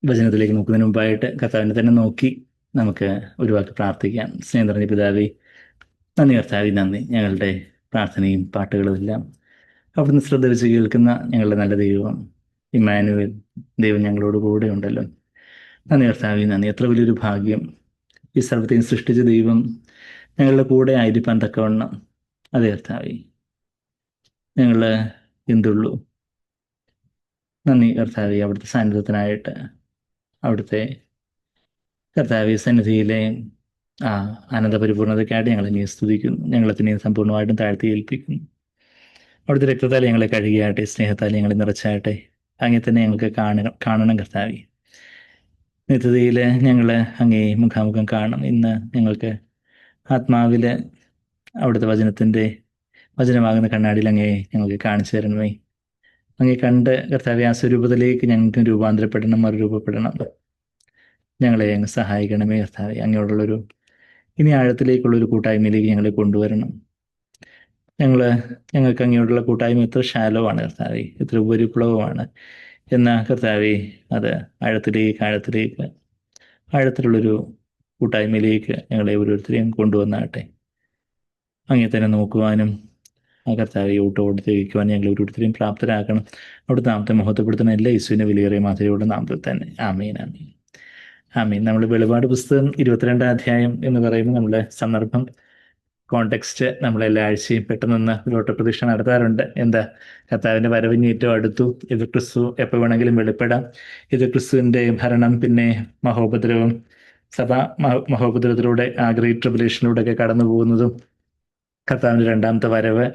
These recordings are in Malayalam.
വചനത്തിലേക്ക് നോക്കുന്നതിന് മുമ്പായിട്ട് കർത്താവിനെ തന്നെ നോക്കി നമുക്ക് ഒരു വാക്ക് പ്രാർത്ഥിക്കാം. സ്നേഹം നിറഞ്ഞ പിതാവേ, നന്ദി കർത്താവേ, നന്ദി. ഞങ്ങളുടെ പ്രാർത്ഥനയും പാട്ടുകളും എല്ലാം അവിടുന്ന് ശ്രദ്ധ വെച്ച് കേൾക്കുന്ന ഞങ്ങളുടെ നല്ല ദൈവം ഇമ്മാനുവേൽ, ദൈവം ഞങ്ങളോട് കൂടെ ഉണ്ടല്ലോ. നന്ദി കർത്താവേ, നന്ദി. എത്ര വലിയൊരു ഭാഗ്യം ഈ സർവ്വത്തെയും സൃഷ്ടിച്ച ദൈവം ഞങ്ങളുടെ കൂടെ ആയിരിക്കാൻ തക്കവണ്ണം. അതെ കർത്താവേ, ഞങ്ങൾ എന്തുള്ളൂ. നന്ദി കർത്താവേ, അവിടുത്തെ സാന്നിധ്യത്തിനായിട്ട്. അവിടുത്തെ കർത്താവേ സന്നിധിയിലെ ആ ആനന്ദപരിപൂർണതയ്ക്കായിട്ട് ഞങ്ങളെ നീ സ്തുതിക്കുന്നു. ഞങ്ങളെ തന്നെ സമ്പൂർണ്ണമായിട്ടും താഴ്ത്തി ഏൽപ്പിക്കുന്നു. അവിടുത്തെ രക്തത്താൽ ഞങ്ങളെ കഴുകിയാട്ടെ, സ്നേഹത്താൽ ഞങ്ങളെ നിറച്ചാട്ടെ. അങ്ങനെ തന്നെ ഞങ്ങൾക്ക് കാണണം കർത്താവേ. നിത്യതയിൽ ഞങ്ങൾ അങ്ങേ മുഖാമുഖം കാണണം. ഇന്ന് ഞങ്ങൾക്ക് ആത്മാവിൽ അവിടുത്തെ വചനമാകുന്ന കണ്ണാടിയിൽ അങ്ങേ ഞങ്ങൾക്ക് കാണിച്ചു തരണമേ. അങ്ങേ കണ്ട് കർത്താവെ ആ സ്വരൂപത്തിലേക്ക് ഞങ്ങൾക്ക് രൂപാന്തരപ്പെടണം, മറുരൂപപ്പെടണം. ഞങ്ങളെ അങ്ങ് സഹായിക്കണമേ കർത്താവെ. അങ്ങോട്ടുള്ളൊരു ഇനി ആഴത്തിലേക്കുള്ളൊരു കൂട്ടായ്മയിലേക്ക് ഞങ്ങളെ കൊണ്ടുവരണം. ഞങ്ങൾക്ക് അങ്ങോട്ടുള്ള കൂട്ടായ്മ എത്ര ഷാലോ ആണ് കർത്താവെ, എത്ര ഉപരിപ്ലവമാണ്. എന്നാൽ കർത്താവെ, അത് ആഴത്തിലുള്ളൊരു കൂട്ടായ്മയിലേക്ക് ഞങ്ങളെ ഓരോരുത്തരെയും കൊണ്ടുവന്നാട്ടെ. അങ്ങേ തന്നെ നോക്കുവാനും ആ കർത്താവെ ഊട്ടോട് തികയ്ക്കുവാൻ ഞങ്ങൾ ഓരോരുത്തരെയും പ്രാപ്തരാക്കണം. അവിടുത്തെ നാമത്തെ മഹത്വപ്പെടുത്തുന്ന എല്ലാ യേശുവിനെ വിലയേറിയ മാതൃയുടെ നാമത്തിൽ തന്നെ. ആമീൻ, ആമീൻ, ആമീൻ. നമ്മൾ വെളിപാട് പുസ്തകം 22-ാം അധ്യായം എന്ന് പറയുമ്പോൾ നമ്മുടെ സന്ദർഭം, കോണ്ടെക്സ്റ്റ്, നമ്മളെല്ലാ ആഴ്ചയും പെട്ടെന്ന് ലോട്ടപ്രതീക്ഷ നടത്താറുണ്ട്. എന്താ, കർത്താവിൻ്റെ വരവിന് ഏറ്റവും അടുത്തു. ഇത് ക്രിസ്തു എപ്പോൾ വേണമെങ്കിലും വെളിപ്പെടാം. ഇത് ക്രിസ്തുവിൻ്റെ ഭരണം, പിന്നെ മഹോപദ്രവം, സഭ മഹോപദ്രവത്തിലൂടെ ആ ഗ്രേറ്റ് ട്രിബുലേഷനിലൂടെ ഒക്കെ കടന്നു പോകുന്നതും, കർത്താവിൻ്റെ രണ്ടാമത്തെ വരവ്,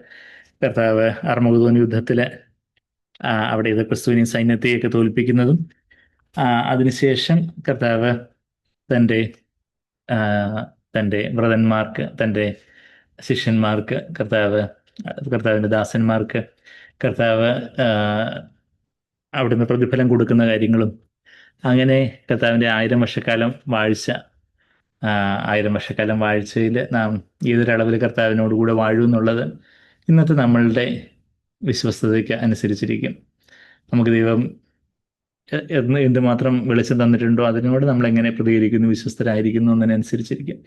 കർത്താവ് അർമഗദോൻ യുദ്ധത്തിൽ അവിടെ ഇത് ക്രിസ്തുവിനെയും സൈന്യത്തെയൊക്കെ തോൽപ്പിക്കുന്നതും, അതിനുശേഷം കർത്താവ് തൻ്റെ വ്രതന്മാർക്ക്, തൻ്റെ ശിഷ്യന്മാർക്ക്, കർത്താവിൻ്റെ ദാസന്മാർക്ക് കർത്താവ് അവിടുന്ന് പ്രതിഫലം കൊടുക്കുന്ന കാര്യങ്ങളും, അങ്ങനെ കർത്താവിൻ്റെ 1000 വർഷക്കാലം വാഴ്ച, 1000 വർഷക്കാലം വാഴ്ചയിൽ നാം ഏതൊരളവിൽ കർത്താവിനോട് കൂടെ വാഴുമെന്നുള്ളത് ഇന്നത്തെ നമ്മളുടെ വിശ്വസ്തതയ്ക്ക് അനുസരിച്ചിരിക്കും. നമുക്ക് ദൈവം എന്തുമാത്രം വെളിച്ചം തന്നിട്ടുണ്ടോ അതിനോട് നമ്മൾ എങ്ങനെ പ്രതികരിക്കുന്നു, വിശ്വസ്തരായിരിക്കുന്നു എന്നതിനനുസരിച്ചിരിക്കും.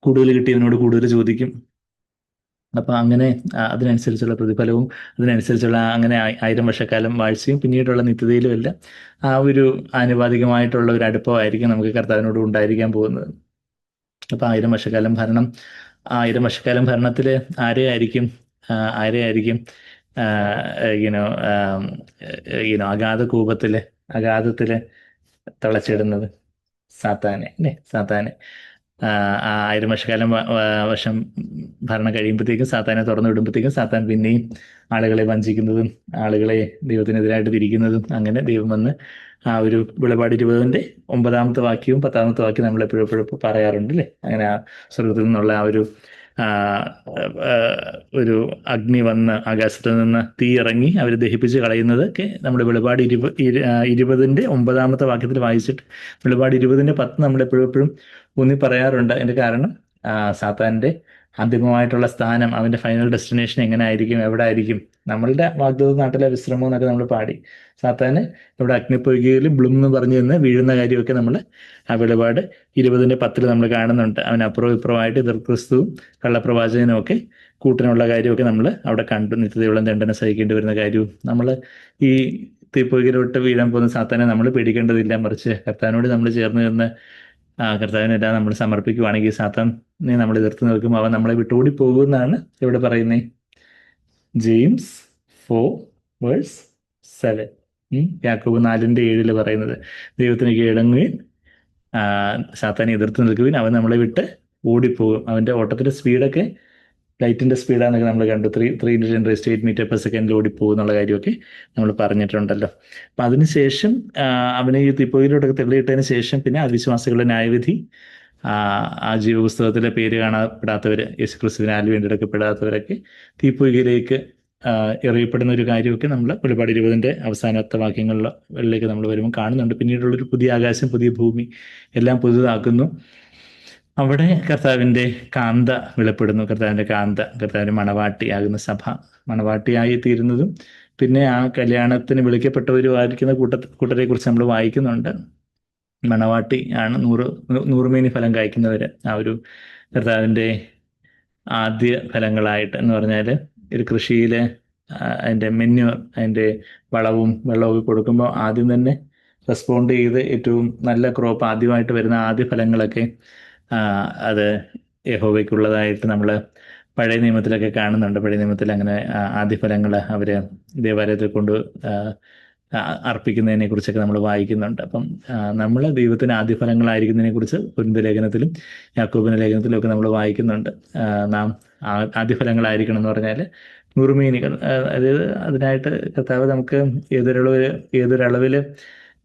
കൂടുതൽ കിട്ടിയതിനോട് കൂടുതൽ ചോദിക്കും. അപ്പം അങ്ങനെ അതിനനുസരിച്ചുള്ള പ്രതിഫലവും, അതിനനുസരിച്ചുള്ള അങ്ങനെ 1000 വർഷക്കാലം വാഴ്ചയും പിന്നീടുള്ള നിത്യതയിലും എല്ലാം ആ ഒരു ആനുപാതികമായിട്ടുള്ള ഒരു അടുപ്പമായിരിക്കും നമുക്ക് കർത്താവിനോട് ഉണ്ടായിരിക്കാൻ പോകുന്നത്. അപ്പം 1000 വർഷക്കാലം ഭരണം, 1000 വർഷക്കാലം ഭരണത്തിൽ ആരെയായിരിക്കും അഗാധത്തിൽ തളച്ചിടുന്നത്? സാത്താനെ, അല്ലേ? സാത്താനെ. 1000 വർഷക്കാലം വർഷം ഭരണം കഴിയുമ്പോഴത്തേക്കും, സാത്താനെ തുറന്നു വിടുമ്പോഴത്തേക്കും, സാത്താൻ പിന്നെയും ആളുകളെ വഞ്ചിക്കുന്നതും ആളുകളെ ദൈവത്തിനെതിരായിട്ട് തിരിക്കുന്നതും, അങ്ങനെ ദൈവം വന്ന് ആ ഒരു വെളിപാട് 20-ന്റെ 9-ാമത്തെ വാക്യവും 10-ാമത്തെ വാക്യം നമ്മൾ എപ്പോഴും പറയാറുണ്ട്, അല്ലേ? അങ്ങനെ ആ സ്വർഗത്തിൽ നിന്നുള്ള ആ ഒരു അഗ്നി വന്ന് ആകാശത്ത് നിന്ന് തീ ഇറങ്ങി അവരെ ദഹിപ്പിച്ച് കളയുന്നതൊക്കെ നമ്മൾ വെളിപാട് 20-ന്റെ 9-ാമത്തെ വാക്യത്തിൽ വായിച്ചിട്ട് വെളിപാട് 20-ന്റെ 10 നമ്മൾ എപ്പോഴും ഊന്നി പറയാറുണ്ട്. അതിൻ്റെ കാരണം സാത്താൻ്റെ അന്തിമമായിട്ടുള്ള സ്ഥാനം, അവൻ്റെ ഫൈനൽ ഡെസ്റ്റിനേഷൻ എങ്ങനെ ആയിരിക്കും, എവിടെ ആയിരിക്കും? നമ്മളുടെ വാഗ്ദത്ത നാട്ടിലെ വിശ്രമം എന്നൊക്കെ നമ്മൾ പാടി, സാത്താന് ഇവിടെ അഗ്നിപ്പൊയ്കയിൽ ബ്ലും എന്ന് പറഞ്ഞു നിന്ന് വീഴുന്ന കാര്യമൊക്കെ നമ്മൾ ആ വെളിപാട് 20-ന്റെ 10 നമ്മൾ കാണുന്നുണ്ട്. അവൻ അപ്പുറവും ഇപ്പുറമായിട്ട് എതിർക്രിസ്തുവും കള്ളപ്രവാചകനും ഒക്കെ കൂട്ടിനുള്ള കാര്യമൊക്കെ നമ്മൾ അവിടെ കണ്ടു. നിത്യതയോളം ദണ്ഡന സഹിക്കേണ്ടി വരുന്ന കാര്യവും, നമ്മൾ ഈ തീപ്പൊയ്കയിലോട്ട് വീഴാൻ പോകുന്ന സാത്താനെ നമ്മൾ പേടിക്കേണ്ടതില്ല. മറിച്ച് കർത്താവിനോട് നമ്മൾ ചേർന്ന് നിന്ന് കർത്താവിനെല്ലാം നമ്മൾ സമർപ്പിക്കുവാണെങ്കിൽ സാത്താനെ നമ്മൾ എതിർത്ത് നിൽക്കും, അവൻ നമ്മളെ വിട്ടുകൂടി പോകുമെന്നാണ് ഇവിടെ പറയുന്നത്. ജെയിംസ് 4:7, യാക്കോബ് 4:7 പറയുന്നത്. ദൈവത്തിന് കീഴടങ്ങുകയും സാത്താനെ എതിർത്ത് നിൽക്കുകയും അവൻ നമ്മളെ വിട്ട് ഓടിപ്പോകും. അവൻ്റെ ഓട്ടത്തിൻ്റെ സ്പീഡൊക്കെ ലൈറ്റിൻ്റെ സ്പീഡാന്നൊക്കെ നമ്മൾ കണ്ടു. 310 മീറ്റർ/സെക്കൻഡിൽ ഓടിപ്പോകും എന്നുള്ള കാര്യമൊക്കെ നമ്മൾ പറഞ്ഞിട്ടുണ്ടല്ലോ. അപ്പം അതിനുശേഷം അവനെ ഈ തീപ്പൊയ്യിലോട്ടൊക്കെ തള്ളിയിട്ടതിന് ശേഷം പിന്നെ അവിശ്വാസികളുടെ ന്യായവിധി, ആ ജീവപുസ്തകത്തിലെ പേര് കാണപ്പെടാത്തവർ, യേശുക്രിസ്തുവിനാൽ വീണ്ടെടുക്കപ്പെടാത്തവരൊക്കെ തീപ്പൊയ്യിലേക്ക് എറിയപ്പെടുന്ന ഒരു കാര്യമൊക്കെ നമ്മൾ വെളിപാട് 20-ന്റെ അവസാനത്തെ വാക്യങ്ങളിലേക്ക് നമ്മൾ വരുമ്പോൾ കാണുന്നുണ്ട്. പിന്നീടുള്ളൊരു പുതിയ ആകാശം, പുതിയ ഭൂമി എല്ലാം പുതുതാക്കുന്നു. അവിടെ കർത്താവിൻ്റെ കാന്ത വെളിപ്പെടുന്നു. കർത്താവിൻ്റെ മണവാട്ടിയാകുന്ന സഭ മണവാട്ടിയായി തീരുന്നതും പിന്നെ ആ കല്യാണത്തിന് വിളിക്കപ്പെട്ടവരുമായിരിക്കുന്ന കൂട്ടരെ കുറിച്ച് നമ്മൾ വായിക്കുന്നുണ്ട്. മണവാട്ടി ആണ് നൂറുമേനി ഫലം കായ്ക്കുന്നവര്. ആ ഒരു കർത്താവിൻ്റെ ആദ്യ ഫലങ്ങളായിട്ട് എന്ന് പറഞ്ഞാൽ ഒരു കൃഷിയിൽ അതിൻ്റെ മെന്യൂർ, അതിൻ്റെ വളവും വെള്ളവും കൊടുക്കുമ്പോൾ ആദ്യം തന്നെ റെസ്പോണ്ട് ചെയ്ത് ഏറ്റവും നല്ല ക്രോപ്പ് ആദ്യമായിട്ട് വരുന്ന ആദ്യ ഫലങ്ങളൊക്കെ അത് യഹോവയ്ക്കുള്ളതായിട്ട് നമ്മൾ പഴയ നിയമത്തിലൊക്കെ കാണുന്നുണ്ട്. പഴയ നിയമത്തിൽ അങ്ങനെ ആദ്യ ഫലങ്ങൾ അവർ ദേവാലയത്തിൽ കൊണ്ട് അർപ്പിക്കുന്നതിനെ കുറിച്ചൊക്കെ നമ്മൾ വായിക്കുന്നുണ്ട്. അപ്പം നമ്മൾ ദൈവത്തിന് ആദ്യ ഫലങ്ങളായിരിക്കുന്നതിനെ കുറിച്ച് കൊരിന്ത്യർ ലേഖനത്തിലും യാക്കോബിന്റെ ലേഖനത്തിലും ഒക്കെ നമ്മൾ വായിക്കുന്നുണ്ട്. നാം ആദ്യ ഫലങ്ങളായിരിക്കണം എന്ന് പറഞ്ഞാൽ നൂറുമേനികൾ. അതായത് അതിനായിട്ട് കർത്താവ് നമുക്ക് ഏതൊരളവിൽ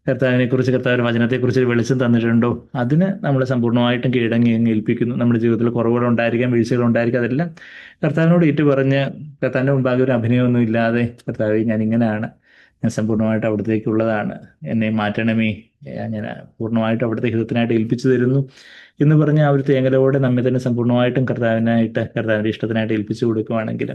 കർത്താവിനെ കുറിച്ച്, കർത്താവിന്റെ വചനത്തെക്കുറിച്ച് ഒരു വെളിച്ചം തന്നിട്ടുണ്ടോ അതിന് നമ്മൾ സമ്പൂർണ്ണമായിട്ടും കീഴടങ്ങി ഏൽപ്പിക്കുന്നു. നമ്മുടെ ജീവിതത്തിൽ കുറവുകൾ ഉണ്ടായിരിക്കാം, വീഴ്ചകൾ ഉണ്ടായിരിക്കാം. അതെല്ലാം കർത്താവിനോട് പറഞ്ഞ് കർത്താവിൻ്റെ മുമ്പാകെ ഒരു അഭിനയമൊന്നും ഇല്ലാതെ, കർത്താവെ ഞാൻ ഇങ്ങനെയാണ്, ഞാൻ സമ്പൂർണ്ണമായിട്ട് അവിടത്തേക്കുള്ളതാണ്, എന്നെ മാറ്റണമേ, ഞാൻ പൂർണ്ണമായിട്ടും അവിടുത്തെ ഹിതത്തിനായിട്ട് ഏൽപ്പിച്ചു തരുന്നു എന്ന് പറഞ്ഞ് ആ ഒരു തേങ്ങലോടെ നമ്മെ തന്നെ സമ്പൂർണ്ണമായിട്ടും കർത്താവിൻ്റെ ഇഷ്ടത്തിനായിട്ട് ഏൽപ്പിച്ചു കൊടുക്കുകയാണെങ്കിൽ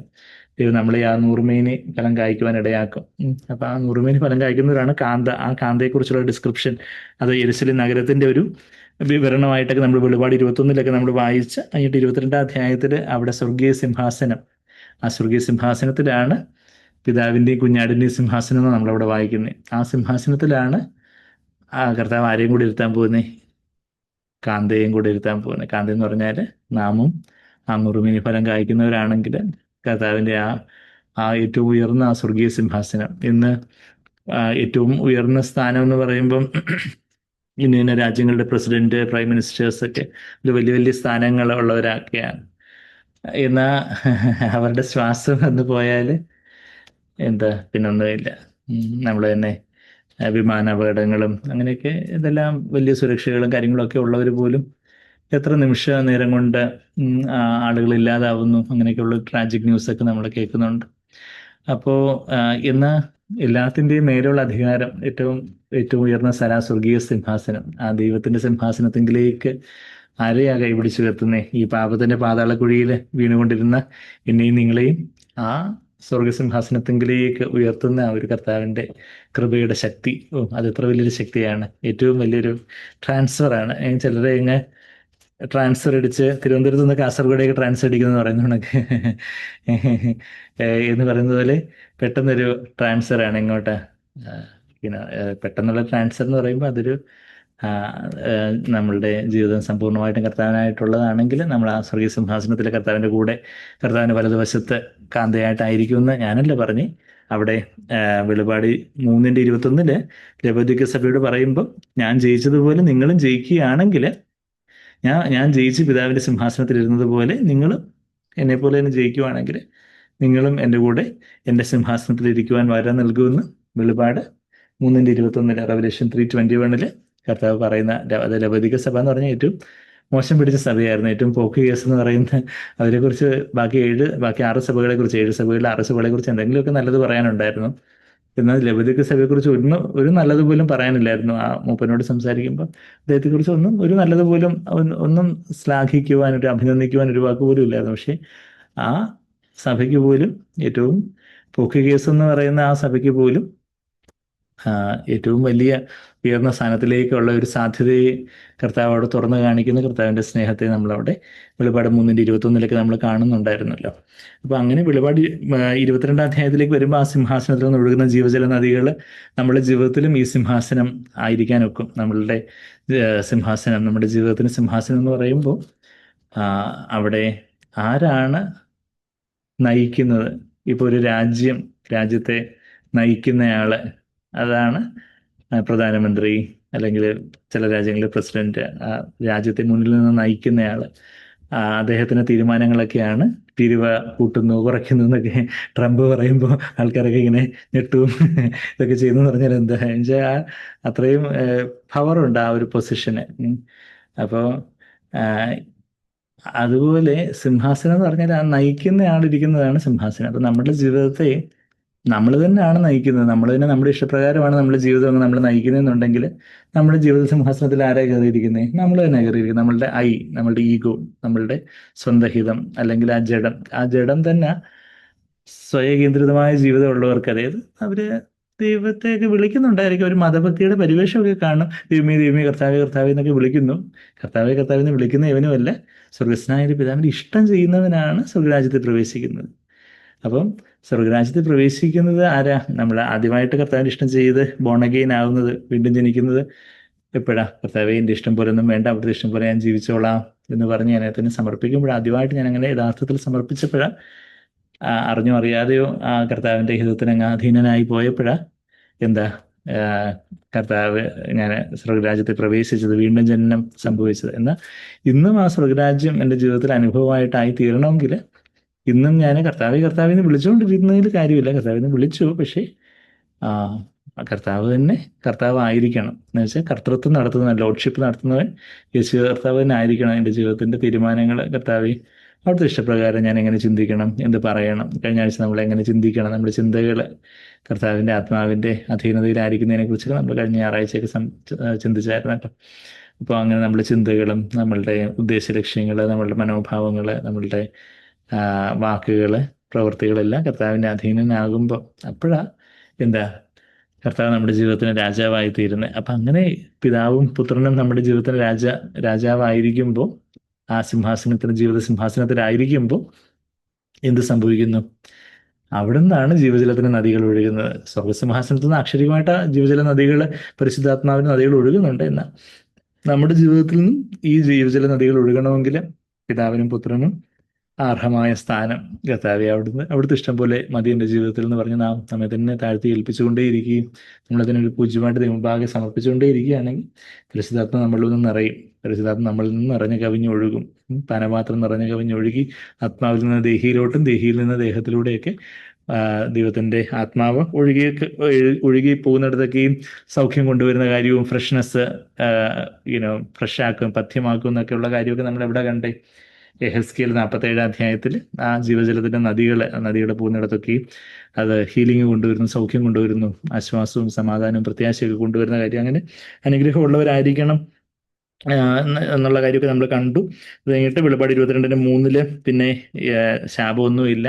ദൈവം നമ്മളെ ആ നൂറുമേനി ഫലം കായ്ക്കുവാൻ ഇടയാക്കും. അപ്പം ആ നൂറുമേനി ഫലം കായ്ക്കുന്നവരാണ് കാന്ത. ആ കാന്തയെക്കുറിച്ചുള്ള ഡിസ്ക്രിപ്ഷൻ അത് യെരുശലേം നഗരത്തിൻ്റെ ഒരു വിവരണമായിട്ടൊക്കെ നമ്മൾ വെളിപാട് 21 നമ്മൾ വായിച്ച് കഴിഞ്ഞിട്ട് 22-ാം അധ്യായത്തിൽ അവിടെ സ്വർഗീയ സിംഹാസനം, ആ സ്വർഗീയ സിംഹാസനത്തിലാണ് പിതാവിൻ്റെയും കുഞ്ഞാടിൻ്റെയും സിംഹാസനം എന്ന് നമ്മളവിടെ വായിക്കുന്നത്. ആ സിംഹാസനത്തിലാണ് ആ കർത്താവ് ആരെയും കൂടി ഇരുത്താൻ പോകുന്നത്? കാന്തയും കൂടി ഇരുത്താൻ പോകുന്നത്. കാന്ത എന്ന് പറഞ്ഞാൽ നാമും ആ നൂറുമേനി ഫലം കായ്ക്കുന്നവരാണെങ്കിൽ കർത്താവിൻ്റെ ആ ഏറ്റവും ഉയർന്ന ആ സ്വർഗീയ സിംഹാസനം. ഇന്ന് ഏറ്റവും ഉയർന്ന സ്ഥാനം എന്ന് പറയുമ്പം ഇന്ന രാജ്യങ്ങളുടെ പ്രസിഡന്റ്, പ്രൈം മിനിസ്റ്റേഴ്സ് ഒക്കെ ഒരു വലിയ വലിയ സ്ഥാനങ്ങൾ ഉള്ളവരൊക്കെയാണ്. എന്നാൽ അവരുടെ ശ്വാസം വന്നു പോയാൽ പിന്നൊന്നുമില്ല. നമ്മൾ തന്നെ വിമാന അപകടങ്ങളും അങ്ങനെയൊക്കെ ഇതെല്ലാം വലിയ സുരക്ഷകളും കാര്യങ്ങളൊക്കെ ഉള്ളവർ പോലും എത്ര നിമിഷ നേരം കൊണ്ട് ആളുകൾ ഇല്ലാതാവുന്നു, അങ്ങനെയൊക്കെയുള്ള ട്രാജിക് ന്യൂസൊക്കെ നമ്മൾ കേൾക്കുന്നുണ്ട്. അപ്പോൾ എന്നാൽ എല്ലാത്തിൻ്റെയും മേലുള്ള അധികാരം, ഏറ്റവും ഉയർന്ന സ്വർഗീയ സിംഹാസനം, ആ ദൈവത്തിൻ്റെ സിംഹാസനത്തിലേക്ക് ആരെയാ കൈപിടിച്ചു എത്തുന്നേ? ഈ പാപത്തിൻ്റെ പാതാളക്കുഴിയിൽ വീണുകൊണ്ടിരുന്ന എന്നെയും നിങ്ങളെയും ആ സ്വർഗസിംഹാസനത്തിലേക്ക് ഉയർത്തുന്ന ആ ഒരു കർത്താവിൻ്റെ കൃപയുടെ ശക്തി, അത് എത്ര വലിയൊരു ശക്തിയാണ്! ഏറ്റവും വലിയൊരു ട്രാൻസ്ഫറാണ്. ചിലരെ ഇങ്ങനെ ട്രാൻസ്ഫർ അടിച്ച് തിരുവനന്തപുരത്ത് നിന്ന് കാസർഗോഡേക്ക് ട്രാൻസ്ഫർ അടിക്കുന്നു പറയുന്നത് എന്ന് പറയുന്നത് പോലെ പെട്ടെന്നൊരു ട്രാൻസ്ഫറാണ് ഇങ്ങോട്ട്. പെട്ടെന്നുള്ള ട്രാൻസ്ഫർ എന്ന് പറയുമ്പോൾ അതൊരു നമ്മളുടെ ജീവിതം സമ്പൂർണ്ണമായിട്ടും കർത്താവിനായിട്ടുള്ളതാണെങ്കിൽ നമ്മൾ ആ സ്വർഗീയ സിംഹാസനത്തിലെ കർത്താവിൻ്റെ കൂടെ, കർത്താവിൻ്റെ വലതുവശത്ത് കാന്തയായിട്ടായിരിക്കുമെന്ന് ഞാനല്ല പറഞ്ഞ്. അവിടെ വെളിപാട് 3:21 ലവോദിക്ക സഭയോട് പറയുമ്പോൾ, ഞാൻ ജയിച്ചതുപോലെ നിങ്ങളും ജയിക്കുകയാണെങ്കിൽ, ഞാൻ ജയിച്ച് പിതാവിൻ്റെ സിംഹാസനത്തിൽ ഇരുന്നത് പോലെ നിങ്ങളും എന്നെപ്പോലെ തന്നെ ജയിക്കുവാണെങ്കിൽ നിങ്ങളും എൻ്റെ കൂടെ എൻ്റെ സിംഹാസനത്തിൽ ഇരിക്കുവാൻ വരം നൽകുമെന്ന് വെളിപാട് 3:21 റെവലേഷൻ 3:21 കർത്താവ് പറയുന്ന. അത് ലവോദിക്ക സഭ എന്ന് പറഞ്ഞാൽ ഏറ്റവും മോശം പിടിച്ച സഭയായിരുന്നു, ഏറ്റവും പോക്ക് കേസ് എന്ന് പറയുന്ന. അവരെക്കുറിച്ച് ബാക്കി 6 സഭകളെ കുറിച്ച്, 7 സഭകളിൽ 6 സഭകളെ കുറിച്ച് എന്തെങ്കിലുമൊക്കെ നല്ലത് പറയാനുണ്ടായിരുന്നു. എന്നാൽ ലവോദിക്ക സഭയെക്കുറിച്ച് ഒരു നല്ലത് പോലും പറയാനില്ലായിരുന്നു. ആ മൂപ്പനോട് സംസാരിക്കുമ്പോൾ അദ്ദേഹത്തെക്കുറിച്ച് ഒരു നല്ലത് പോലും ഒന്നും ശ്ലാഘിക്കുവാൻ, അഭിനന്ദിക്കുവാൻ ഒരു വാക്ക് പോലും ഇല്ലായിരുന്നു. പക്ഷേ ആ സഭയ്ക്ക് പോലും, ഏറ്റവും പോക്ക് കേസ് എന്ന് പറയുന്ന ആ സഭയ്ക്ക് പോലും ഏറ്റവും വലിയ ഉയർന്ന സ്ഥാനത്തിലേക്കുള്ള ഒരു സാധ്യതയെ കർത്താവ് അവിടെ തുറന്നു കാണിക്കുന്ന കർത്താവിൻ്റെ സ്നേഹത്തെ നമ്മളവിടെ വെളിപാട് 3:21 നമ്മൾ കാണുന്നുണ്ടായിരുന്നല്ലോ. അപ്പോൾ അങ്ങനെ വെളിപാട് 22-ാം അധ്യായത്തിലേക്ക് വരുമ്പോൾ ആ സിംഹാസനത്തിൽ നിന്ന് ഒഴുകുന്ന ജീവജല നദികൾ നമ്മുടെ ജീവിതത്തിലും ഈ സിംഹാസനം ആയിരിക്കാൻ ഒക്കും. നമ്മളുടെ സിംഹാസനം, നമ്മുടെ ജീവിതത്തിന് സിംഹാസനം എന്ന് പറയുമ്പോൾ അവിടെ ആരാണ് നയിക്കുന്നത്? ഇപ്പോൾ ഒരു രാജ്യത്തെ നയിക്കുന്നയാള്, അതാണ് പ്രധാനമന്ത്രി, അല്ലെങ്കിൽ ചില രാജ്യങ്ങളിലെ പ്രസിഡന്റ്, രാജ്യത്തെ മുന്നിൽ നിന്ന് നയിക്കുന്നയാൾ. അദ്ദേഹത്തിൻ്റെ തീരുമാനങ്ങളൊക്കെയാണ് പിരിവ് കൂട്ടുന്നു കുറയ്ക്കുന്നു എന്നൊക്കെ ട്രംപ് പറയുമ്പോൾ ആൾക്കാരൊക്കെ ഇങ്ങനെ ഞെട്ടും ഇതൊക്കെ ചെയ്യുന്നു പറഞ്ഞാൽ എന്താ വെച്ചാൽ അത്രയും പവറുണ്ട് ആ ഒരു പൊസിഷന്. അപ്പോൾ അതുപോലെ സിംഹാസനം എന്ന് പറഞ്ഞാൽ ആ നയിക്കുന്ന ആളിരിക്കുന്നതാണ് സിംഹാസനം. അപ്പം നമ്മുടെ ജീവിതത്തെ നമ്മൾ തന്നെയാണ് നയിക്കുന്നത്. നമ്മൾ തന്നെ നമ്മുടെ ഇഷ്ടപ്രകാരമാണ് നമ്മുടെ ജീവിതം നമ്മൾ നയിക്കുന്നതെന്നുണ്ടെങ്കിൽ നമ്മുടെ ജീവിത സിംഹാസനത്തിൽ ആരാ കയറിയിരിക്കുന്നത്? നമ്മൾ തന്നെ കയറിയിരിക്കുന്നത്. നമ്മളുടെ ഈഗോ, നമ്മളുടെ സ്വന്തം ഹിതം, അല്ലെങ്കിൽ ആ ജഡം തന്നെ സ്വയകേന്ദ്രിതമായ ജീവിതമുള്ളവർക്ക്, അതായത് അവര് ദൈവത്തെയൊക്കെ വിളിക്കുന്നുണ്ടായിരിക്കും, ഒരു മതഭക്തിയുടെ പരിവേഷമൊക്കെ കാണും. ദൈവമേ ദൈവമേ കർത്താവേ കർത്താവേ എന്നൊക്കെ വിളിക്കുന്നു. കർത്താവേ കർത്താവേ എന്ന് വിളിക്കുന്ന ഇവനുമല്ല, സ്വർഗസ്നായ ഒരു പിതാവിൻ്റെ ഇഷ്ടം ചെയ്യുന്നവനാണ് സ്വർഗരാജ്യത്തിൽ പ്രവേശിക്കുന്നത്. അപ്പം സ്വർഗരാജ്യത്തിൽ പ്രവേശിക്കുന്നത് ആരാ? നമ്മൾ ആദ്യമായിട്ട് കർത്താവിൻ്റെ ഇഷ്ടം ചെയ്ത് ബോൺ അഗെയിൻ ആവുന്നത്, വീണ്ടും ജനിക്കുന്നത് എപ്പോഴാ? കർത്താവേ എൻ്റെ ഇഷ്ടം പോലെ ഒന്നും വേണ്ട, അവിടുത്തെ ഇഷ്ടം പോലെ ഞാൻ ജീവിച്ചോളാം എന്ന് പറഞ്ഞ് ഞാൻ തന്നെ സമർപ്പിക്കുമ്പോഴാണ്, ആദ്യമായിട്ട് ഞാൻ അങ്ങനെ യഥാർത്ഥത്തിൽ സമർപ്പിച്ചപ്പോഴാണ്, അറിഞ്ഞോ അറിയാതെയോ ആ കർത്താവിൻ്റെ ഹിതത്തിന് അങ്ങ് അധീനനായി പോയപ്പോഴാണ് എന്താ കർത്താവ് ഞാൻ സ്വർഗരാജ്യത്തിൽ പ്രവേശിച്ചത്, വീണ്ടും ജനനം സംഭവിച്ചത്. എന്നാൽ ഇന്നും ആ സ്വർഗരാജ്യം എൻ്റെ ജീവിതത്തിൽ അനുഭവമായിട്ടായി തീരണമെങ്കിൽ ഇന്നും ഞാൻ കർത്താവെ കർത്താവിനെ വിളിച്ചുകൊണ്ടിരുന്നതിൽ കാര്യമില്ല. കർത്താവിനെ വിളിച്ചു, പക്ഷേ കർത്താവ് തന്നെ കർത്താവ് ആയിരിക്കണം. എന്ന് വെച്ചാൽ കർത്തൃത്വം നടത്തുന്നവൻ, ലോഡ്ഷിപ്പ് നടത്തുന്നവൻ യേശു കർത്താവ് തന്നെ ആയിരിക്കണം. എൻ്റെ ജീവിതത്തിൻ്റെ തീരുമാനങ്ങൾ കർത്താവെ അവിടുത്തെ ഇഷ്ടപ്രകാരം ഞാൻ എങ്ങനെ ചിന്തിക്കണം, എന്ത് പറയണം, കഴിഞ്ഞ ആഴ്ച നമ്മൾ എങ്ങനെ ചിന്തിക്കണം, നമ്മുടെ ചിന്തകൾ കർത്താവിൻ്റെ ആത്മാവിൻ്റെ അധീനതയിലായിരിക്കുന്നതിനെ കുറിച്ചൊക്കെ നമ്മൾ കഴിഞ്ഞ ഞായറാഴ്ചയൊക്കെ ചിന്തിച്ചായിരുന്നു കേട്ടോ. അപ്പോൾ അങ്ങനെ നമ്മുടെ ചിന്തകളും നമ്മളുടെ ഉദ്ദേശ ലക്ഷ്യങ്ങൾ, നമ്മളുടെ മനോഭാവങ്ങൾ, നമ്മളുടെ വാക്കുകൾ, പ്രവൃത്തികളെല്ലാം കർത്താവിൻ്റെ അധീനനാകുമ്പോൾ അപ്പോഴാണ് എന്താ കർത്താവ് നമ്മുടെ ജീവിതത്തിന് രാജാവായി തീരുന്നത്. അപ്പം അങ്ങനെ പിതാവും പുത്രനും നമ്മുടെ ജീവിതത്തിന് രാജാവായിരിക്കുമ്പോൾ, ആ സിംഹാസനത്തിന്, ജീവിത സിംഹാസനത്തിലായിരിക്കുമ്പോൾ എന്ത് സംഭവിക്കുന്നു? അവിടെ നിന്നാണ് ജീവജലത്തിന് നദികൾ ഒഴുകുന്നത്. സ്വർഗസിംഹാസനത്തിൽ നിന്ന് അക്ഷരികമായിട്ട് ജീവജല നദികൾ, പരിശുദ്ധാത്മാവിന് നദികൾ ഒഴുകുന്നുണ്ട്. എന്നാൽ നമ്മുടെ ജീവിതത്തിൽ നിന്നും ഈ ജീവജല നദികൾ ഒഴുകണമെങ്കിൽ പിതാവിനും പുത്രനും അർഹമായ സ്ഥാനം കർത്താവെ അവിടുത്തെ ഇഷ്ടം പോലെ മതി എൻ്റെ ജീവിതത്തിൽ എന്ന് പറഞ്ഞ് നാം നമ്മെ തന്നെ താഴ്ത്തി ഏൽപ്പിച്ചുകൊണ്ടേയിരിക്കുകയും നമ്മളതിനൊരു പൂജ്യമായിട്ട് ദൈവഭാഗം സമർപ്പിച്ചുകൊണ്ടേയിരിക്കുകയാണെങ്കിൽ പരിശുദ്ധാത്മ നമ്മളിൽ നിന്ന് നിറയും. പരിശുദ്ധാത്മ നമ്മളിൽ നിന്ന് നിറഞ്ഞു കവിഞ്ഞൊഴുകും. പാനപാത്രം നിറഞ്ഞു കവിഞ്ഞൊഴുകി ആത്മാവിൽ നിന്ന് ദേഹിയിലോട്ടും ദേഹിയിൽ നിന്ന് ദേഹത്തിലൂടെയൊക്കെ ദൈവത്തിൻ്റെ ആത്മാവ് ഒഴുകി പോകുന്നിടത്തൊക്കെയും സൗഖ്യം കൊണ്ടുവരുന്ന കാര്യവും ഫ്രഷ്നെസ് ഫ്രഷ് ആക്കും, പഥ്യമാക്കും എന്നൊക്കെയുള്ള കാര്യമൊക്കെ നമ്മൾ എവിടെ കണ്ടേ? എഹെസ്കേൽ 47 അധ്യായത്തിൽ ആ ജീവജലത്തിൻ്റെ നദികൾ പോകുന്നിടത്തൊക്കെയും അത് ഹീലിംഗ് കൊണ്ടുവരുന്നു, സൗഖ്യം കൊണ്ടുവരുന്നു, ആശ്വാസവും സമാധാനവും പ്രത്യാശയൊക്കെ കൊണ്ടുവരുന്ന കാര്യം. അങ്ങനെ അനുഗ്രഹമുള്ളവരായിരിക്കണം എന്നുള്ള കാര്യമൊക്കെ നമ്മൾ കണ്ടു. അത് കഴിഞ്ഞിട്ട് വെളിപ്പാട് 22:3 പിന്നെ ശാപമൊന്നുമില്ല,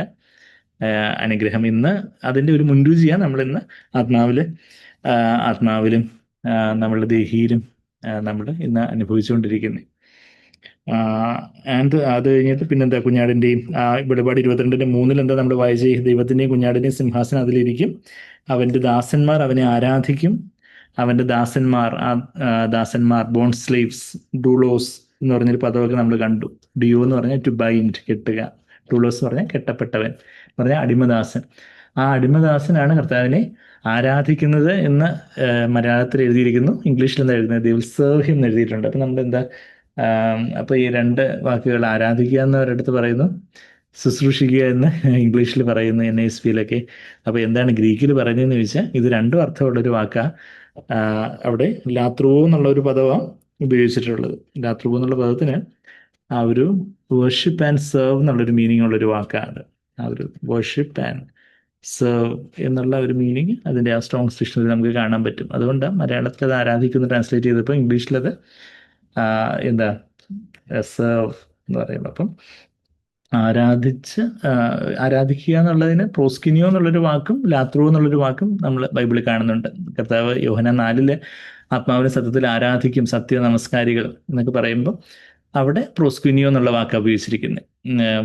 അനുഗ്രഹം. ഇന്ന് അതിൻ്റെ ഒരു മുൻരുചിയാണ് നമ്മളിന്ന് ആത്മാവിലും നമ്മളുടെ ദേഹിയിലും നമ്മൾ ഇന്ന് അനുഭവിച്ചുകൊണ്ടിരിക്കുന്നത്. അത് കഴിഞ്ഞിട്ട് പിന്നെന്താ, കുഞ്ഞാടിൻ്റെയും വെളിപാട് 22:3 എന്താ നമ്മൾ വായിച്ച, ദൈവത്തിൻ്റെയും കുഞ്ഞാടിൻ്റെയും സിംഹാസനം അതിലിരിക്കും, അവൻ്റെ ദാസന്മാർ അവനെ ആരാധിക്കും. അവൻ്റെ ദാസന്മാർ ബോൺ സ്ലേവ്സ്, ഡൂളോസ് എന്ന് പറഞ്ഞൊരു പദമൊക്കെ നമ്മൾ കണ്ടു. ഡിയോ എന്ന് പറഞ്ഞാൽ ടു ബൈൻഡ്, കെട്ടുക. ഡൂളോസ് എന്ന് പറഞ്ഞാൽ കെട്ടപ്പെട്ടവൻ, പറഞ്ഞാൽ അടിമദാസൻ. ആ അടിമദാസനാണ് കർത്താവിനെ ആരാധിക്കുന്നത് എന്ന് മലയാളത്തിൽ എഴുതിയിരിക്കുന്നു. ഇംഗ്ലീഷിൽ എന്താ എഴുതുന്നത്? ദേ വിൽ സെർവ് ഹിം എന്ന് എഴുതിയിട്ടുണ്ട്. അപ്പം നമ്മളെന്താ, അപ്പോൾ ഈ രണ്ട് വാക്കുകൾ, ആരാധിക്കുക എന്ന് ഒരിടത്ത് പറയുന്നു, ശുശ്രൂഷിക്കുക എന്ന് ഇംഗ്ലീഷിൽ പറയുന്നു, NASBയിലൊക്കെ. അപ്പോൾ എന്താണ് ഗ്രീക്കിൽ പറയുന്നതെന്ന് ചോദിച്ചാൽ, ഇത് രണ്ടും അർത്ഥമുള്ളൊരു വാക്കാണ്. അവിടെ ലാത്രൂ എന്നുള്ള ഒരു പദമാണ് ഉപയോഗിച്ചിട്ടുള്ളത്. ലാത്രൂ എന്നുള്ള പദത്തിന് ആ ഒരു വർഷിപ്പ് ആൻഡ് സെർവ് എന്നുള്ളൊരു മീനിങ് ഉള്ളൊരു വാക്കാണ്. ആ ഒരു വർഷിപ്പ് ആൻഡ് സെർവ് എന്നുള്ള ഒരു മീനിങ് അതിൻ്റെ ആ സ്ട്രോങ് ഡിക്ഷണറി നമുക്ക് കാണാൻ പറ്റും. അതുകൊണ്ട് മലയാളത്തിൽ അത് ആരാധിക്കുന്ന ട്രാൻസ്ലേറ്റ് ചെയ്തപ്പോൾ ഇംഗ്ലീഷിലത് എന്താ സെർവ് എന്ന് പറയുന്നത്. അപ്പം ആരാധിക്കുക എന്നുള്ളതിന് പ്രോസ്കിനിയോ എന്നുള്ളൊരു വാക്കും ലാത്രൂ എന്നുള്ളൊരു വാക്കും നമ്മൾ ബൈബിളിൽ കാണുന്നുണ്ട്. കർത്താവ് യോഹന്നാൻ 4 ആത്മാവിനെ സത്യത്തിൽ ആരാധിക്കും സത്യ നമസ്കാരികൾ എന്നൊക്കെ പറയുമ്പോൾ അവിടെ പ്രോസ്കിനിയോ എന്നുള്ള വാക്കാണ് ഉപയോഗിച്ചിരിക്കുന്നത്,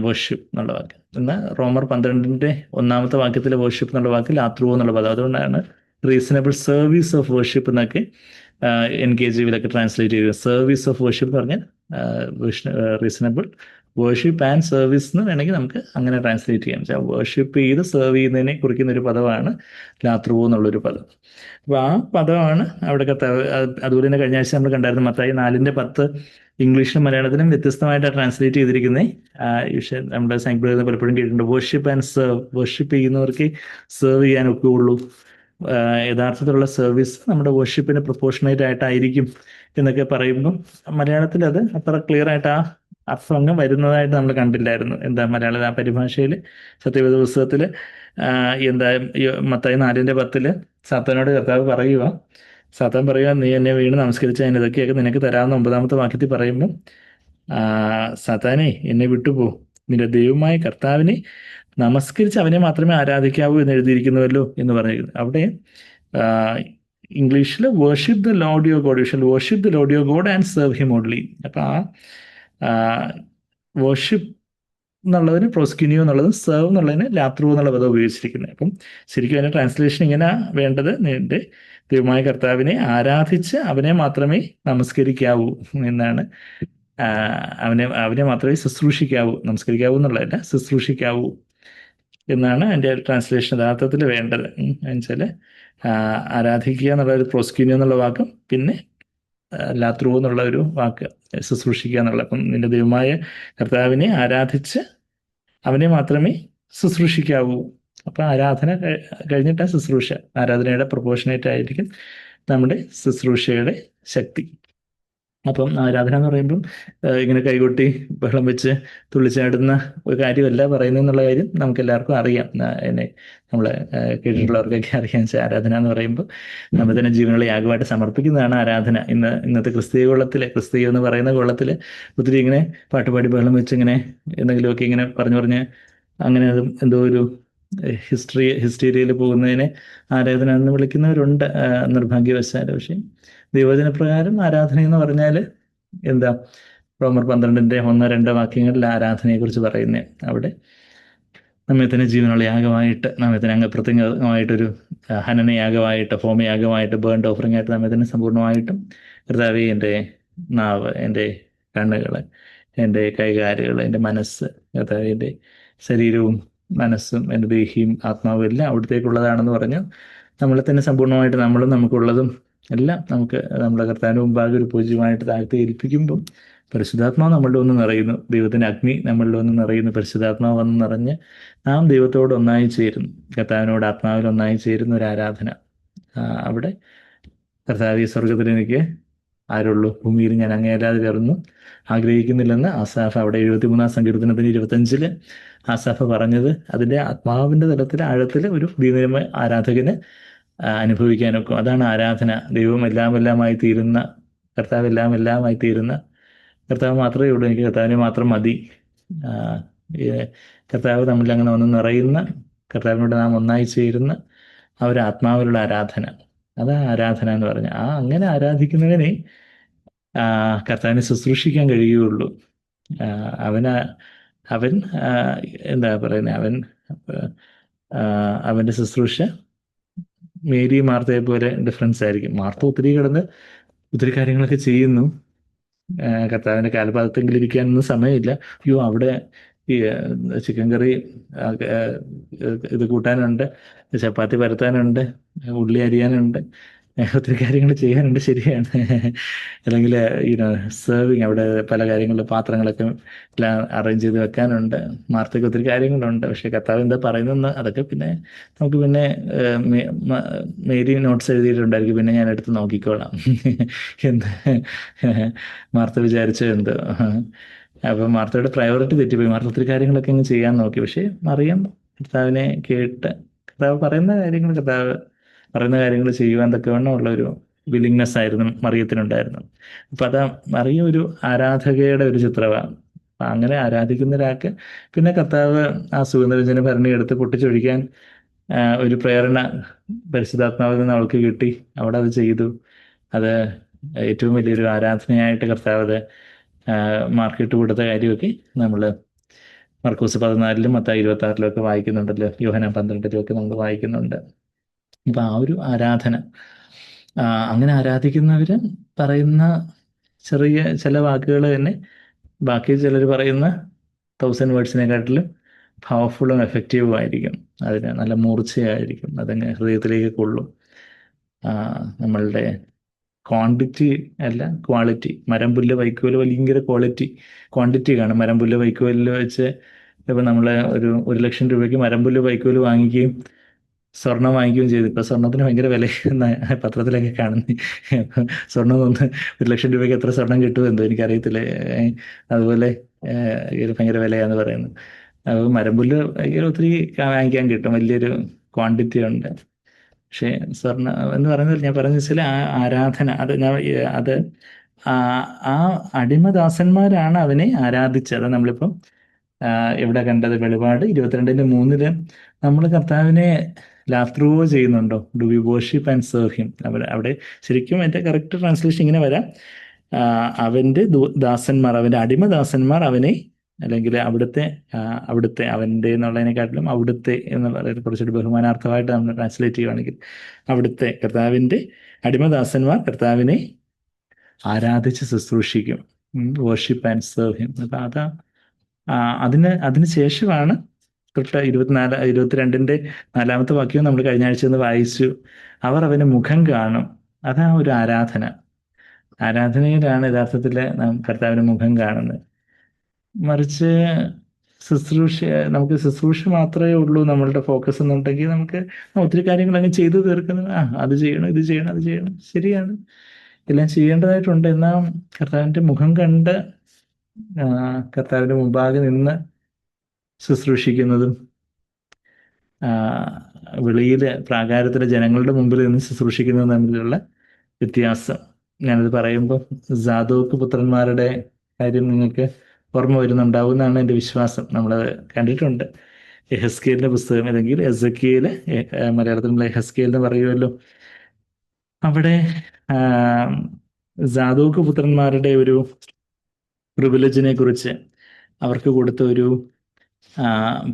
വർഷിപ്പ് എന്നുള്ള വാക്ക്. എന്നാൽ റോമർ 12:1 വാക്യത്തിലെ വർഷിപ്പ് എന്നുള്ള വാക്ക് ലാത്രൂ എന്നുള്ള പദം. അതുകൊണ്ടാണ് റീസണബിൾ സർവീസ് ഓഫ് വർഷിപ്പ് എന്നൊക്കെ NKJവിലൊക്കെ ട്രാൻസ്ലേറ്റ് ചെയ്തത്. സർവീസ് ഓഫ് വർഷിപ്പ് എന്ന് പറഞ്ഞാൽ റീസണബിൾ വർഷിപ്പ് ആൻഡ് സർവീസ് എന്ന് വേണമെങ്കിൽ നമുക്ക് അങ്ങനെ ട്രാൻസ്ലേറ്റ് ചെയ്യാം. വെച്ചാൽ വർഷിപ്പ് ചെയ്ത് സെർവ് ചെയ്യുന്നതിനെ കുറിക്കുന്ന ഒരു പദമാണ് ലാത്രൂ എന്നുള്ളൊരു പദം. അപ്പോൾ ആ പദമാണ് അവിടെ കർത്താവ്. അതുപോലെ തന്നെ കഴിഞ്ഞ ആഴ്ച നമ്മൾ കണ്ടായിരുന്നു മത്തായി 4:10 ഇംഗ്ലീഷിലും മലയാളത്തിലും വ്യത്യസ്തമായിട്ടാണ് ട്രാൻസ്ലേറ്റ് ചെയ്തിരിക്കുന്നത്. നമ്മുടെ സൈൻഡ് പലപ്പോഴും കേട്ടിട്ടുണ്ട്, വർഷിപ്പ് ആൻഡ് സെർവ്. വർഷിപ്പ് ചെയ്യുന്നവർക്ക് സെർവ് ചെയ്യാൻ ഒക്കെയുള്ളൂ. യഥാർത്ഥത്തിലുള്ള സർവീസ് നമ്മുടെ വർഷിപ്പിന് പ്രൊപ്പോർഷണേറ്റ് ആയിട്ടായിരിക്കും എന്നൊക്കെ പറയുമ്പം മലയാളത്തിൽ അത് അത്ര ക്ലിയർ ആയിട്ട് ആ അർത്ഥം വരുന്നതായിട്ട് നമ്മൾ കണ്ടില്ലായിരുന്നു. എന്താ മലയാള ആ പരിഭാഷയിൽ സത്യവേദ പുസ്തകത്തിൽ എന്താ മത്തായി 4:10 സാത്താനോട് കർത്താവ് പറയുക, സാത്താൻ പറയുക, നീ എന്നെ വീണ് നമസ്കരിച്ച ഞാൻ ഇതൊക്കെയൊക്കെ നിനക്ക് തരാമെന്ന് 9 വാക്യത്തിൽ പറയുമ്പം സാത്താനെ എന്നെ വിട്ടുപോ, നിന്റെ ദൈവമായ കർത്താവിനെ നമസ്കരിച്ച് അവനെ മാത്രമേ ആരാധിക്കാവൂ എന്ന് എഴുതിയിരിക്കുന്നുവല്ലോ എന്ന് പറഞ്ഞിരിക്കുന്നു. അവിടെ ഇംഗ്ലീഷിൽ worship the Lord your God, you shall worship the Lord your God and serve him only. അപ്പം ആ വേർഷിപ്പ് എന്നുള്ളതിന് പ്രോസ്ക്യൂനിയോ എന്നുള്ളതും സെർവ് എന്നുള്ളതിന് ലാത്രൂ എന്നുള്ള പദം ഉപയോഗിച്ചിരിക്കുന്നത്. അപ്പം ശരിക്കും അതിൻ്റെ ട്രാൻസ്ലേഷൻ ഇങ്ങനെ വേണ്ടത്, നിന്റെ ദൈവമായ കർത്താവിനെ ആരാധിച്ച് അവനെ മാത്രമേ നമസ്കരിക്കാവൂ എന്നാണ്. അവനെ മാത്രമേ ശുശ്രൂഷിക്കാവൂ, നമസ്കരിക്കാവൂ എന്നുള്ളതല്ല, ശുശ്രൂഷിക്കാവൂ എന്നാണ് എൻ്റെ ട്രാൻസ്ലേഷൻ യഥാർത്ഥത്തിൽ വേണ്ടത്. എന്നുവെച്ചാൽ ആരാധിക്കുക എന്നുള്ള ഒരു പ്രോസ്ക്യൂനിയോ എന്നുള്ള വാക്കും പിന്നെ ലാത്രൂ എന്നുള്ള ഒരു വാക്ക് ശുശ്രൂഷിക്കുക എന്നുള്ള. അപ്പം നിന്റെ ദൈവമായ കർത്താവിനെ ആരാധിച്ച് അവനെ മാത്രമേ ശുശ്രൂഷിക്കാവൂ. അപ്പം ആരാധന കഴിഞ്ഞിട്ടാണ് ശുശ്രൂഷ. ആരാധനയുടെ പ്രൊപ്പോർഷനേറ്റ് ആയിരിക്കും നമ്മുടെ ശുശ്രൂഷയുടെ ശക്തി. അപ്പം ആരാധന എന്ന് പറയുമ്പം ഇങ്ങനെ കൈകൊട്ടി ബഹളം വെച്ച് തുള്ളിച്ചാടുന്ന ഒരു കാര്യമല്ല പറയുന്നത് എന്നുള്ള കാര്യം നമുക്ക് എല്ലാവർക്കും അറിയാം. എന്നെ നമ്മൾ കേട്ടിട്ടുള്ളവർക്കൊക്കെ അറിയാം. ആരാധന എന്ന് പറയുമ്പോൾ നമ്മൾ തന്നെ ജീവനുകളെ യാഗമായിട്ട് സമർപ്പിക്കുന്നതാണ് ആരാധന. ഇന്നത്തെ ക്രിസ്തീയ ക്രിസ്തീയ എന്ന് പറയുന്ന കൊള്ളത്തിൽ ഒത്തിരി ഇങ്ങനെ പാട്ടുപാടി ബഹളം വെച്ച് ഇങ്ങനെ എന്തെങ്കിലുമൊക്കെ ഇങ്ങനെ പറഞ്ഞ് അങ്ങനെ എന്തോ ഒരു ഹിസ്റ്റീരിയയിൽ പോകുന്നതിനെ ആരാധന എന്ന് വിളിക്കുന്നവരുണ്ട് നിർഭാഗ്യവശാൽ. പക്ഷേ ദൈവവചനപ്രകാരം ആരാധന എന്ന് പറഞ്ഞാൽ എന്താ, റോമർ 12:1-2 വാക്യങ്ങളിൽ ആരാധനയെക്കുറിച്ച് പറയുന്നത്. അവിടെ നമ്മെ തന്നെ ജീവനുള്ള യാഗമായിട്ട്, നമ്മെ തന്നെ അംഗപ്രത്യംഗമായിട്ടൊരു ഹനനയാഗമായിട്ട്, ഹോമയാഗമായിട്ട്, ബേൺഡ് ഓഫറിംഗ് ആയിട്ട് നമ്മെ തന്നെ സമ്പൂർണ്ണമായിട്ടും കർത്താവേ, എൻ്റെ നാവ്, എൻ്റെ കണ്ണുകൾ, എൻ്റെ കൈകാലുകൾ, എൻ്റെ മനസ്സ്, കർത്താവേ, എൻ്റെ ശരീരവും മനസ്സും എൻ്റെ ദേഹിയും ആത്മാവും എല്ലാം അവിടത്തേക്കുള്ളതാണെന്ന് പറഞ്ഞു നമ്മളെ തന്നെ സമ്പൂർണ്ണമായിട്ട് നമ്മളും നമുക്കുള്ളതും എല്ലാം നമുക്ക് നമ്മുടെ കർത്താവിന് മുമ്പാകെ ഒരു പൂജ്യമായിട്ട് താഴ്ത്തി ഏൽപ്പിക്കുമ്പം പരിശുദ്ധാത്മാവ് നമ്മളുടെ ഒന്ന് നിറയുന്നു. ദൈവത്തിൻ്റെ അഗ്നി നമ്മളുടെ ഒന്ന് നിറയുന്നു. പരിശുദ്ധാത്മാവ് വന്ന് നിറഞ്ഞ് നാം ദൈവത്തോട് ഒന്നായി ചേരുന്നു. കർത്താവിനോട് ആത്മാവിൽ ഒന്നായി ചേരുന്ന ഒരു ആരാധന. അവിടെ കർത്താവ് ഈ സ്വർഗത്തിൽ എനിക്ക് ആരുള്ളൂ, ഭൂമിയിൽ ഞാൻ അങ്ങേയല്ലാതെ വേറൊന്നും ആഗ്രഹിക്കുന്നില്ലെന്ന് ആസാഫ് അവിടെ 73-ാം സങ്കീർത്തനത്തിന് 25 ആസാഫ് പറഞ്ഞത് അതിൻ്റെ ആത്മാവിൻ്റെ തലത്തിൽ ആഴത്തിൽ ഒരു ദീനമായ ആരാധകന് അനുഭവിക്കാനൊക്കെ. അതാണ് ആരാധന. ദൈവം എല്ലാമായി തീരുന്ന, കർത്താവ് എല്ലാമായി തീരുന്ന, കർത്താവ് മാത്രമേ ഉള്ളൂ, എനിക്ക് കർത്താവിനെ മാത്രം മതി. കർത്താവ് തമ്മിൽ അങ്ങനെ ഒന്ന് നിറയുന്ന, കർത്താവിനോട് നാം ഒന്നായി ചേരുന്ന ആ ഒരു ആത്മാവിലുള്ള ആരാധന, അതാണ് ആരാധന എന്ന് പറഞ്ഞാൽ. അങ്ങനെ ആരാധിക്കുന്നവനെ കർത്താവിനെ ശുശ്രൂഷിക്കാൻ കഴിയുകയുള്ളൂ. അവൻ എന്താ പറയുന്നത്, അവൻ്റെ ശുശ്രൂഷ മേരി മാർത്തയെ പോലെ ഡിഫറൻസ് ആയിരിക്കും. മാർത്ത ഒത്തിരി കാര്യങ്ങളൊക്കെ ചെയ്യുന്നു. കർത്താവിൻ്റെ കാൽപാദത്തെങ്കിൽ ഇരിക്കാനൊന്നും സമയമില്ല. അയ്യോ, അവിടെ ഈ ചിക്കൻ കറി ഇത് കൂട്ടാനുണ്ട്, ചപ്പാത്തി പരത്താനുണ്ട്, ഉള്ളി അരിയാനുണ്ട്, ഒത്തിരി കാര്യങ്ങൾ ചെയ്യാനുണ്ട്. ശരിയാണ്. അല്ലെങ്കിൽ സെർവിങ്, അവിടെ പല കാര്യങ്ങൾ, പാത്രങ്ങളൊക്കെ എല്ലാം അറേഞ്ച് ചെയ്ത് വെക്കാനുണ്ട്. മാർത്തയ്ക്ക് ഒത്തിരി കാര്യങ്ങളുണ്ട്. പക്ഷേ കർത്താവ് എന്താ പറയുന്നത് അതൊക്കെ പിന്നെ നമുക്ക് പിന്നെ മേരി നോട്ട്സ് എഴുതിയിട്ടുണ്ടായിരിക്കും, പിന്നെ ഞാൻ എടുത്ത് നോക്കിക്കോളാം എന്ത് മാർത്ത വിചാരിച്ചത് എന്തോ. അപ്പം മാർത്തയുടെ പ്രയോറിറ്റി തെറ്റിപ്പോയി. മാർത്ത ഒത്തിരി കാര്യങ്ങളൊക്കെ അങ്ങ് ചെയ്യാൻ നോക്കി. പക്ഷേ മറിയം കർത്താവിനെ കേട്ട് കർത്താവ് പറയുന്ന കാര്യങ്ങൾ ചെയ്യുവാൻ തക്കവണ്ണം ഉള്ളൊരു വില്ലിങ്നെസ് ആയിരുന്നു മറിയത്തിനുണ്ടായിരുന്നു. അപ്പം അത് മറിയം ഒരു ആരാധകയുടെ ഒരു ചിത്രമാണ്. അങ്ങനെ ആരാധിക്കുന്ന ഒരാൾക്ക് പിന്നെ കർത്താവ് ആ സുഗന്ധവ്യഞ്ജന ഭരണി എടുത്ത് പൊട്ടിച്ചൊഴിക്കാൻ ഒരു പ്രേരണ പരിശുദ്ധാത്മാവിൽ നിന്ന് അവൾക്ക് കിട്ടി. അവിടെ അത് ചെയ്തു. അത് ഏറ്റവും വലിയൊരു ആരാധനയായിട്ട് കർത്താവ് അത് മാർക്കിട്ട് കൊടുത്ത കാര്യമൊക്കെ നമ്മൾ മർക്കോസ് 14-ലും മത്തായി 26-ലും ഒക്കെ വായിക്കുന്നുണ്ടല്ലോ, യോഹന്നാൻ 12-ലും ഒക്കെ നമ്മൾ വായിക്കുന്നുണ്ട്. അപ്പം ആ ഒരു ആരാധന, അങ്ങനെ ആരാധിക്കുന്നവർ പറയുന്ന ചെറിയ ചില വാക്കുകൾ തന്നെ ബാക്കി ചിലർ പറയുന്ന 1000 വേർഡ്സിനെക്കാട്ടിലും പവർഫുള്ളും എഫക്റ്റീവും ആയിരിക്കും. അതിന് നല്ല മൂർച്ചയായിരിക്കും. അതങ്ങ് ഹൃദയത്തിലേക്ക് കൊള്ളും. നമ്മളുടെ ക്വാണ്ടിറ്റി അല്ല ക്വാളിറ്റി. മരംപുല്ല് വൈക്കോല് ഭയങ്കര ക്വാണ്ടിറ്റി കാണും. മരംപുല്ല് വൈക്കോലിൽ വെച്ച് ഇപ്പം നമ്മൾ 1,00,000 രൂപയ്ക്ക് മരംപുല്ല് വൈക്കോല് വാങ്ങിക്കുകയും സ്വർണം വാങ്ങിക്കുകയും ചെയ്തു. ഇപ്പം സ്വർണത്തിന് ഭയങ്കര വില പത്രത്തിലൊക്കെ കാണുന്നത്. സ്വർണം 1,00,000 രൂപയ്ക്ക് എത്ര സ്വർണം കിട്ടുമെന്തോ എനിക്കറിയത്തില്ല. അതുപോലെ ഭയങ്കര വിലയാന്ന് പറയുന്നത്. അപ്പോൾ മരംപുല്ല് ഭയങ്കര ഒത്തിരി വാങ്ങിക്കാൻ കിട്ടും, വലിയൊരു ക്വാണ്ടിറ്റി ഉണ്ട്. പക്ഷേ സ്വർണ്ണ എന്ന് പറയുന്നത് ഞാൻ പറഞ്ഞു വെച്ചാൽ ആ ആരാധന, അത് ആ അടിമദാസന്മാരാണ് അവനെ ആരാധിച്ചത്. നമ്മളിപ്പം എവിടെ കണ്ടത്? വെളിപാട് 22:3 നമ്മൾ കർത്താവിനെ ലാഫ്റ്റർ ചെയ്യുന്നുണ്ടോ? Do we worship and serve him? അവിടെ ശരിക്കും എൻ്റെ കറക്റ്റ് ട്രാൻസ്ലേഷൻ ഇങ്ങനെ വരാം. അവൻ്റെ ദാസന്മാർ, അവൻ്റെ അടിമദാസന്മാർ അവനെ, അല്ലെങ്കിൽ അവിടുത്തെ അവിടുത്തെ അവൻ്റെ എന്നുള്ളതിനെക്കാട്ടിലും അവിടുത്തെ എന്നുള്ള കുറച്ചുകൂടി ബഹുമാനാർത്ഥമായിട്ട് നമ്മൾ ട്രാൻസ്ലേറ്റ് ചെയ്യുകയാണെങ്കിൽ, അവിടുത്തെ കർത്താവിൻ്റെ അടിമദാസന്മാർ കർത്താവിനെ ആരാധിച്ച് ശുശ്രൂഷിക്കും. Worship and serve him. അപ്പം അതിന് ശേഷമാണ് തൊട്ട് 22-ന്റെ 4 വാക്യവും നമ്മൾ കഴിഞ്ഞ ആഴ്ച ഒന്ന് വായിച്ചു. അവർ അവന് മുഖം കാണും. അതാ ഒരു ആരാധന. ആരാധനയിലാണ് യഥാർത്ഥത്തിൽ നാം കർത്താവിന് മുഖം കാണുന്നത്. മറിച്ച് നമുക്ക് ശുശ്രൂഷ മാത്രമേ ഉള്ളൂ നമ്മളുടെ ഫോക്കസ് എന്നുണ്ടെങ്കിൽ നമുക്ക് ഒത്തിരി കാര്യങ്ങൾ അങ്ങ് ചെയ്തു തീർക്കുന്നത്, അത് ചെയ്യണം, ഇത് ചെയ്യണം, അത് ചെയ്യണം, ശരിയാണ്, എല്ലാം ചെയ്യേണ്ടതായിട്ടുണ്ട്. എന്നാൽ കർത്താവിൻ്റെ മുഖം കണ്ട് കർത്താവിൻ്റെ മുമ്പാകെ നിന്ന് ശുശ്രൂഷിക്കുന്നതും വെളിയിൽ പ്രാകാരത്തിലെ ജനങ്ങളുടെ മുമ്പിൽ നിന്ന് ശുശ്രൂഷിക്കുന്നതും തമ്മിലുള്ള വ്യത്യാസം ഞാനത് പറയുമ്പോൾ സാദോക്ക് പുത്രന്മാരുടെ കാര്യം നിങ്ങൾക്ക് ഓർമ്മ വരുന്നുണ്ടാവും എന്നാണ് എൻ്റെ വിശ്വാസം. നമ്മൾ കണ്ടിട്ടുണ്ട് യെഹെസ്കേലിൻ്റെ പുസ്തകം, അല്ലെങ്കിൽ എസക്കിയേൽ, മലയാളത്തിൽ നമ്മൾ യെഹെസ്കേൽ എന്ന് പറയുമല്ലോ. അവിടെ സാദോക്ക് പുത്രന്മാരുടെ ഒരു പ്രിവിലേജിനെ കുറിച്ച്, അവർക്ക് കൊടുത്ത ഒരു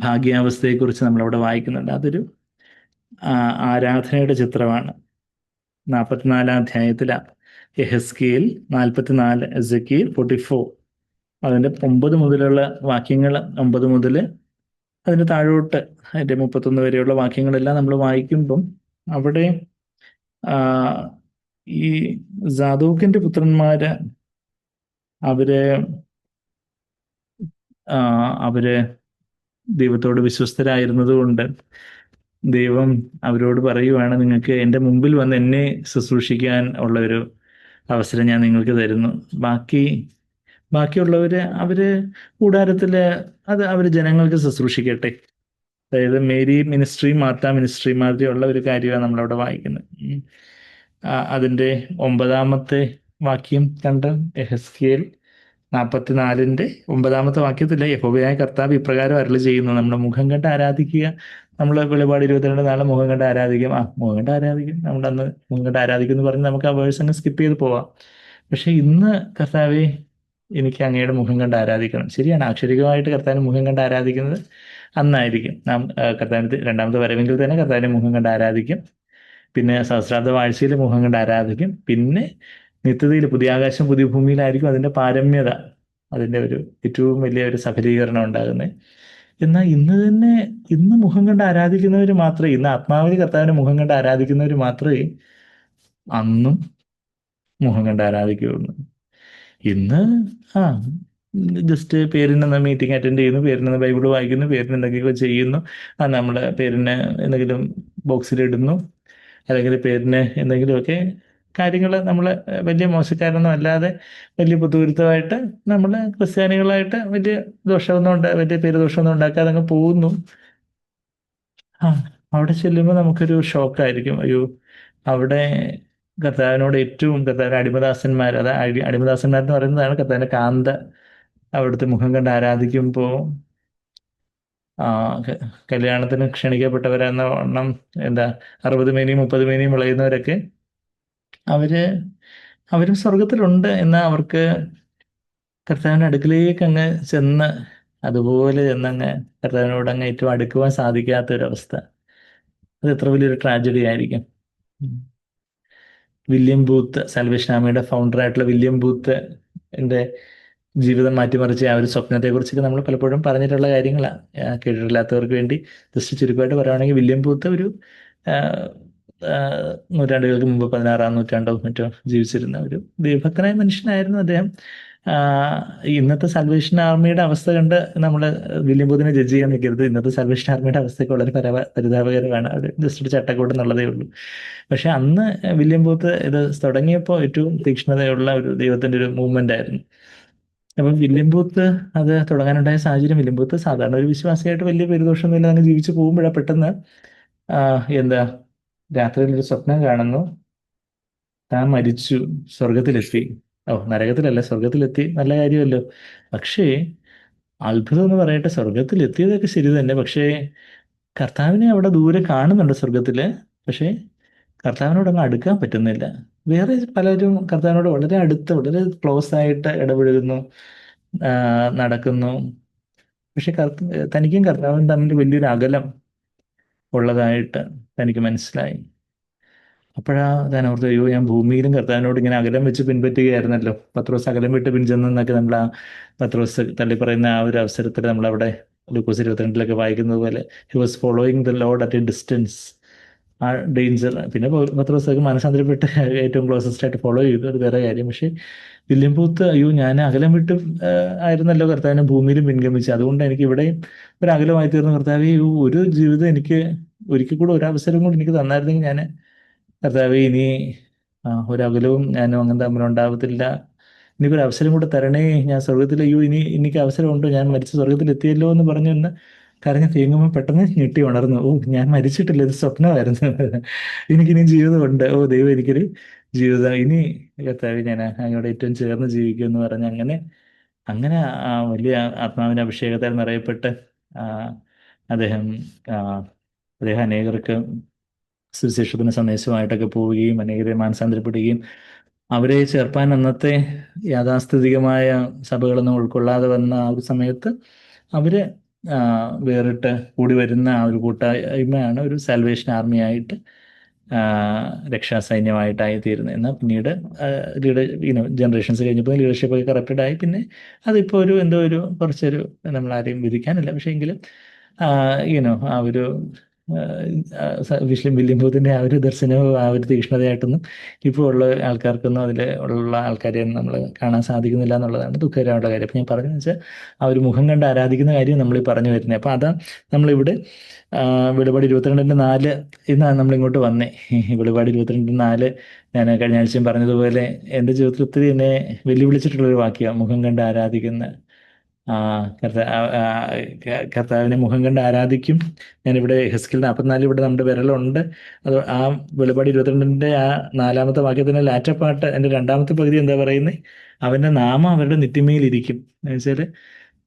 ഭാഗ്യാവസ്ഥയെക്കുറിച്ച് നമ്മളവിടെ വായിക്കുന്നുണ്ട്. അതൊരു ആരാധനയുടെ ചിത്രമാണ്. 44-ാം അധ്യായത്തിലാണ് യെഹെസ്കേൽ 44, എസക്കിയേൽ 44. അതിൻ്റെ 9 മുതലുള്ള വാക്യങ്ങൾ, 9 മുതൽ അതിന് താഴോട്ട് അതിൻ്റെ 31 വരെയുള്ള വാക്യങ്ങളെല്ലാം നമ്മൾ വായിക്കുമ്പം അവിടെ ഈ സാദോക്കിൻ്റെ പുത്രന്മാര് അവര് ദൈവത്തോട് വിശ്വസ്തരായിരുന്നത് കൊണ്ട് ദൈവം അവരോട് പറയുവാണ്, നിങ്ങൾക്ക് എൻ്റെ മുമ്പിൽ വന്ന് എന്നെ ശുശ്രൂഷിക്കാൻ ഉള്ള ഒരു അവസരം ഞാൻ നിങ്ങൾക്ക് തരുന്നു. ബാക്കിയുള്ളവര് കൂടാരത്തിൽ അവർ ജനങ്ങൾക്ക് ശുശ്രൂഷിക്കട്ടെ. അതായത് മേരി മിനിസ്ട്രി, മാർത്ത മിനിസ്ട്രി മാതിരിയുള്ള ഒരു കാര്യമാണ് നമ്മളവിടെ വായിക്കുന്നത്. അതിൻ്റെ 9-ാമത്തെ വാക്യം കണ്ട് യെഹെസ്കേൽ 44-ന്റെ 9-ാമത്തെ വാക്യത്തിൽ യഹോവയായ കർത്താവ് ഇപ്രകാരം അരുളി ചെയ്യുന്നു, നമ്മുടെ മുഖം കണ്ട് ആരാധിക്കുക. നമ്മൾ വെളിപാട് 22 മുഖം കണ്ട് ആരാധിക്കും, മുഖം കണ്ട് ആരാധിക്കും, നമ്മളന്ന് മുഖം കണ്ട് ആരാധിക്കും എന്ന് പറഞ്ഞ് നമുക്ക് ആ വേഴ്സ് അങ്ങ് സ്കിപ്പ് ചെയ്ത് പോവാം. പക്ഷെ ഇന്ന് കർത്താവെ എനിക്ക് അങ്ങയുടെ മുഖം കണ്ട് ആരാധിക്കണം. ശരിയാണ്, അക്ഷരികമായിട്ട് കർത്താവിന് മുഖം കണ്ട് ആരാധിക്കുന്നത് അന്നായിരിക്കും. നാം കർത്താവിന് 2ാമത്തെ വരവെങ്കിൽ തന്നെ കർത്താവിൻ്റെ മുഖം കണ്ട് ആരാധിക്കും. പിന്നെ സഹസ്രാബ്ദ വാഴ്ചയിൽ മുഖം കണ്ട് ആരാധിക്കും. പിന്നെ നിത്യതയിൽ പുതിയ ആകാശം പുതിയ ഭൂമിയിലായിരിക്കും അതിൻ്റെ പാരമ്യത, അതിൻ്റെ ഒരു ഏറ്റവും വലിയ ഒരു സഫലീകരണം ഉണ്ടാകുന്നത്. എന്നാൽ ഇന്ന് മുഖം കണ്ട് ആരാധിക്കുന്നവർ മാത്രമേ, ഇന്ന് ആത്മാവിൽ കർത്താവിൻ്റെ മുഖം കണ്ട് ആരാധിക്കുന്നവർ മാത്രമേ അന്നും മുഖം കണ്ട് ആരാധിക്കുകയുള്ളൂ. ഇന്ന് ജസ്റ്റ് പേരിന് മീറ്റിംഗ് അറ്റൻഡ് ചെയ്യുന്നു, പേരിന് ബൈബിൾ വായിക്കുന്നു, പേരിന് എന്തെങ്കിലുമൊക്കെ ചെയ്യുന്നു, നമ്മൾ പേരിന് എന്തെങ്കിലും ബോക്സിലിടുന്നു, അല്ലെങ്കിൽ പേരിന് എന്തെങ്കിലുമൊക്കെ കാര്യങ്ങൾ, നമ്മൾ വലിയ മോശക്കാരൊന്നും അല്ലാതെ വലിയ പുതുവിരുദ്ധമായിട്ട് നമ്മൾ ക്രിസ്ത്യാനികളായിട്ട് വലിയ പേര് ദോഷമൊന്നും ഉണ്ടാക്കാതെ അങ്ങ് പോകുന്നു. അവിടെ ചെല്ലുമ്പോൾ നമുക്കൊരു ഷോക്കായിരിക്കും. അവിടെ കർത്താവിനോട് കർത്താവിൻ്റെ അടിമദാസന്മാർ, അടിമദാസന്മാരെന്ന് പറയുന്നതാണ് കർത്താവിൻ്റെ കാന്ത, അവിടുത്തെ മുഖം കണ്ട് ആരാധിക്കുമ്പോൾ കല്യാണത്തിന് ക്ഷണിക്കപ്പെട്ടവരെന്ന വണ്ണം 60 മേനിയും 30 മേനിയും വിളയുന്നവരൊക്കെ അവരും സ്വർഗത്തിലുണ്ട്. എന്നാൽ അവർക്ക് കർത്താവിൻ്റെ അടുക്കിലേക്ക് അങ്ങ് ചെന്ന് അതുപോലെ ചെന്നങ്ങ് കർത്താവിനോട് അങ്ങ് ഏറ്റവും അടുക്കുവാൻ സാധിക്കാത്തൊരവസ്ഥ. അത് എത്ര വലിയൊരു ട്രാജഡി ആയിരിക്കും. വില്യം ബൂത്ത്, സാൽവേഷൻ ആർമിയുടെ ഫൗണ്ടറായിട്ടുള്ള വില്യം ബൂത്ത് എൻ്റെ ജീവിതം മാറ്റിമറിച്ച ആ ഒരു സ്വപ്നത്തെക്കുറിച്ചൊക്കെ നമ്മൾ പലപ്പോഴും പറഞ്ഞിട്ടുള്ള കാര്യങ്ങളാണ്. കേട്ടിട്ടില്ലാത്തവർക്ക് വേണ്ടി ജസ്റ്റ് ചുരുക്കമായിട്ട് പറയുകയാണെങ്കിൽ, വില്യം ബൂത്ത് ഒരു നൂറ്റാണ്ടുകൾക്ക് മുമ്പ് 16-ാം നൂറ്റാണ്ടോ മറ്റോ ജീവിച്ചിരുന്ന ഒരു ദൈവഭക്തനായ മനുഷ്യനായിരുന്നു അദ്ദേഹം. ഇന്നത്തെ സാൽവേഷൻ ആർമിയുടെ അവസ്ഥ കണ്ട് നമ്മൾ വില്യം ബൂത്തിനെ ജഡ്ജ് ചെയ്യാൻ നിൽക്കരുത്. ഇന്നത്തെ സാൽവേഷൻ ആർമിയുടെ അവസ്ഥയൊക്കെ വളരെ പരിതാപകരമാണ്. അവിടെ ജസ്റ്റ് ഒരു ചട്ടക്കൂട് എന്നുള്ളതേ ഉള്ളൂ. പക്ഷെ അന്ന് വില്യം ബൂത്ത് ഇത് തുടങ്ങിയപ്പോൾ ഏറ്റവും തീക്ഷ്ണതയുള്ള ഒരു ദൈവത്തിൻ്റെ ഒരു മൂവ്മെന്റ് ആയിരുന്നു. അപ്പം വില്യം ബൂത്ത് അത് തുടങ്ങാനുണ്ടായ സാഹചര്യം, വില്യം ബൂത്ത് സാധാരണ ഒരു വിശ്വാസിയായിട്ട് വലിയ പേരുദോഷമൊന്നുമില്ല അങ്ങ് ജീവിച്ചു പോകുമ്പോഴാണ് പെട്ടെന്ന് രാത്രിയിൽ ഒരു സ്വപ്നം കാണുന്നു, താൻ മരിച്ചു, സ്വർഗത്തിലെത്തി. നരകത്തിലല്ല, സ്വർഗത്തിലെത്തി, നല്ല കാര്യമല്ലോ. പക്ഷേ അത്ഭുതം എന്ന് പറയട്ടെ, സ്വർഗത്തിൽ എത്തിയതൊക്കെ ശരി തന്നെ. പക്ഷേ കർത്താവിനെ അവിടെ ദൂരെ കാണുന്നുണ്ട് സ്വർഗത്തില്. പക്ഷേ കർത്താവിനോട് അങ്ങ് അടുക്കാൻ പറ്റുന്നില്ല. വേറെ പലരും കർത്താവിനോട് വളരെ അടുത്ത്, വളരെ ക്ലോസ് ആയിട്ട് ഇടപഴകുന്നു, ആ, നടക്കുന്നു. പക്ഷെ തനിക്കും കർത്താവും തമ്മിൽ വലിയൊരു അകലം ഉള്ളതായിട്ട് തനിക്ക് മനസ്സിലായി. അപ്പോഴാ താൻ ഓർത്ത്, അയ്യോ, ഞാൻ ഭൂമിയിലും കർത്താവിനോട് ഇങ്ങനെ അകലം വെച്ച് പിൻപറ്റുകയായിരുന്നല്ലോ. പത്രോസ് അകലം വിട്ട് പിൻചെന്നൊക്കെ നമ്മൾ ആ പത്രോസ് തള്ളി പറയുന്ന ആ ഒരു അവസരത്തിൽ നമ്മളവിടെ ലൂക്കോസ് 22 വായിക്കുന്നത് പോലെ, he was following the load at A distance. ആ ഡേഞ്ചർ. പിന്നെ പത്രോസൊക്കെ മനസാന്തരപ്പെട്ട് ഏറ്റവും ക്ലോസസ്റ്റ് ആയിട്ട് ഫോളോ ചെയ്തു, അത് വേറെ കാര്യം. പക്ഷേ വില്യം ബൂത്ത്, അയ്യോ, ഞാൻ അകലം വിട്ട് ആയിരുന്നല്ലോ കർത്താവിനെ ഭൂമിയിലും പിൻഗമിച്ചത്, അതുകൊണ്ട് എനിക്ക് ഇവിടെയും ഒരു അകലമായി തീർന്ന കർത്താവെ, ഒരു ജീവിതം എനിക്ക് ഒരിക്കൽ കൂടെ ഒരു അവസരം കൂടി എനിക്ക് തന്നായിരുന്നെങ്കിൽ ഞാൻ, കർത്താവെ, ഇനി ഒരകലവും ഞാനും അങ്ങനെ തമ്മിലുണ്ടാവത്തില്ല, എനിക്കൊരു അവസരം കൂടെ തരണേ, ഞാൻ സ്വർഗത്തിൽ, അയ്യോ, ഇനി എനിക്ക് അവസരമുണ്ടോ, ഞാൻ മരിച്ച സ്വർഗത്തിൽ എത്തിയല്ലോ എന്ന് പറഞ്ഞു എന്ന് കരഞ്ഞ് തേങ്ങുമ്പോൾ പെട്ടെന്ന് ഞെട്ടി ഉണർന്നു. ഓ, ഞാൻ മരിച്ചിട്ടില്ല, ഇത് സ്വപ്നമായിരുന്നു. എനിക്കിനി ജീവിതമുണ്ട്. ഓ ദൈവം, എനിക്കൊരു ജീവിതം ഇനി, കർത്താവെ, ഞാൻ അങ്ങോട്ട് ഏറ്റവും ചേർന്ന് ജീവിക്കും എന്ന് പറഞ്ഞ് അങ്ങനെ അങ്ങനെ ആ വലിയ ആത്മാവിന്റെ അഭിഷേകത്താൽ നിറയപ്പെട്ട് ആ, അദ്ദേഹം ആ, അദ്ദേഹം അനേകർക്ക് സുവിശേഷത്തിന് സന്ദേശമായിട്ടൊക്കെ പോവുകയും അനേകരെ മാനസാന്തരപ്പെടുകയും അവരെ ചേർപ്പാൻ അന്നത്തെ യാഥാസ്ഥിതികമായ സഭകളൊന്നും ഉൾക്കൊള്ളാതെ വന്ന ആ ഒരു സമയത്ത് അവര് ആ, വേറിട്ട് കൂടി വരുന്ന ആ ഒരു കൂട്ടായ്മയാണ് ഒരു സാൽവേഷൻ ആർമിയായിട്ട്, ആ, രക്ഷാസൈന്യമായിട്ടായി തീരുന്നത്. എന്നാൽ പിന്നീട് ജനറേഷൻസ് കഴിഞ്ഞപ്പോൾ ലീഡർഷിപ്പ് ഒക്കെ കറപ്റ്റഡ് ആയി. പിന്നെ അതിപ്പോൾ ഒരു എന്തോ ഒരു കുറച്ചൊരു, നമ്മളാരെയും വിധിക്കാനില്ല, പക്ഷേ എങ്കിലും ആ ഒരു വില്യം ബൂത്തിന്റെ ആ ഒരു ദർശനവും ആ ഒരു തീക്ഷ്ണതയായിട്ടൊന്നും ഇപ്പോൾ ഉള്ള ആൾക്കാർക്കൊന്നും അതിൽ ഉള്ള ആൾക്കാരെയൊന്നും നമ്മൾ കാണാൻ സാധിക്കുന്നില്ല എന്നുള്ളതാണ് ദുഃഖകരമായിട്ടുള്ള കാര്യം. അപ്പം ഞാൻ പറഞ്ഞതെന്ന് വെച്ചാൽ ആ ഒരു മുഖം കണ്ട് ആരാധിക്കുന്ന കാര്യം നമ്മൾ ഈ പറഞ്ഞു വരുന്നത്. അപ്പം അതാ നമ്മളിവിടെ വെളിപാട് 22:4 ഇന്നാണ് നമ്മളിങ്ങോട്ട് വന്നേ. വെളിപാട് 22:4 ഞാൻ കഴിഞ്ഞ ആഴ്ചയും പറഞ്ഞതുപോലെ എൻ്റെ ജീവിതത്തിൽ ഒത്തിരി എന്നെ വെല്ലുവിളിച്ചിട്ടുള്ളൊരു വാക്യമാണ് മുഖം കണ്ട് ആരാധിക്കുന്ന. ആ കർത്താവിനെ മുഖം കണ്ട് ആരാധിക്കും. ഞാനിവിടെ ഹെസ്കിൽ 44 ഇവിടെ നമ്മുടെ വിരലുണ്ട്. അത് ആ വെളിപാട് 22 ആ 4-ാമത്തെ വാക്യത്തിന്റെ ലാറ്റപ്പാട്ട് എൻ്റെ 2-ാമത്തെ പകുതി എന്താ പറയുന്നത്? അവന്റെ നാമം അവരുടെ നെറ്റിമേലിരിക്കും എന്ന് വെച്ചാൽ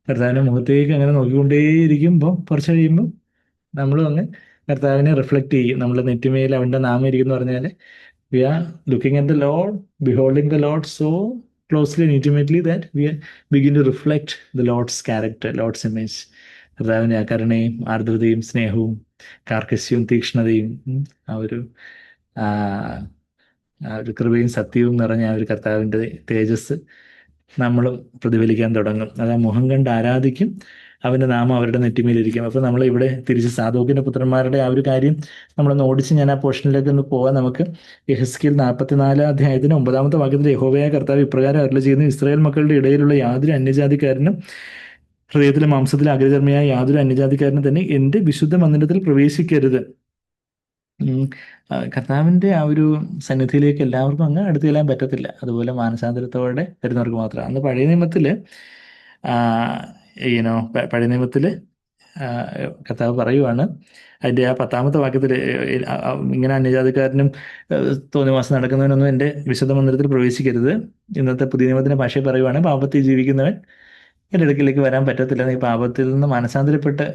കർത്താവിന്റെ മുഖത്തേക്ക് അങ്ങനെ നോക്കിക്കൊണ്ടേയിരിക്കുമ്പോൾ കുറച്ച് കഴിയുമ്പോൾ നമ്മളും അങ്ങ് കർത്താവിനെ റിഫ്ലക്ട് ചെയ്യും. നമ്മുടെ നെറ്റിമേൽ അവന്റെ നാമം ഇരിക്കും എന്ന് പറഞ്ഞാൽ we are looking at the Lord, beholding the Lord so closely and intimately that we begin to reflect the Lord's character, Lord's image. കർത്താവിൻ്റെ ആ കരുണയും ആർദ്രതയും സ്നേഹവും കാർക്കശ്യവും തീക്ഷ്ണതയും ആ ഒരു ആ ആ ഒരു കൃപയും സത്യവും നിറഞ്ഞ ആ ഒരു കർത്താവിൻ്റെ തേജസ് നമ്മളും പ്രതിഫലിക്കാൻ തുടങ്ങും. അത് ആ മുഖം കണ്ട് ആരാധിക്കും, അവൻ്റെ നാമം അവരുടെ നെറ്റിമേലിരിക്കും. അപ്പോൾ നമ്മൾ ഇവിടെ തിരിച്ച് സാദോക്കിന്റെ പുത്രന്മാരുടെ ആ ഒരു കാര്യം നമ്മളൊന്ന് ഓടിച്ച് ഞാൻ ആ പോർഷനിലേക്ക് ഒന്ന് പോവാൻ. നമുക്ക് യെഹെസ്കേൽ 44 9-ാമത്തെ വാക്യത്തിൽ യഹോവയായ കർത്താവ് ഇപ്രകാരം അരുളി ചെയ്യുന്നു, ഇസ്രായേൽ മക്കളുടെ ഇടയിലുള്ള യാതൊരു അന്യജാതിക്കാരനും ഹൃദയത്തിലെ മാംസത്തിലെ അഗ്രചർമ്മിയായ യാതൊരു അന്യജാതിക്കാരനും തന്നെ എൻ്റെ വിശുദ്ധ മന്ദിരത്തിൽ പ്രവേശിക്കരുത്. കർത്താവിൻ്റെ ആ ഒരു സന്നിധിയിലേക്ക് എല്ലാവർക്കും അങ്ങ് അടുത്ത് ചെല്ലാൻ പറ്റത്തില്ല. അതുപോലെ മാനസാന്തരത്തോടെ വരുന്നവർക്ക് മാത്രം. അന്ന് പഴയ നിയമത്തിൽ പഴയ നിയമത്തിൽ കർത്താവ് പറയുവാണ്, അതിൻ്റെ ആ 10-ാമത്തെ വാക്യത്തിൽ ഇങ്ങനെ അന്യജാതിക്കാരനും തോന്നിവാസം നടക്കുന്നവനൊന്നും എൻ്റെ വിശുദ്ധ മന്ദിരത്തിൽ പ്രവേശിക്കരുത്. ഇന്നത്തെ പുതിയ നിയമത്തിൻ്റെ ഭാഷയിൽ പറയുവാണ്, പാപത്തിൽ ജീവിക്കുന്നവൻ എൻ്റെ അടുക്കിലേക്ക് വരാൻ പറ്റത്തില്ല. ഈ പാപത്തിൽ നിന്ന് മാനസാന്തരപ്പെട്ട്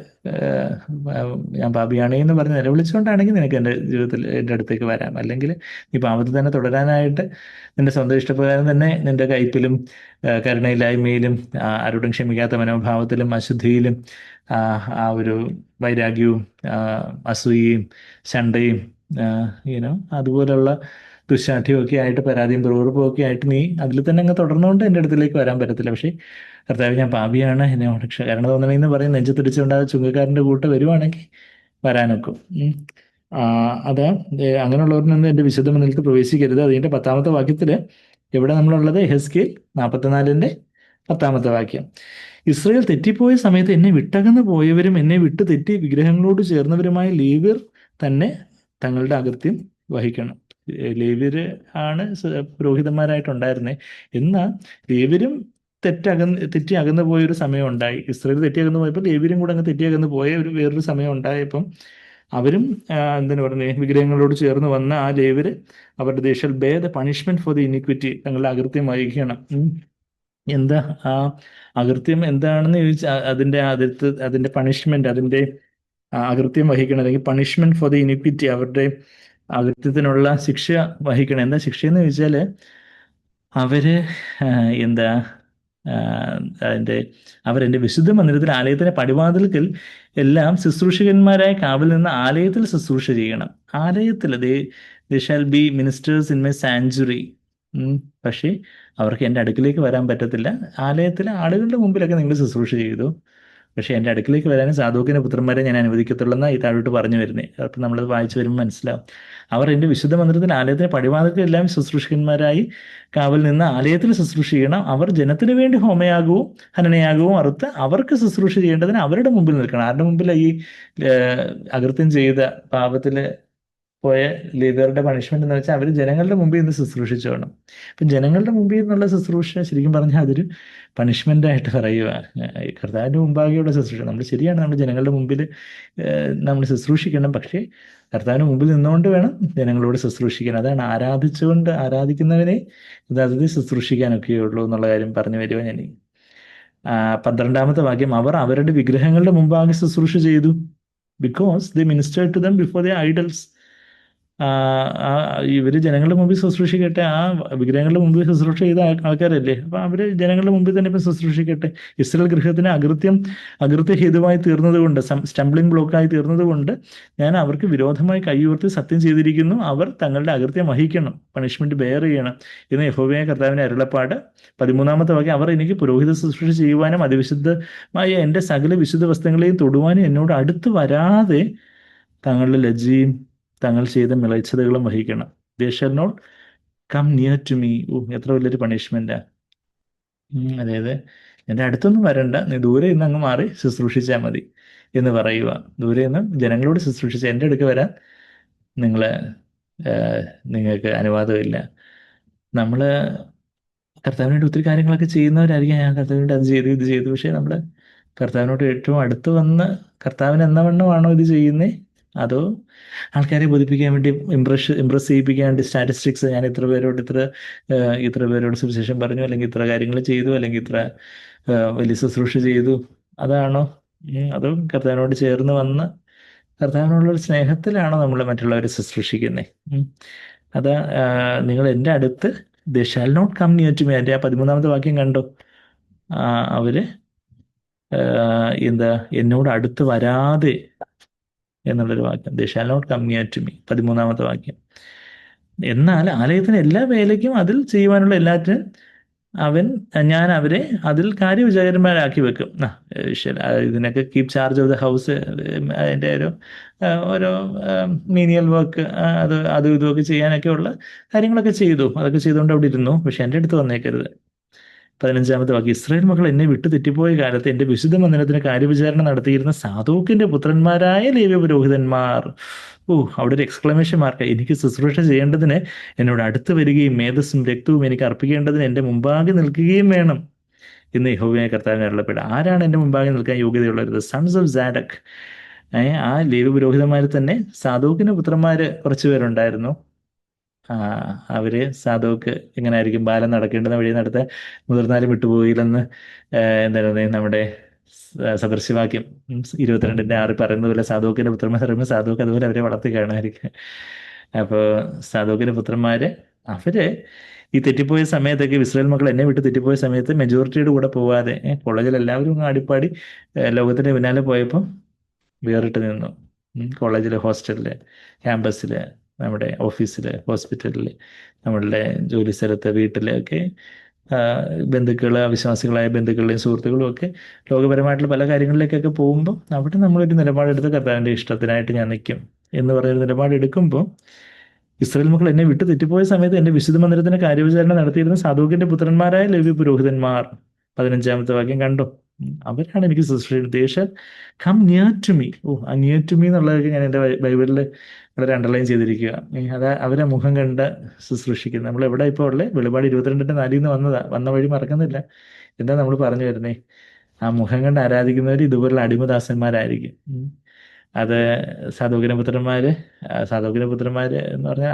ഞാൻ പാപിയാണേ എന്ന് പറഞ്ഞ് നിലവിളിച്ചുകൊണ്ടാണെങ്കിൽ നിനക്ക് എൻ്റെ ജീവിതത്തിൽ എൻ്റെ അടുത്തേക്ക് വരാം. അല്ലെങ്കിൽ ഈ പാപത്തിൽ തന്നെ തുടരാനായിട്ട് നിന്റെ സ്വന്തം ഇഷ്ടപ്രകാരം തന്നെ നിന്റെ കയ്പിലും കരുണയില്ലായ്മയിലും ആരോടും ക്ഷമിക്കാത്ത മനോഭാവത്തിലും അശുദ്ധിയിലും ആ ഒരു വൈരാഗ്യവും അസൂയയും ശണ്ടയും അതുപോലുള്ള ദുശാഠ്യവും ഒക്കെ ആയിട്ട് പരാതിയും പ്രവൃത്തിയും ഒക്കെ ആയിട്ട് നീ അതിൽ തന്നെ അങ്ങ് തുടർന്നുകൊണ്ട് എൻ്റെ അടുത്തിലേക്ക് വരാൻ പറ്റത്തില്ല. പക്ഷേ കർത്താവ്, ഞാൻ പാപിയാണ്, എന്നെ കരുണ തോന്നണമെന്ന് പറയും നെഞ്ചത്തിടിച്ചുകൊണ്ട് ആ ചുങ്കക്കാരൻ്റെ കൂട്ട് വരുവാണെങ്കിൽ വരാനൊക്കും. അത് അങ്ങനെയുള്ളവരിൽ എൻ്റെ വിശുദ്ധ മന്ദിരത്തിൽ പ്രവേശിക്കരുത്. അതിൻ്റെ 10-ാമത്തെ വാക്യത്തിൽ എവിടെ നമ്മളുള്ളത്? യെഹെസ്കേൽ 44-ന്റെ 10-ാമത്തെ വാക്യം. ഇസ്രായേൽ തെറ്റിപ്പോയ സമയത്ത് എന്നെ വിട്ടകന്ന് പോയവരും എന്നെ വിട്ട് തെറ്റി വിഗ്രഹങ്ങളോട് ചേർന്നവരുമായ ലേവ്യർ തന്നെ തങ്ങളുടെ അകൃത്യം വഹിക്കണം. ലേവ്യർ ആണ് പുരോഹിതന്മാരായിട്ടുണ്ടായിരുന്നേ. എന്നാൽ ലേവ്യരും തെറ്റി അകന്നു പോയൊരു സമയം ഉണ്ടായി. ഇസ്രായേൽ തെറ്റി അകന്നു പോയപ്പോൾ ലേവ്യരും കൂടെ അങ്ങ് തെറ്റി അകന്നു പോയ വേറൊരു സമയം ഉണ്ടായപ്പം അവരും എന്തിനു പറഞ്ഞത്, വിഗ്രഹങ്ങളോട് ചേർന്ന് വന്ന ആ ലേവ്യര് അവരുടെ they shall bear the punishment for the iniquity, തങ്ങളുടെ അകൃത്യം വഹിക്കണം. എന്താ ആ അകൃത്യം എന്താണെന്ന് ചോദിച്ചാൽ അതിന്റെ പണിഷ്മെന്റ്, അതിന്റെ അകൃത്യം വഹിക്കണം, അല്ലെങ്കിൽ പണിഷ്മെന്റ് ഫോർ ദി ഇനിക്വിറ്റി, അവരുടെ അകൃത്യത്തിനുള്ള ശിക്ഷ വഹിക്കണം. എന്താ ശിക്ഷയെന്ന് ചോദിച്ചാൽ അവര് എന്താ ആ, അതിന്റെ അവരെന്റെ വിശുദ്ധ മന്ദിരത്തിൽ, ആലയത്തിന്റെ പടിവാതിൽക്കൽ എല്ലാം ശുശ്രൂഷകന്മാരായ കാവൽ നിന്ന് ആലയത്തിൽ ശുശ്രൂഷ ചെയ്യണം. ആലയത്തിൽ they shall be ministers in my sanctuary. പക്ഷേ അവർക്ക് എൻ്റെ അടുക്കിലേക്ക് വരാൻ പറ്റത്തില്ല. ആലയത്തിലെ ആളുകളുടെ മുമ്പിലൊക്കെ നിങ്ങൾ ശുശ്രൂഷ ചെയ്തു, പക്ഷേ എൻ്റെ അടുക്കിലേക്ക് വരാനും സാധുക്കിൻ്റെ പുത്രന്മാരെ ഞാൻ അനുവദിക്കത്തുള്ളെന്നാണ് ഈ താഴോട്ട് പറഞ്ഞു വരുന്നത്. അപ്പം നമ്മളത് വായിച്ചു വരുമ്പോൾ മനസ്സിലാവും. അവർ എൻ്റെ വിശുദ്ധ മന്ദിരത്തിൽ, ആലയത്തിന് പടിവാതിൽക്കൽ എല്ലാം ശുശ്രൂഷകന്മാരായി കാവൽ നിന്ന് ആലയത്തിൽ ശുശ്രൂഷ ചെയ്യണം. അവർ ജനത്തിന് വേണ്ടി ഹോമയാഗവും ഹനനയാഗവും അറുത്ത് അവർക്ക് ശുശ്രൂഷ ചെയ്യേണ്ടതിന് അവരുടെ മുമ്പിൽ നിൽക്കണം. ആരുടെ മുമ്പിൽ? ഈ അകൃത്യം ചെയ്ത പാപത്തിൽ പോയ ലേബറുടെ പണിഷ്മെന്റ് എന്ന് വെച്ചാൽ അവർ ജനങ്ങളുടെ മുമ്പിൽ നിന്ന് ശുശ്രൂഷിച്ചോണം. അപ്പം ജനങ്ങളുടെ മുമ്പിൽ നിന്നുള്ള ശുശ്രൂഷ ശരിക്കും പറഞ്ഞാൽ അതൊരു പണിഷ്മെന്റ് ആയിട്ട് പറയുക. കർത്താവിൻ്റെ മുമ്പാകെയുള്ള ശുശ്രൂഷ നമ്മൾ ശരിയാണ്, നമ്മൾ ജനങ്ങളുടെ മുമ്പിൽ നമ്മൾ ശുശ്രൂഷിക്കണം. പക്ഷേ കർത്താവിന് മുമ്പിൽ നിന്നുകൊണ്ട് വേണം ജനങ്ങളോട് ശുശ്രൂഷിക്കാൻ. അതാണ് ആരാധിക്കുന്നവനെ യഥാർത്ഥത്തിൽ ശുശ്രൂഷിക്കാനൊക്കെയുള്ളൂ എന്നുള്ള കാര്യം പറഞ്ഞു വരിക ഞാൻ. 12-ാമത്തെ വാക്യം, അവർ അവരുടെ വിഗ്രഹങ്ങളുടെ മുമ്പാകെ ശുശ്രൂഷ ചെയ്തു. Because they minister to them before the idols. ഇവര് ജനങ്ങളുടെ മുമ്പിൽ ശുശ്രൂഷിക്കട്ടെ. ആ വിഗ്രഹങ്ങളുടെ മുമ്പിൽ ശുശ്രൂഷ ചെയ്ത ആൾക്കാരല്ലേ, അപ്പൊ അവര് ജനങ്ങളുടെ മുമ്പിൽ തന്നെ ഇപ്പം ശുശ്രൂഷിക്കട്ടെ. ഇസ്രായേൽ ഗൃഹത്തിന് അകൃത്യ ഹേതുവായി തീർന്നതുകൊണ്ട്, സ്റ്റംബ്ലിംഗ് ബ്ലോക്കായി തീർന്നതുകൊണ്ട് ഞാൻ അവർക്ക് വിരോധമായി കൈയുയർത്തി സത്യം ചെയ്തിരിക്കുന്നു. അവർ തങ്ങളുടെ അകൃത്യം വഹിക്കണം, പണിഷ്മെന്റ് ബെയർ ചെയ്യണം എന്ന് യഹോവയായ കർത്താവിന്റെ അരുളപ്പാട്. 13-ാമത്തെ വാക്യം, അവർ എനിക്ക് പുരോഹിത ശുശ്രൂഷ ചെയ്യുവാനും അതിവിശുദ്ധമായ എൻ്റെ സകല വിശുദ്ധ വസ്തുക്കളെയും തൊടുവാനും എന്നോട് അടുത്ത് വരാതെ തങ്ങളുടെ ലജ്ജയും തങ്ങൾ ചെയ്ത മിളച്ചതകളും വഹിക്കണം. They shall not come near to me. എത്ര വലിയൊരു പണിഷ്മെന്റാ. അതായത് എൻ്റെ അടുത്തൊന്നും വരണ്ട, നീ ദൂരെ നിന്ന് അങ്ങ് മാറി ശുശ്രൂഷിച്ചാൽ മതി എന്ന് പറയുക. ദൂരെ നിന്ന് ജനങ്ങളോട് ശുശ്രൂഷിച്ച് എൻ്റെ അടുക്ക് വരാൻ നിങ്ങൾക്ക് അനുവാദമില്ല. നമ്മൾ കർത്താവിനോട് ഒത്തിരി കാര്യങ്ങളൊക്കെ ചെയ്യുന്നവരായിരിക്കും. ഞാൻ കർത്താവിനോട് അത് ചെയ്തു ഇത് ചെയ്തു. പക്ഷേ നമ്മൾ കർത്താവിനോട് ഏറ്റവും അടുത്ത് വന്ന് കർത്താവിന് എന്ന വണ്ണമാണോ ഇത് ചെയ്യുന്നത്, അതോ ആൾക്കാരെ ബോധിപ്പിക്കാൻ വേണ്ടി ഇംപ്രസ് ചെയ്യിപ്പിക്കാൻ വേണ്ടി സ്റ്റാറ്റിസ്റ്റിക്സ്, ഞാൻ ഇത്ര പേരോട് സുവിശേഷം പറഞ്ഞു, അല്ലെങ്കിൽ ഇത്ര കാര്യങ്ങൾ ചെയ്തു, അല്ലെങ്കിൽ ഇത്ര വലിയ ശുശ്രൂഷ ചെയ്തു, അതാണോ? അതോ കർത്താവിനോട് ചേർന്ന് വന്ന് കർത്താവിനോടുള്ള സ്നേഹത്തിലാണോ നമ്മൾ മറ്റുള്ളവരെ ശുശ്രൂഷിക്കുന്നത്? അതാ നിങ്ങൾ എൻ്റെ അടുത്ത് they shall not come near to me. എൻ്റെ ആ 13-ാമത്തെ വാക്യം കണ്ടോ? അവര് എന്നോട് അടുത്ത് വരാതെ എന്നുള്ളൊരു വാക്യം. They shall not come near to me, 13-ാമത്തെ വാക്യം. എന്നാൽ ആലയത്തിന് എല്ലാ വേലയ്ക്കും അതിൽ ചെയ്യുവാനുള്ള എല്ലാറ്റിനും ഞാൻ അവരെ അതിൽ കാര്യവിചാരന്മാരാക്കി വെക്കും. ഇതിനൊക്കെ keep charge of the house, അതിൻ്റെ ഓരോ മീനിയൽ വർക്ക്, അതും ഇതുമൊക്കെ ചെയ്യാനൊക്കെ ഉള്ള കാര്യങ്ങളൊക്കെ ചെയ്തു. അതൊക്കെ ചെയ്തുകൊണ്ട് അവിടെ ഇരുന്നു. പക്ഷെ എൻ്റെ അടുത്ത് വന്നേക്കരുത്. 15-ാമത്തെ വാക്യം, ഇസ്രായേൽ മക്കൾ എന്നെ വിട്ടു തെറ്റിപ്പോയ കാലത്ത് എൻ്റെ വിശുദ്ധ മന്ദിരത്തിന് കാര്യവിചാരണ നടത്തിയിരുന്ന സാദോക്കിന്റെ പുത്രന്മാരായ ലേവ്യ പുരോഹിതന്മാർ. അവിടെ ഒരു എക്സ്ക്ലമേഷൻ മാർക്ക്. എനിക്ക് ശുശ്രൂഷ ചെയ്യേണ്ടതിന് എന്നോട് അടുത്ത് വരികയും മേധസ്സും രക്തവും എനിക്ക് അർപ്പിക്കേണ്ടതിന് എൻ്റെ മുമ്പാകെ നിൽക്കുകയും വേണം എന്ന് യഹോവയായ കർത്താവിനെ അരുളപ്പെടുക. ആരാണ് എൻ്റെ മുമ്പാകെ നിൽക്കാൻ യോഗ്യതയുള്ളത്? Sons of സാഡക്. ആ ലേവ്യ പുരോഹിതന്മാരിൽ തന്നെ സാദോക്കിന്റെ പുത്രന്മാര് കുറച്ചു പേരുണ്ടായിരുന്നു. അവര് സാധുക്ക് എങ്ങനെ ആയിരിക്കും ബാലം നടക്കേണ്ടുന്ന വഴി നടത്ത മുതിർന്നാലും വിട്ടുപോയില്ലെന്ന് എന്താണ് നമ്മുടെ സദൃശ്യവാക്യം 22:6 പറയുന്നത് പോലെ സാധുക്കിന്റെ പുത്രന്മാർ പറയുമ്പോൾ സാധുക്ക് അതുപോലെ അവരെ വളർത്തി കാണുമായിരിക്കും. അപ്പോൾ സാധുക്കിന്റെ പുത്രന്മാര് അവര് ഈ തെറ്റിപ്പോയ സമയത്തൊക്കെ, ഇസ്രായേൽ മക്കൾ എന്നെ വിട്ട് തെറ്റിപ്പോയ സമയത്ത് മെജോറിറ്റിയുടെ കൂടെ പോവാതെ കോളേജിൽ എല്ലാവരും ആടിപ്പാടി ലോകത്തിന്റെ പിന്നാലെ പോയപ്പോൾ വേറിട്ട് നിന്നു. കോളേജിലെ, ഹോസ്റ്റലില്, ക്യാമ്പസില്, നമ്മുടെ ഓഫീസിൽ, ഹോസ്പിറ്റലിൽ, നമ്മളുടെ ജോലി സ്ഥലത്ത്, വീട്ടിലൊക്കെ ബന്ധുക്കൾ, അവിശ്വാസികളായ ബന്ധുക്കളുടെയും സുഹൃത്തുക്കളും ഒക്കെ ലോകപരമായിട്ടുള്ള പല കാര്യങ്ങളിലേക്കൊക്കെ പോകുമ്പോൾ അവിടെ നമ്മളൊരു നിലപാടെടുത്ത് കർത്താവിൻ്റെ ഇഷ്ടത്തിനായിട്ട് ഞാൻ നിൽക്കും എന്ന് പറയുന്ന നിലപാടെടുക്കുമ്പോൾ, ഇസ്രായേൽ മക്കൾ എന്നെ വിട്ട് തെറ്റിപ്പോയ സമയത്ത് എൻ്റെ വിശുദ്ധ മന്ദിരത്തിന് കാര്യവിചാരണ നടത്തിയിരുന്ന സാധുക്കിന്റെ പുത്രന്മാരായ ലേവ്യ പുരോഹിതന്മാർ. 15-ാമത്തെ വാക്യം കണ്ടോ? അവരാണ് എനിക്ക് ശുശ്രൂഷ. They shall come near to me. ആ നിയർ ടു മീ എന്നുള്ളതൊക്കെ ഞാൻ എൻ്റെ ബൈബിളിൽ വളരെ അണ്ടർലൈൻ ചെയ്തിരിക്കുക. അവരെ മുഖം കണ്ട് ശുശ്രൂഷിക്കുന്നത്. നമ്മൾ എവിടെ ഇപ്പോൾ ഉള്ളത്? വെളിപാട് 22:4 വന്ന വഴി മറക്കുന്നില്ല. എന്താ നമ്മൾ പറഞ്ഞു വരുന്നേ? ആ മുഖം കണ്ട് ആരാധിക്കുന്നവർ ഇതുപോലുള്ള അടിമദാസന്മാരായിരിക്കും. അത് സാധുവിന്റെ പുത്രന്മാര് എന്ന് പറഞ്ഞാൽ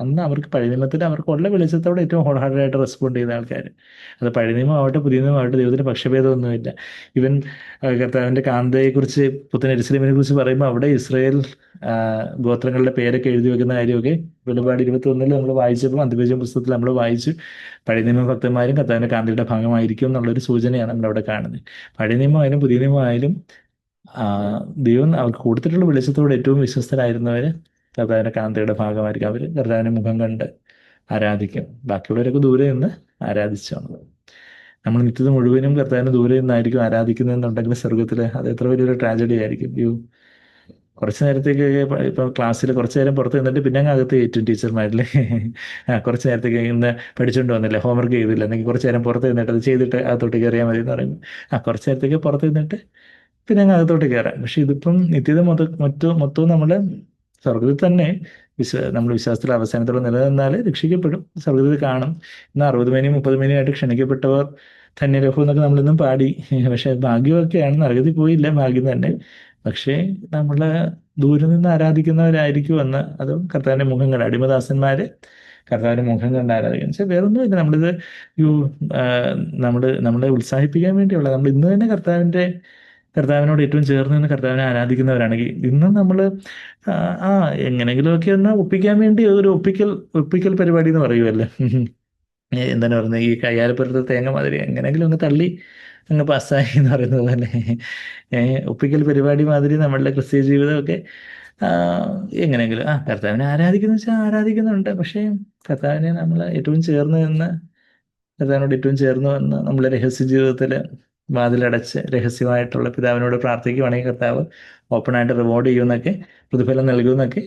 അന്ന് അവർക്ക് പഴയ നിയമത്തിൽ അവർക്കുള്ള വെളിച്ചത്തോടെ ഏറ്റവും ഹോൾ ഹാർട്ടഡായിട്ട് റെസ്പോണ്ട് ചെയ്ത ആൾക്കാർ. അത് പഴയ നിയമമാവട്ടെ പുതിയ നിയമമാവട്ടെ ദൈവത്തിന് പക്ഷഭേദമൊന്നുമില്ല. ഇവൻ കർത്താവിൻ്റെ കാന്തയെക്കുറിച്ച് പുത്തൻ യെരൂശലേമിനെ കുറിച്ച് പറയുമ്പോൾ അവിടെ ഇസ്രായേൽ ആ, ഗോത്രങ്ങളുടെ പേരൊക്കെ എഴുതി വെക്കുന്ന കാര്യമൊക്കെ വെളിപാട് 21 നമ്മൾ വായിച്ചപ്പോൾ അന്ത്യവിജയം പുസ്തകത്തിൽ നമ്മൾ വായിച്ചു. പഴയ നിയമ ഭക്തന്മാരും കർത്താവിൻ്റെ കാന്തയുടെ ഭാഗമായിരിക്കും എന്നുള്ളൊരു സൂചനയാണ് നമ്മളവിടെ കാണുന്നത്. പഴയ നിയമമായാലും പുതിയ നിയമമായാലും ആ, ദൈവം അവർക്ക് കൊടുത്തിട്ടുള്ള വെളിച്ചത്തോട് ഏറ്റവും വിശ്വസ്തരായിരുന്നവര് കർത്താവിന്റെ കാന്തയുടെ ഭാഗമായിരിക്കും. അവർ കർത്താവിന്റെ മുഖം കണ്ട് ആരാധിക്കും. ബാക്കിയുള്ളവരൊക്കെ ദൂരെ നിന്ന് ആരാധിച്ചാണ്. നമ്മൾ നിത്യത മുഴുവനും കർത്താവിന് ദൂരെ നിന്നായിരിക്കും ആരാധിക്കുന്നതെന്നുണ്ടെങ്കിൽ സ്വർഗത്തില് അത് എത്ര വലിയൊരു ട്രാജഡി ആയിരിക്കും. കുറച്ച് നേരത്തേക്ക് ഇപ്പൊ ക്ലാസ്സിൽ കുറച്ച് നേരം പുറത്ത് നിന്നിട്ട് പിന്നെ അങ്ങ് അകത്ത് കയറ്റും ടീച്ചർമാരില്ലേ. കുറച്ച് നേരത്തേക്ക് ഇന്ന് പഠിച്ചുകൊണ്ട് വന്നില്ല, ഹോംവർക്ക് ചെയ്തില്ല, അല്ലെങ്കിൽ കുറച്ച് നേരം പുറത്ത് നിന്നിട്ട് അത് ചെയ്തിട്ട് അകത്തോട്ട് കയറിയാൽ മതി എന്ന് പറയുമ്പോൾ കുറച്ച് നേരത്തേക്ക് പുറത്ത് നിന്നിട്ട് പിന്നെ അങ്ങ് അകത്തോട്ട് കയറാം. പക്ഷെ ഇതിപ്പം നിത്യത മൊത്തവും നമ്മൾ സ്വർഗത്തിൽ തന്നെ നമ്മൾ വിശ്വാസത്തിൽ അവസാനത്തോടെ നിലനിന്നാൽ രക്ഷിക്കപ്പെടും, സ്വർഗത്തിൽ കാണും. ഇന്ന് 60 മേനിയും 30 മേനിയായിട്ട് ക്ഷണിക്കപ്പെട്ടവർ ധന്യരഹു എന്നൊക്കെ നമ്മളിന്നും പാടി. പക്ഷെ ഭാഗ്യമൊക്കെയാണ്, നരകത്തിൽ പോയില്ല, ഭാഗ്യം തന്നെ. പക്ഷേ നമ്മൾ ദൂരെ നിന്ന് ആരാധിക്കുന്നവരായിരിക്കും എന്ന്. അതും കർത്താവിന്റെ മുഖം കണ്ട് അടിമദാസന്മാര് കർത്താവിന്റെ മുഖം കണ്ട് ആരാധിക്കും. പക്ഷെ വേറൊന്നുമില്ല, നമ്മളിത് യു നമ്മളെ ഉത്സാഹിപ്പിക്കാൻ വേണ്ടിയുള്ള, നമ്മൾ ഇന്ന് തന്നെ കർത്താവിനോട് ഏറ്റവും ചേർന്ന് നിന്ന് കർത്താവിനെ ആരാധിക്കുന്നവരാണെങ്കിൽ ഇന്നും നമ്മൾ ആ ആ, എങ്ങനെങ്കിലുമൊക്കെ ഒന്ന് ഒപ്പിക്കാൻ വേണ്ടി ഒരു ഒപ്പിക്കൽ പരിപാടി എന്ന് പറയുമല്ലേ. എന്താണ് പറയുന്നത്, ഈ കയ്യാലപ്പുറത്ത് തേങ്ങ മാതിരി എങ്ങനെങ്കിലും അങ്ങ് തള്ളി അങ്ങ് പാസ്സായി എന്ന് പറയുന്നത് പോലെ ഒപ്പിക്കൽ പരിപാടി മാതിരി നമ്മളുടെ ക്രിസ്തീയ ജീവിതമൊക്കെ ആ, എങ്ങനെയെങ്കിലും കർത്താവിനെ ആരാധിക്കുന്ന വെച്ചാൽ ആരാധിക്കുന്നുണ്ട്. പക്ഷേ കർത്താവിനെ നമ്മൾ ഏറ്റവും ചേർന്ന് നിന്ന് കർത്താവിനോട് ഏറ്റവും ചേർന്ന് വന്ന് നമ്മളെ രഹസ്യ ജീവിതത്തിൽ വാതിലടച്ച് രഹസ്യമായിട്ടുള്ള പിതാവിനോട് പ്രാർത്ഥിക്കുവാണെങ്കിൽ കർത്താവ് ഓപ്പണായിട്ട് റിവാർഡ് ചെയ്യുമെന്നൊക്കെ, പ്രതിഫലം നൽകുമെന്നൊക്കെ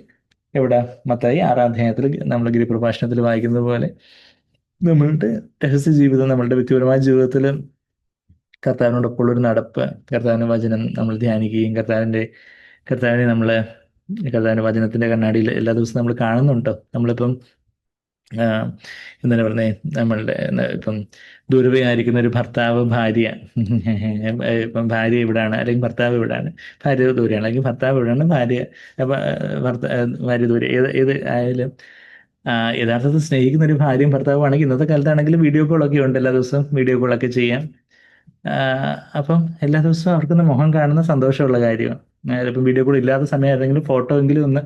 എവിടെ മത്തായി 6-ാം അധ്യായത്തിൽ നമ്മൾ ഗിരിപ്രഭാഷണത്തിൽ വായിക്കുന്നത് പോലെ നമ്മളുടെ രഹസ്യ ജീവിതം, നമ്മളുടെ വ്യക്തിപരമായ ജീവിതത്തിൽ കർത്താവിനോടൊപ്പം ഉള്ളൊരു നടപ്പ്, കർത്താവിൻ്റെ വചനം നമ്മൾ ധ്യാനിക്കുകയും കർത്താവിൻ്റെ വചനത്തിൻ്റെ കണ്ണാടിയിൽ എല്ലാ ദിവസവും നമ്മൾ കാണുന്നുണ്ടോ. നമ്മളിപ്പം ആ, എന്താണ് പറയുന്നത്, നമ്മളുടെ ഇപ്പം ദൂരവയായിരിക്കുന്ന ഒരു ഭർത്താവ് ഭാര്യ, ഇപ്പം ഭാര്യ ഇവിടാണ് അല്ലെങ്കിൽ ഭർത്താവ് ഇവിടാണ്, ഭാര്യ ദൂരെയാണ് അല്ലെങ്കിൽ ഭർത്താവ് ഇവിടെയാണ്, ഭാര്യ ദൂരെ, ഏത് ആയാലും യഥാർത്ഥത്തിൽ സ്നേഹിക്കുന്ന ഒരു ഭാര്യയും ഭർത്താവും ആണെങ്കിൽ ഇന്നത്തെ കാലത്താണെങ്കിലും വീഡിയോ കോളൊക്കെ ഉണ്ട്, എല്ലാ ദിവസവും വീഡിയോ കോളൊക്കെ ചെയ്യാം. ആ, അപ്പം എല്ലാ ദിവസവും അവർക്കൊന്ന് മുഖം കാണുന്ന സന്തോഷമുള്ള കാര്യമാണ്. ഇപ്പം വീഡിയോ കോൾ ഇല്ലാത്ത സമയം ഏതെങ്കിലും ഫോട്ടോ എങ്കിലും ഒന്ന്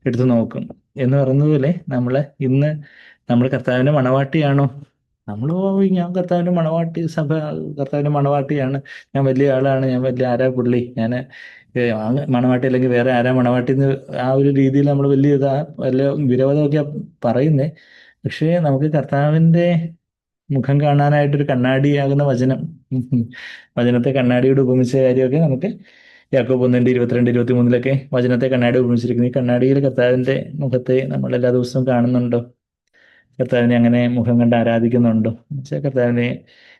എടുത്തു നോക്കും. എന്ന് പറയുന്നത് പോലെ ഇന്ന് നമ്മൾ കർത്താവിൻ്റെ മണവാട്ടിയാണോ? നമ്മൾ ഞാൻ കർത്താവിൻ്റെ കർത്താവിൻ്റെ മണവാട്ടിയാണ്, ഞാൻ വലിയ ആളാണ്, ഞാൻ വലിയ ആരാ പുള്ളി, ഞാൻ മണവാട്ടി അല്ലെങ്കിൽ വേറെ ആരാ മണവാട്ടി എന്ന് ആ ഒരു രീതിയിൽ നമ്മൾ വലിയ വിരോധമൊക്കെ പറയുന്നേ. പക്ഷേ നമുക്ക് കർത്താവിൻ്റെ മുഖം കാണാനായിട്ടൊരു കണ്ണാടിയാകുന്ന വചനം, വചനത്തെ കണ്ണാടിയോട് ഉപമിച്ച കാര്യമൊക്കെ നമുക്ക് യാക്കോബ് 1:22-23 വചനത്തെ കണ്ണാടി ഉപമിച്ചിരിക്കുന്നു. ഈ കണ്ണാടിയിൽ കർത്താവിന്റെ മുഖത്തെ നമ്മൾ എല്ലാ ദിവസവും കാണുന്നുണ്ടോ? കർത്താവിനെ അങ്ങനെ മുഖം കണ്ട് ആരാധിക്കുന്നുണ്ടോ? എന്നുവെച്ചാൽ കർത്താവിനെ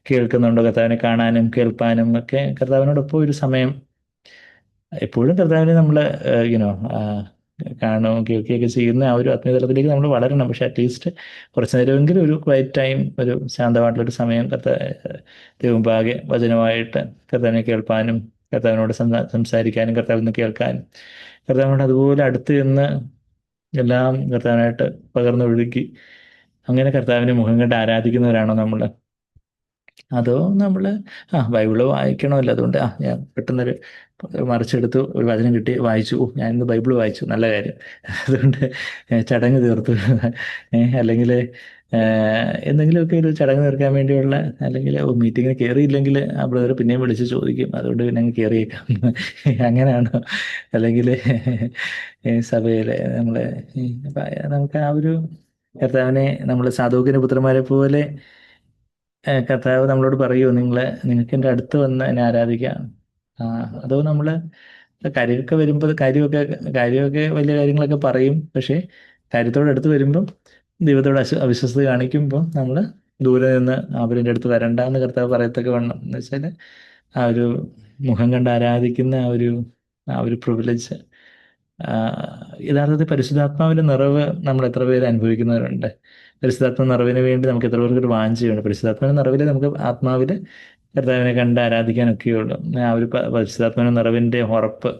കേൾക്കുന്നുണ്ടോ? കർത്താവിനെ കാണാനും കേൾപ്പാനും ഒക്കെ കർത്താവിനോടൊപ്പം ഒരു സമയം എപ്പോഴും കർത്താവിനെ നമ്മൾ യുനോ കാണുകയും കേൾക്കുകയൊക്കെ ചെയ്യുന്ന ആ ഒരു ആത്മീയതലത്തിലേക്ക് നമ്മൾ വളരണം. പക്ഷെ അറ്റ്ലീസ്റ്റ് കുറച്ച് നേരമെങ്കിലും ഒരു ക്വയറ്റ് ടൈം, ഒരു ശാന്തമായിട്ടുള്ളൊരു സമയം ദൈവമുമ്പാകെ വചനമായിട്ട് കർത്താവിനെ കേൾപ്പാനും കർത്താവിനോട് സംസാരിക്കാനും കർത്താവിൽ നിന്ന് കേൾക്കാനും കർത്താവിനോട് അതുപോലെ അടുത്ത് നിന്ന് എല്ലാം കർത്താവിനായിട്ട് പകർന്നൊഴുകി അങ്ങനെ കർത്താവിനെ മുഖം കണ്ട് ആരാധിക്കുന്നവരാണോ നമ്മൾ? അതോ നമ്മൾ ബൈബിള് വായിക്കണമല്ലോ, അതുകൊണ്ട് ഞാൻ പെട്ടെന്നൊരു മറിച്ചെടുത്തു, ഒരു വചനം കിട്ടി, വായിച്ചു, ഞാൻ ഇന്ന് ബൈബിള് വായിച്ചു, നല്ല കാര്യം, അതുകൊണ്ട് ചടങ്ങ് തീർത്തു. അല്ലെങ്കിൽ എന്തെങ്കിലുമൊക്കെ ഒരു ചടങ്ങ് തീർക്കാൻ വേണ്ടിയുള്ള, അല്ലെങ്കിൽ മീറ്റിങ്ങിന് കയറിയില്ലെങ്കിൽ ആ ബ്രദർ പിന്നെയും വിളിച്ച് ചോദിക്കും, അതുകൊണ്ട് പിന്നെ അങ്ങ് കയറിയേക്കാം. അങ്ങനെയാണോ? അല്ലെങ്കിൽ സഭയിലെ നമുക്ക് ആ ഒരു കർത്താവിനെ നമ്മൾ സാധുവിന്റെ പുത്രന്മാരെ പോലെ കർത്താവ് നമ്മളോട് പറയുമോ, നിങ്ങൾക്ക് എൻ്റെ അടുത്ത് വന്ന് എന്നെ ആരാധിക്കാം? അതോ കാര്യമൊക്കെ വരുമ്പോൾ കാര്യമൊക്കെ വലിയ കാര്യങ്ങളൊക്കെ പറയും, പക്ഷേ കാര്യത്തോട് അടുത്ത് വരുമ്പം ദൈവത്തോട് അവിശ്വസ്ത കാണിക്കുമ്പോൾ നമ്മൾ ദൂരെ നിന്ന് അവരുടെ അടുത്ത് വരണ്ട എന്ന് കർത്താവ് പറയത്തൊക്കെ വേണം. എന്ന് വെച്ചാൽ ആ ഒരു മുഖം കണ്ട് ആരാധിക്കുന്ന ആ ഒരു പ്രിവിലേജ്, യഥാർത്ഥത്തിൽ പരിശുദ്ധാത്മാവിന്റെ നിറവ് നമ്മൾ എത്ര പേര് അനുഭവിക്കുന്നവരുണ്ട്? പരിശുദ്ധാത്മ നിറവിന് വേണ്ടി നമുക്ക് എത്ര പേർക്ക് ഒരു വാഞ്ചയുണ്ട്? പരിശുദ്ധാത്മാവിന്റെ നിറവിൽ നമുക്ക് ആത്മാവിൽ കർത്താവിനെ കണ്ട് ആരാധിക്കാനൊക്കെയുള്ളൂ. ആ ഒരു പരിശുദ്ധാത്മാവിന്റെ നിറവിന്റെ ഉറപ്പ്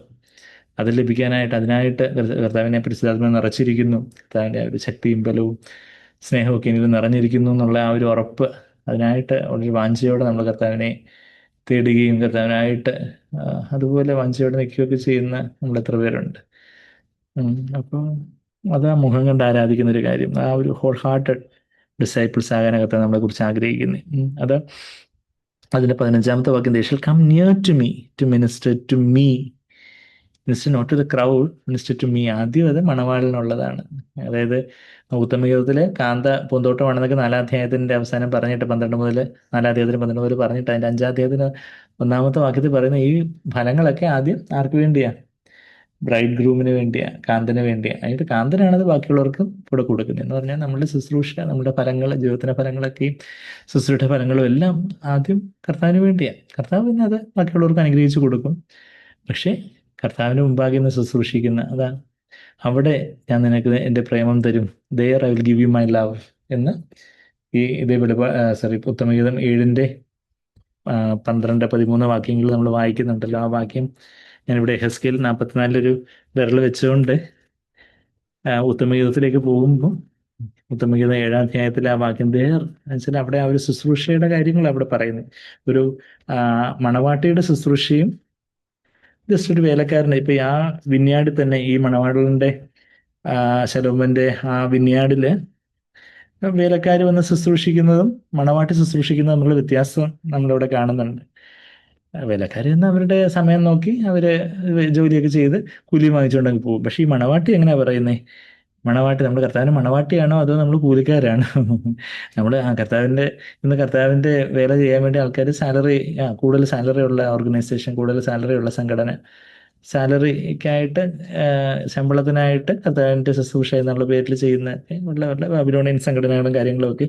അത് ലഭിക്കാനായിട്ട് അതിനായിട്ട് കർത്താവിനെ പരിശുദ്ധാത്മാവ് നിറച്ചിരിക്കുന്നു. കർത്താവിൻ്റെ ആ ഒരു ശക്തിയും ബലവും സ്നേഹമൊക്കെ എന്നിൽ നിറഞ്ഞിരിക്കുന്നു എന്നുള്ള ആ ഒരു ഉറപ്പ്, അതിനായിട്ട് വളരെ വാഞ്ചയോടെ നമ്മൾ കർത്താവിനെ തേടുകയും കർത്താവിനായിട്ട് അതുപോലെ വാഞ്ചയോടെ നിൽക്കുകയൊക്കെ ചെയ്യുന്ന നമ്മൾ എത്ര പേരുണ്ട്. അപ്പോൾ അത് ആ മുഖം കണ്ട് ആരാധിക്കുന്ന ഒരു കാര്യം, ആ ഒരു ഹോൾ ഹാർട്ടഡ് ഡിസൈപ്പിൾസ് ആകാനകത്ത് നമ്മളെ കുറിച്ച് ആഗ്രഹിക്കുന്നത്. അത് അതിൻ്റെ 15-ാമത്തെ വാക്യം, they shall come near to me to minister to me, minister not to the crowd, minister to me. ആദ്യം അത് മണവാളിനുള്ളതാണ്. അതായത് ഉത്തമഗീതത്തിലെ കാന്ത പൂന്തോട്ടമാണെന്നൊക്കെ 4-ാം അധ്യായത്തിൻ്റെ അവസാനം പറഞ്ഞിട്ട് 4-ാം അധ്യായത്തിന് 12 മുതൽ പറഞ്ഞിട്ട് അതിൻ്റെ 5-ാം അധ്യായത്തിന് 1-ാമത്തെ വാക്യത്തിൽ പറയുന്ന ഈ ഫലങ്ങളൊക്കെ ആദ്യം ആർക്ക് വേണ്ടിയാ? ബ്രൈഡ് ഗ്രൂമിന് വേണ്ടിയാ, കാന്തന് വേണ്ടിയാ. അതിൻ്റെ കാന്തനാണത് ബാക്കിയുള്ളവർക്കും കൂടെ കൊടുക്കുന്നത്. എന്ന് പറഞ്ഞാൽ നമ്മുടെ ശുശ്രൂഷ, നമ്മുടെ ഫലങ്ങൾ, ജീവിതത്തിൻ്റെ ഫലങ്ങളൊക്കെയും ശുശ്രൂഷ ഫലങ്ങളും എല്ലാം ആദ്യം കർത്താവിന് വേണ്ടിയാണ്. കർത്താവ് പിന്നെ അത് ബാക്കിയുള്ളവർക്ക് അനുഗ്രഹിച്ചു കൊടുക്കും. പക്ഷേ കർത്താവിന് മുമ്പാകെ നിന്ന് ശുശ്രൂഷിക്കുന്ന, അതാ അവിടെ ഞാൻ നിനക്ക് എൻ്റെ പ്രേമം തരും, there I will give you my love എന്ന് ഇതേ ഉത്തമഗീതം 7-ന്റെ 12-13 വാക്യങ്ങൾ നമ്മൾ വായിക്കുന്നുണ്ടല്ലോ. ആ വാക്യം ഞാനിവിടെ എഹെസ്കേൽ 44 വിരൽ വെച്ചുകൊണ്ട് ഉത്തമഗീതത്തിലേക്ക് പോകുമ്പോൾ ഉത്തമഗീതം 7-ാം അധ്യായത്തിലെ ആ വാക്യം വെച്ചാൽ അവിടെ ആ ഒരു ശുശ്രൂഷയുടെ കാര്യങ്ങൾ അവിടെ പറയുന്നത്. ഒരു മണവാട്ടിയുടെ ശുശ്രൂഷയും ജസ്റ്റ് ഒരു വേലക്കാരൻ്റെ, ഇപ്പൊ ആ വിന്യാടിൽ തന്നെ ഈ മണവാളന്റെ ശലോമോന്റെ ആ വിന്യാടില് വേലക്കാർ വന്ന് ശുശ്രൂഷിക്കുന്നതും മണവാട്ടി ശുശ്രൂഷിക്കുന്നതും തമ്മിലുള്ള വ്യത്യാസം നമ്മളിവിടെ കാണുന്നുണ്ട്. വേലക്കാർ നിന്ന് അവരുടെ സമയം നോക്കി അവര് ജോലിയൊക്കെ ചെയ്ത് കൂലി വാങ്ങിച്ചുകൊണ്ടങ്ങ് പോകും. പക്ഷെ ഈ മണവാട്ടി എങ്ങനെയാ പറയുന്നേ? മണവാട്ടി, നമ്മുടെ കർത്താവിന് മണവാട്ടിയാണോ അതോ നമ്മൾ കൂലിക്കാരാണോ? നമ്മൾ കർത്താവിൻ്റെ വേല ചെയ്യാൻ വേണ്ടി ആൾക്കാർ കൂടുതൽ സാലറി ഉള്ള ഓർഗനൈസേഷൻ, കൂടുതൽ സാലറി ഉള്ള സംഘടന, സാലറിക്കായിട്ട് ശമ്പളത്തിനായിട്ട് കർത്താവിൻ്റെ ശുശ്രൂഷ എന്നുള്ള പേരിൽ ചെയ്യുന്ന ഉള്ള ബാബിലോണിയൻ സംഘടനകളും കാര്യങ്ങളൊക്കെ,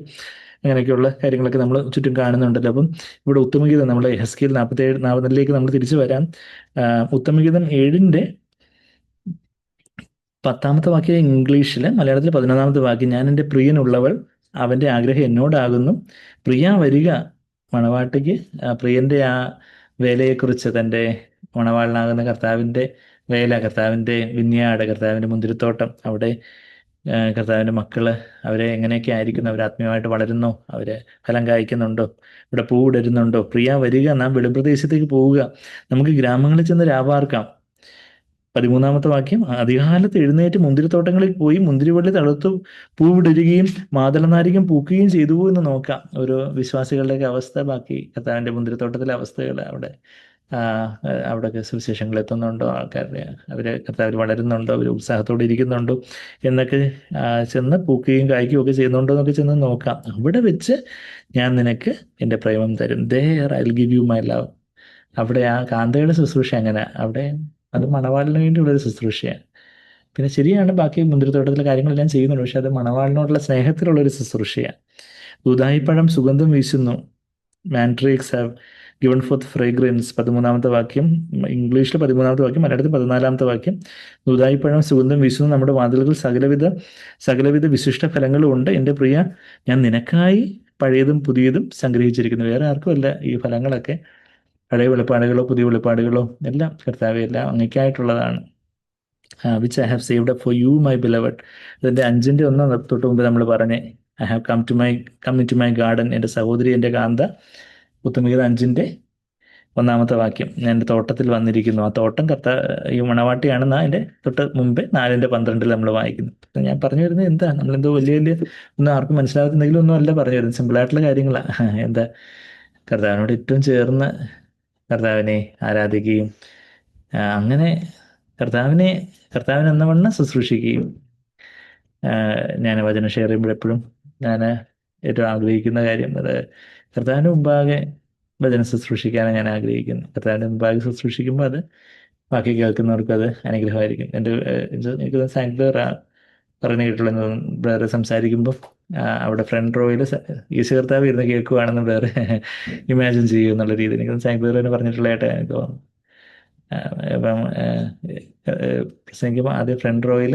അങ്ങനെയൊക്കെയുള്ള കാര്യങ്ങളൊക്കെ നമ്മൾ ചുറ്റും കാണുന്നുണ്ടല്ലോ. അപ്പം ഇവിടെ ഉത്തമഗീതം, നമ്മൾ എഹെസ്കേൽ 47 നമ്മൾ തിരിച്ചു വരാം. ഉത്തമഗീതം 7-ന്റെ 10-ാമത്തെ വാക്യം ഇംഗ്ലീഷിൽ, മലയാളത്തിൽ 11-ാമത്തെ വാക്യം, ഞാൻ എൻ്റെ പ്രിയനുള്ളവൾ, അവൻ്റെ ആഗ്രഹം എന്നോടാകുന്നു, പ്രിയ വരിക. മണവാട്ടിക്ക് പ്രിയൻ്റെ ആ വേലയെക്കുറിച്ച്, തൻ്റെ മണവാളനാകുന്ന കർത്താവിൻ്റെ വേല, കർത്താവിൻ്റെ വിന്യാട്, കർത്താവിൻ്റെ മുന്തിരിത്തോട്ടം, അവിടെ കർത്താവിൻ്റെ മക്കള് അവരെ എങ്ങനെയൊക്കെ ആയിരിക്കുന്നു, അവർ ആത്മീയമായിട്ട് വളരുന്നോ, അവര് ഫലം കായ്ക്കുന്നുണ്ടോ, ഇവിടെ പൂവിടരുന്നുണ്ടോ, പ്രിയ വരിക, നാം വെളിമ്പ്രദേശത്തേക്ക് പോവുക, നമുക്ക് ഗ്രാമങ്ങളിൽ ചെന്ന് രാപാർക്കാം. 13-ാമത്തെ വാക്യം, അധികാലത്ത് എഴുന്നേറ്റ് മുന്തിരിത്തോട്ടങ്ങളിൽ പോയി മുന്തിരിവള്ളി തളുത്തു പൂവിടരുകയും മാതളനാരികം പൂക്കുകയും ചെയ്തു എന്ന് നോക്കാം. ഒരു വിശ്വാസികളുടെയൊക്കെ അവസ്ഥ, ബാക്കി കർത്താവിൻ്റെ മുന്തിരിത്തോട്ടത്തിലെ അവസ്ഥകൾ, അവിടെയൊക്കെ സുവിശേഷങ്ങൾ എത്തുന്നുണ്ടോ, ആൾക്കാരുടെ അവര് കർത്താവിൽ വളരുന്നുണ്ടോ, അവർ ഉത്സാഹത്തോടെ ഇരിക്കുന്നുണ്ടോ എന്നൊക്കെ ചെന്ന് പൂക്കുകയും കായ്ക്കുകയും ഒക്കെ ചെയ്യുന്നുണ്ടോ എന്നൊക്കെ ചെന്ന് നോക്കാം. അവിടെ വെച്ച് ഞാൻ നിനക്ക് എൻ്റെ പ്രേമം തരും, there I will give you my love. അവിടെ ആ കാന്തയുടെ ശുശ്രൂഷ അങ്ങനെ, അവിടെ അത് മണവാളിന് വേണ്ടിയുള്ളൊരു ശുശ്രൂഷയാണ്. പിന്നെ ശരിയാണ്, ബാക്കി മുന്തിരിത്തോട്ടത്തിലെ കാര്യങ്ങളെല്ലാം ചെയ്യുന്നുണ്ട്, പക്ഷെ അത് മണവാളിനോടുള്ള സ്നേഹത്തിലുള്ളൊരു ശുശ്രൂഷയാണ്. ദൂദായിപ്പഴം സുഗന്ധം വീശുന്നു, മാൻഡ്രേക്സ് ഹാവ് ഗിവൺ ഫോർത്ത് ഫ്രേഗ്രൻസ്. 13-ാമത്തെ വാക്യം ഇംഗ്ലീഷിൽ, 13-ാമത്തെ വാക്യം മലയാളത്തിൽ 14-ാമത്തെ വാക്യം, ദൂദായിപ്പഴം സുഗന്ധം വീശുന്നു, നമ്മുടെ വാതിലുകൾ സകലവിധ വിശിഷ്ട ഫലങ്ങളും ഉണ്ട്. എൻ്റെ പ്രിയ, ഞാൻ നിനക്കായി പഴയതും പുതിയതും സംഗ്രഹിച്ചിരിക്കുന്നു. വേറെ ആർക്കുമല്ല ഈ ഫലങ്ങളൊക്കെ, പഴയ വെളിപ്പാടുകളോ പുതിയ വെളിപ്പാടുകളോ എല്ലാം കർത്താവേ, എല്ലാം അങ്ങേയ്ക്കായിട്ടുള്ളതാണ്. Which I have saved up for you my beloved. അതിൻ്റെ 5-ന്റെ 1 തൊട്ട് മുമ്പ് നമ്മൾ പറഞ്ഞേ, I have come into my garden, എൻ്റെ സഹോദരി, എൻ്റെ കാന്ത. ഉത്തമഗീതം 5-ന്റെ 1-ാമത്തെ വാക്യം, ഞാൻ എൻ്റെ തോട്ടത്തിൽ വന്നിരിക്കുന്നു. ആ തോട്ടം ഈ മണവാട്ടിയാണെന്ന് അതിൻ്റെ തൊട്ട് മുമ്പേ 4-ന്റെ 12 നമ്മൾ വായിക്കുന്നു. ഞാൻ പറഞ്ഞു വരുന്നത് എന്താ, നമ്മളെന്തോ വലിയ ഒന്നും ആർക്കും മനസ്സിലാകുന്നെങ്കിലും ഒന്നും അല്ല പറഞ്ഞു വരുന്നത്, സിമ്പിളായിട്ടുള്ള കാര്യങ്ങളാണ്. എന്താ, കർത്താവിനോട് ഏറ്റവും ചേർന്ന് കർത്താവിനെ ആരാധിക്കുകയും അങ്ങനെ കർത്താവിനെ എന്നവണ്ണം ശുശ്രൂഷിക്കുകയും. ഞാൻ വചനം ഷെയർ ചെയ്യുമ്പോൾ എപ്പോഴും ഞാൻ ഏറ്റവും ആഗ്രഹിക്കുന്ന കാര്യം, അത് കർത്താവിൻ്റെ മുമ്പാകെ വചനം ശുശ്രൂഷിക്കാനാണ് ഞാൻ ആഗ്രഹിക്കുന്നത്. കർത്താവിൻ്റെ മുമ്പാകെ ശുശ്രൂഷിക്കുമ്പോൾ അത് ബാക്കി കേൾക്കുന്നവർക്ക് അത് അനുഗ്രഹമായിരിക്കും. എനിക്ക് സാങ്ക്ലർ പറഞ്ഞു കേട്ടുള്ള ബ്രദർ സംസാരിക്കുമ്പോൾ അവിടെ ഫ്രണ്ട് റോയിൽ യേശു കർത്താവ് ഇരുന്ന് കേൾക്കുവാണെന്ന് ബ്രദർ ഇമാജിൻ ചെയ്യും എന്നുള്ള രീതിയിൽ എനിക്ക് സാങ്ക്ലർ തന്നെ പറഞ്ഞിട്ടുള്ളതായിട്ട് എനിക്ക് തോന്നുന്നു. അപ്പം പ്രസംഗിക്കുമ്പോൾ ആദ്യം ഫ്രണ്ട് റോയിൽ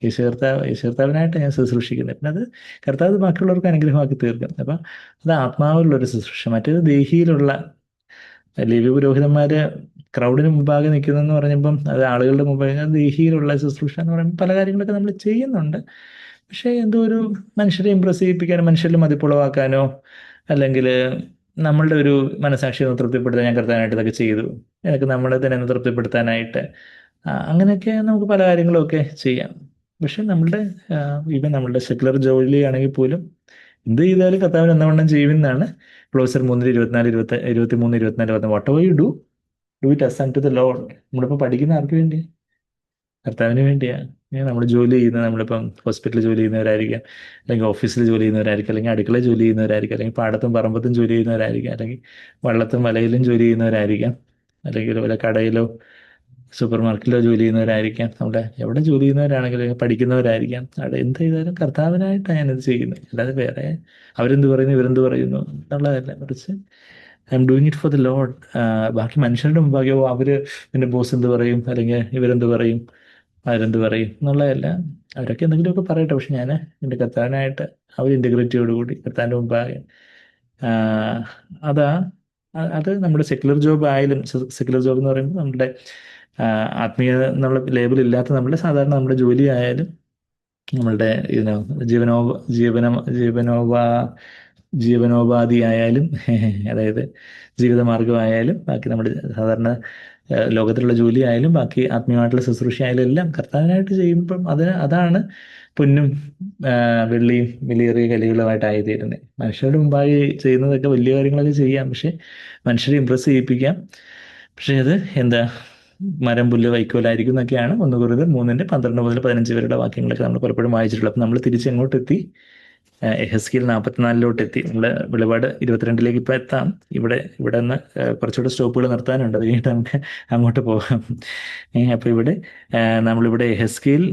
യേശു കർത്താവിനായിട്ട് ഞാൻ ശുശ്രൂഷിക്കുന്നത്. പിന്നെ അത് കർത്താവ് ബാക്കിയുള്ളവർക്ക് അനുഗ്രഹമാക്കി തീർക്കും. അപ്പം അത് ആത്മാവിലുള്ളൊരു ശുശ്രൂഷ. മറ്റേത് ദേഹിയിലുള്ള ലേവ്യ പുരോഹിതന്മാര് ക്രൗഡിന് മുമ്പാകെ നിൽക്കുന്നതെന്ന് പറഞ്ഞപ്പം അത് ആളുകളുടെ മുമ്പാകെ അത് ദേഹിയിലുള്ള ശുശ്രൂഷ എന്ന് പറയുമ്പോൾ പല കാര്യങ്ങളൊക്കെ നമ്മൾ ചെയ്യുന്നുണ്ട്. പക്ഷേ എന്തോ ഒരു മനുഷ്യരെ ഇമ്പ്രസ് ചെയ്യിപ്പിക്കാനോ മനുഷ്യരിൽ മതിപ്പുളവാക്കാനോ അല്ലെങ്കിൽ നമ്മളുടെ ഒരു മനസാക്ഷിയെ ഒന്ന് തൃപ്തിപ്പെടുത്താൻ ഞാൻ കർത്താനായിട്ട് ഇതൊക്കെ ചെയ്തു, എനിക്ക് നമ്മളെ തന്നെ ഒന്ന് തൃപ്തിപ്പെടുത്താനായിട്ട് അങ്ങനെയൊക്കെ നമുക്ക് പല കാര്യങ്ങളൊക്കെ ചെയ്യാം. പക്ഷെ നമ്മളുടെ ഈവൻ നമ്മളുടെ സെക്കുലർ ജോലിയാണെങ്കിൽ പോലും എന്ത് ചെയ്താലും കർത്താവിന് എന്നവണ്ണം ചെയ്യുമെന്നാണ് ക്ലോസർ 3:24, 23, 24 പറഞ്ഞത്. Whatever you do do it as unto the Lord. നമ്മളിപ്പോൾ പഠിക്കുന്ന ആർക്ക് വേണ്ടി? കർത്താവിന് വേണ്ടിയാണ്. നമ്മൾ ജോലി ചെയ്യുന്നത്, നമ്മളിപ്പം ഹോസ്പിറ്റലിൽ ജോലി ചെയ്യുന്നവരായിരിക്കാം, അല്ലെങ്കിൽ ഓഫീസിൽ ജോലി ചെയ്യുന്നവരായിരിക്കും, അല്ലെങ്കിൽ അടുക്കളയിൽ ജോലി ചെയ്യുന്നവരായിരിക്കും, അല്ലെങ്കിൽ പാടത്തും പറമ്പത്തും ജോലി ചെയ്യുന്നവരായിരിക്കാം, അല്ലെങ്കിൽ വള്ളത്തും വലയിലും ജോലി ചെയ്യുന്നവരായിരിക്കാം, അല്ലെങ്കിൽ വല്ല കടയിലോ സൂപ്പർ മാർക്കറ്റിലോ ജോലി ചെയ്യുന്നവരായിരിക്കാം, നമ്മുടെ എവിടെ ജോലി ചെയ്യുന്നവരാണെങ്കിലും പഠിക്കുന്നവരായിരിക്കാം. അവിടെ എന്ത് ചെയ്താലും കർത്താവിനായിട്ടാണ് ഞാനിത് ചെയ്യുന്നത്. അല്ലാതെ വേറെ അവരെന്ത് പറയുന്നു ഇവരെന്ത് പറയുന്നു എന്നുള്ളതല്ല, മറിച്ച് I am doing it for the load. ബാക്കി മനുഷ്യരുടെ മുമ്പാകെയോ അവര് എൻ്റെ ബോസ് എന്ത് പറയും, അല്ലെങ്കിൽ ഇവരെന്ത് പറയും, അവരെന്ത് പറയും എന്നുള്ളതല്ല. അവരൊക്കെ എന്തെങ്കിലുമൊക്കെ പറയട്ടെ, പക്ഷെ ഞാൻ എൻ്റെ കർത്താവിനായിട്ട് ആ ഒരു ഇൻറ്റഗ്രിറ്റിയോടുകൂടി കർത്താവിൻ്റെ മുമ്പാകെ അതാ അത് നമ്മുടെ സെക്യുലർ ജോബ് ആയാലും, സെക്യുലർ ജോബ് എന്ന് പറയുമ്പോൾ നമ്മുടെ ആത്മീയ എന്നുള്ള ലേബൽ ഇല്ലാത്ത നമ്മുടെ സാധാരണ നമ്മുടെ ജോലി ആയാലും, നമ്മളുടെ ഇതിനോ ജീവനോപാ ജീവനോപാധി ആയാലും അതായത് ജീവിതമാർഗമായാലും, ബാക്കി നമ്മുടെ സാധാരണ ലോകത്തിലുള്ള ജോലി ആയാലും, ബാക്കി ആത്മീയമായിട്ടുള്ള ശുശ്രൂഷ ആയാലും എല്ലാം കർത്താവിനായിട്ട് ചെയ്യുമ്പം അതാണ് പൊന്നും വെള്ളിയും വിലയേറിയ കലികളുമായിട്ടായിത്തീരുന്നത്. മനുഷ്യരുടെ മുമ്പായി ചെയ്യുന്നതൊക്കെ വലിയ കാര്യങ്ങളൊക്കെ ചെയ്യാം, പക്ഷെ മനുഷ്യരെ ഇമ്പ്രസ് ചെയ്യിപ്പിക്കാം. പക്ഷെ അത് എന്താ മരം പുല്ല് വൈക്കോലായിരിക്കും എന്നൊക്കെയാണ് 1 Corinthians 3:12-15 വരെയുള്ള വാക്യങ്ങളൊക്കെ നമ്മൾ പലപ്പോഴും വായിച്ചിട്ടുള്ളത്. അപ്പം നമ്മൾ തിരിച്ചെങ്ങോട്ടെത്തി? എഹെസ്കേൽ 44 എത്തി. നമ്മൾ വെളിപാട് 22 ഇപ്പോൾ എത്താം. ഇവിടെ നിന്ന് കുറച്ചുകൂടെ സ്റ്റോപ്പുകൾ നിർത്താനുണ്ട്, അത് കഴിഞ്ഞിട്ട് നമുക്ക് അങ്ങോട്ട് പോകാം. അപ്പോൾ ഇവിടെ നമ്മളിവിടെ എഹെസ്കേൽ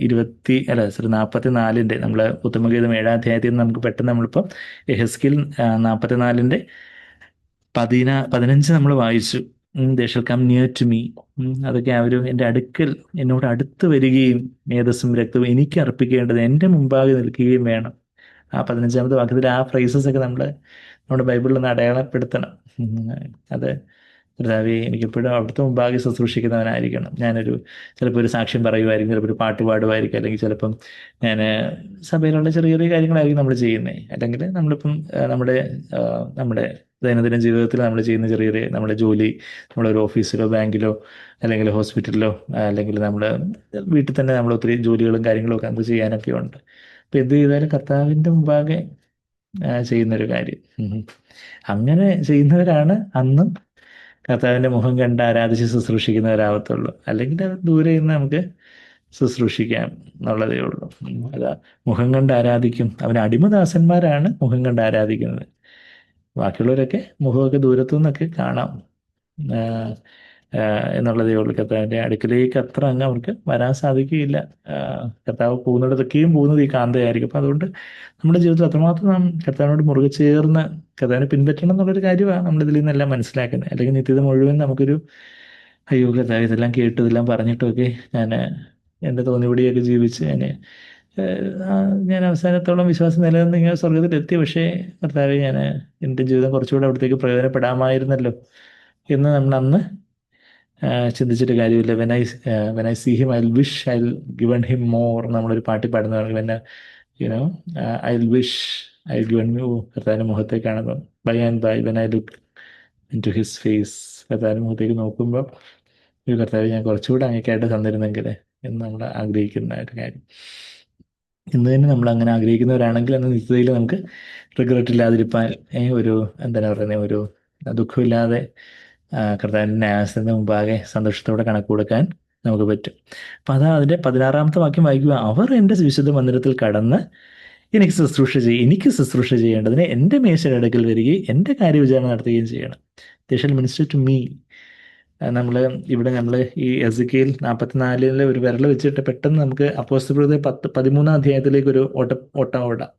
44 നമ്മൾ ഉത്തമഗീതം 7-ാം അധ്യായത്തിൽ നിന്ന് നമുക്ക് പെട്ടെന്ന് നമ്മളിപ്പോൾ എഹെസ്കേൽ 44 15 നമ്മൾ വായിച്ചു. They shall come near to me. അതൊക്കെ അവരും എൻ്റെ അടുക്കൽ എന്നോട് അടുത്ത് വരികയും മേധസ്സും രക്തവും എനിക്ക് അർപ്പിക്കേണ്ടത് എൻ്റെ മുമ്പാകെ നിൽക്കുകയും വേണം. ആ 15-ാമത്തെ വാക്യത്തിൽ ആ ഫ്രേസസ് ഒക്കെ നമ്മുടെ ബൈബിളിൽ ഒന്ന് അടയാളപ്പെടുത്തണം. അത് കർത്താവേ എനിക്കെപ്പോഴും അവിടുത്തെ മുമ്പാകെ ശുശ്രൂഷിക്കുന്നവനായിരിക്കണം. ചിലപ്പോൾ ഒരു സാക്ഷ്യം പറയുമായിരിക്കും, ചിലപ്പോൾ ഒരു പാട്ട് പാടുമായിരിക്കും, അല്ലെങ്കിൽ ചിലപ്പം ഞാൻ സഭയിലുള്ള ചെറിയ ചെറിയ കാര്യങ്ങളായിരിക്കും നമ്മൾ ചെയ്യുന്നത്. അല്ലെങ്കിൽ നമ്മളിപ്പം നമ്മുടെ ദൈനംദിന ജീവിതത്തിൽ നമ്മൾ ചെയ്യുന്ന ചെറിയ ചെറിയ നമ്മുടെ ജോലി, നമ്മളൊരു ഓഫീസിലോ ബാങ്കിലോ അല്ലെങ്കിൽ ഹോസ്പിറ്റലിലോ അല്ലെങ്കിൽ നമ്മൾ വീട്ടിൽ തന്നെ നമ്മൾ ഒത്തിരി ജോലികളും കാര്യങ്ങളും ഒക്കെ നമുക്ക് ചെയ്യാനൊക്കെ ഉണ്ട്. അപ്പം എന്ത് ചെയ്താലും കർത്താവിൻ്റെ മുമ്പാകെ ചെയ്യുന്നൊരു കാര്യം. അങ്ങനെ ചെയ്യുന്നവരാണ് അന്നും കർത്താവിൻ്റെ മുഖം കണ്ട് ആരാധിച്ച് ശുശ്രൂഷിക്കുന്നവരാവത്തുള്ളൂ. അല്ലെങ്കിൽ അത് ദൂരെ നിന്ന് നമുക്ക് ശുശ്രൂഷിക്കാം എന്നുള്ളതേ ഉള്ളൂ. അതാ മുഖം കണ്ട് ആരാധിക്കും. അവന് അടിമദാസന്മാരാണ് മുഖം കണ്ട് ആരാധിക്കുന്നത്. ബാക്കിയുള്ളവരൊക്കെ മുഖമൊക്കെ ദൂരത്തു നിന്നൊക്കെ കാണാം എന്നുള്ളതേ ഉള്ളൂ. കർത്താവിൻ്റെ അടുക്കിലേക്ക് അത്ര അങ്ങ് അവർക്ക് വരാൻ സാധിക്കുകയില്ല. കർത്താവ് പോകുന്നിടത്തൊക്കെയും പോകുന്നത് ഈ കാന്തയായിരിക്കും. അപ്പം അതുകൊണ്ട് നമ്മുടെ ജീവിതത്തിൽ അത്രമാത്രം നാം കർത്താവിനോട് മുറുകെ ചേർന്ന് കർത്താവിനെ പിൻപറ്റണം എന്നുള്ളൊരു കാര്യമാണ് നമ്മളിതിൽ നിന്നെല്ലാം മനസ്സിലാക്കുന്നത്. അല്ലെങ്കിൽ നിത്യത മുഴുവൻ നമുക്കൊരു അയ്യോ കർത്താവ് ഇതെല്ലാം കേട്ടു ഇതെല്ലാം പറഞ്ഞിട്ടൊക്കെ ഞാൻ എൻ്റെ തോന്നിപടിയൊക്കെ ജീവിച്ച് ഞാൻ അവസാനത്തോളം വിശ്വാസം നിലനിന്ന് ഇങ്ങനെ സ്വർഗത്തിലെത്തി. പക്ഷേ കർത്താവെ എൻ്റെ ജീവിതം കുറച്ചുകൂടെ അവിടത്തേക്ക് പ്രയോജനപ്പെടാമായിരുന്നല്ലോ എന്ന് നമ്മൾ അന്ന് ചിന്തിച്ചിട്ട് കാര്യമില്ല. When I see him I wish I given him more. നമ്മളൊരു പാട്ടി പാടുന്ന you know I wish I given you. കർത്താവിൻ്റെ മുഖത്തേക്ക് കാണുമ്പോൾ by and by when I look into his face, കർത്താവിൻ്റെ മുഖത്തേക്ക് നോക്കുമ്പോൾ ഈ കർത്താവ് ഞാൻ കുറച്ചുകൂടെ അങ്ങേക്കായിട്ട് തന്നിരുന്നെങ്കിൽ എന്ന് നമ്മൾ ആഗ്രഹിക്കുന്ന ഒരു കാര്യം. ഇന്ന് തന്നെ നമ്മൾ അങ്ങനെ ആഗ്രഹിക്കുന്നവരാണെങ്കിൽ അന്ന് നിത്യതയിൽ നമുക്ക് റിഗ്രറ്റ് ഇല്ലാതിരിക്കാൻ ഒരു എന്താണ് പറയുന്നത് ഒരു ദുഃഖമില്ലാതെ കർത്താവിൻ്റെ ന്യായസ്ഥൻ്റെ മുമ്പാകെ സന്തോഷത്തോടെ കണക്ക് കൊടുക്കാൻ നമുക്ക് പറ്റും. അപ്പം അതിൻ്റെ 16-ാമത്തെ വാക്യം വായിക്കുക. അവർ എൻ്റെ വിശുദ്ധ മന്ദിരത്തിൽ കടന്ന് എനിക്ക് ശുശ്രൂഷ ചെയ്യേണ്ടതിന് എൻ്റെ മേശയുടെ അടുക്കൽ വരികയും എൻ്റെ കാര്യവിചാരണ നടത്തുകയും ചെയ്യണം. They shall minister to me. നമ്മൾ ഈ എസെക്കിയേൽ 44 ഒരു വിരൽ വെച്ചിട്ട് പെട്ടെന്ന് നമുക്ക് അപ്പോസ്തലപ്രവൃത്തി 13-ാം അധ്യായത്തിലേക്ക് ഒരു ഓട്ടം ഓടാം.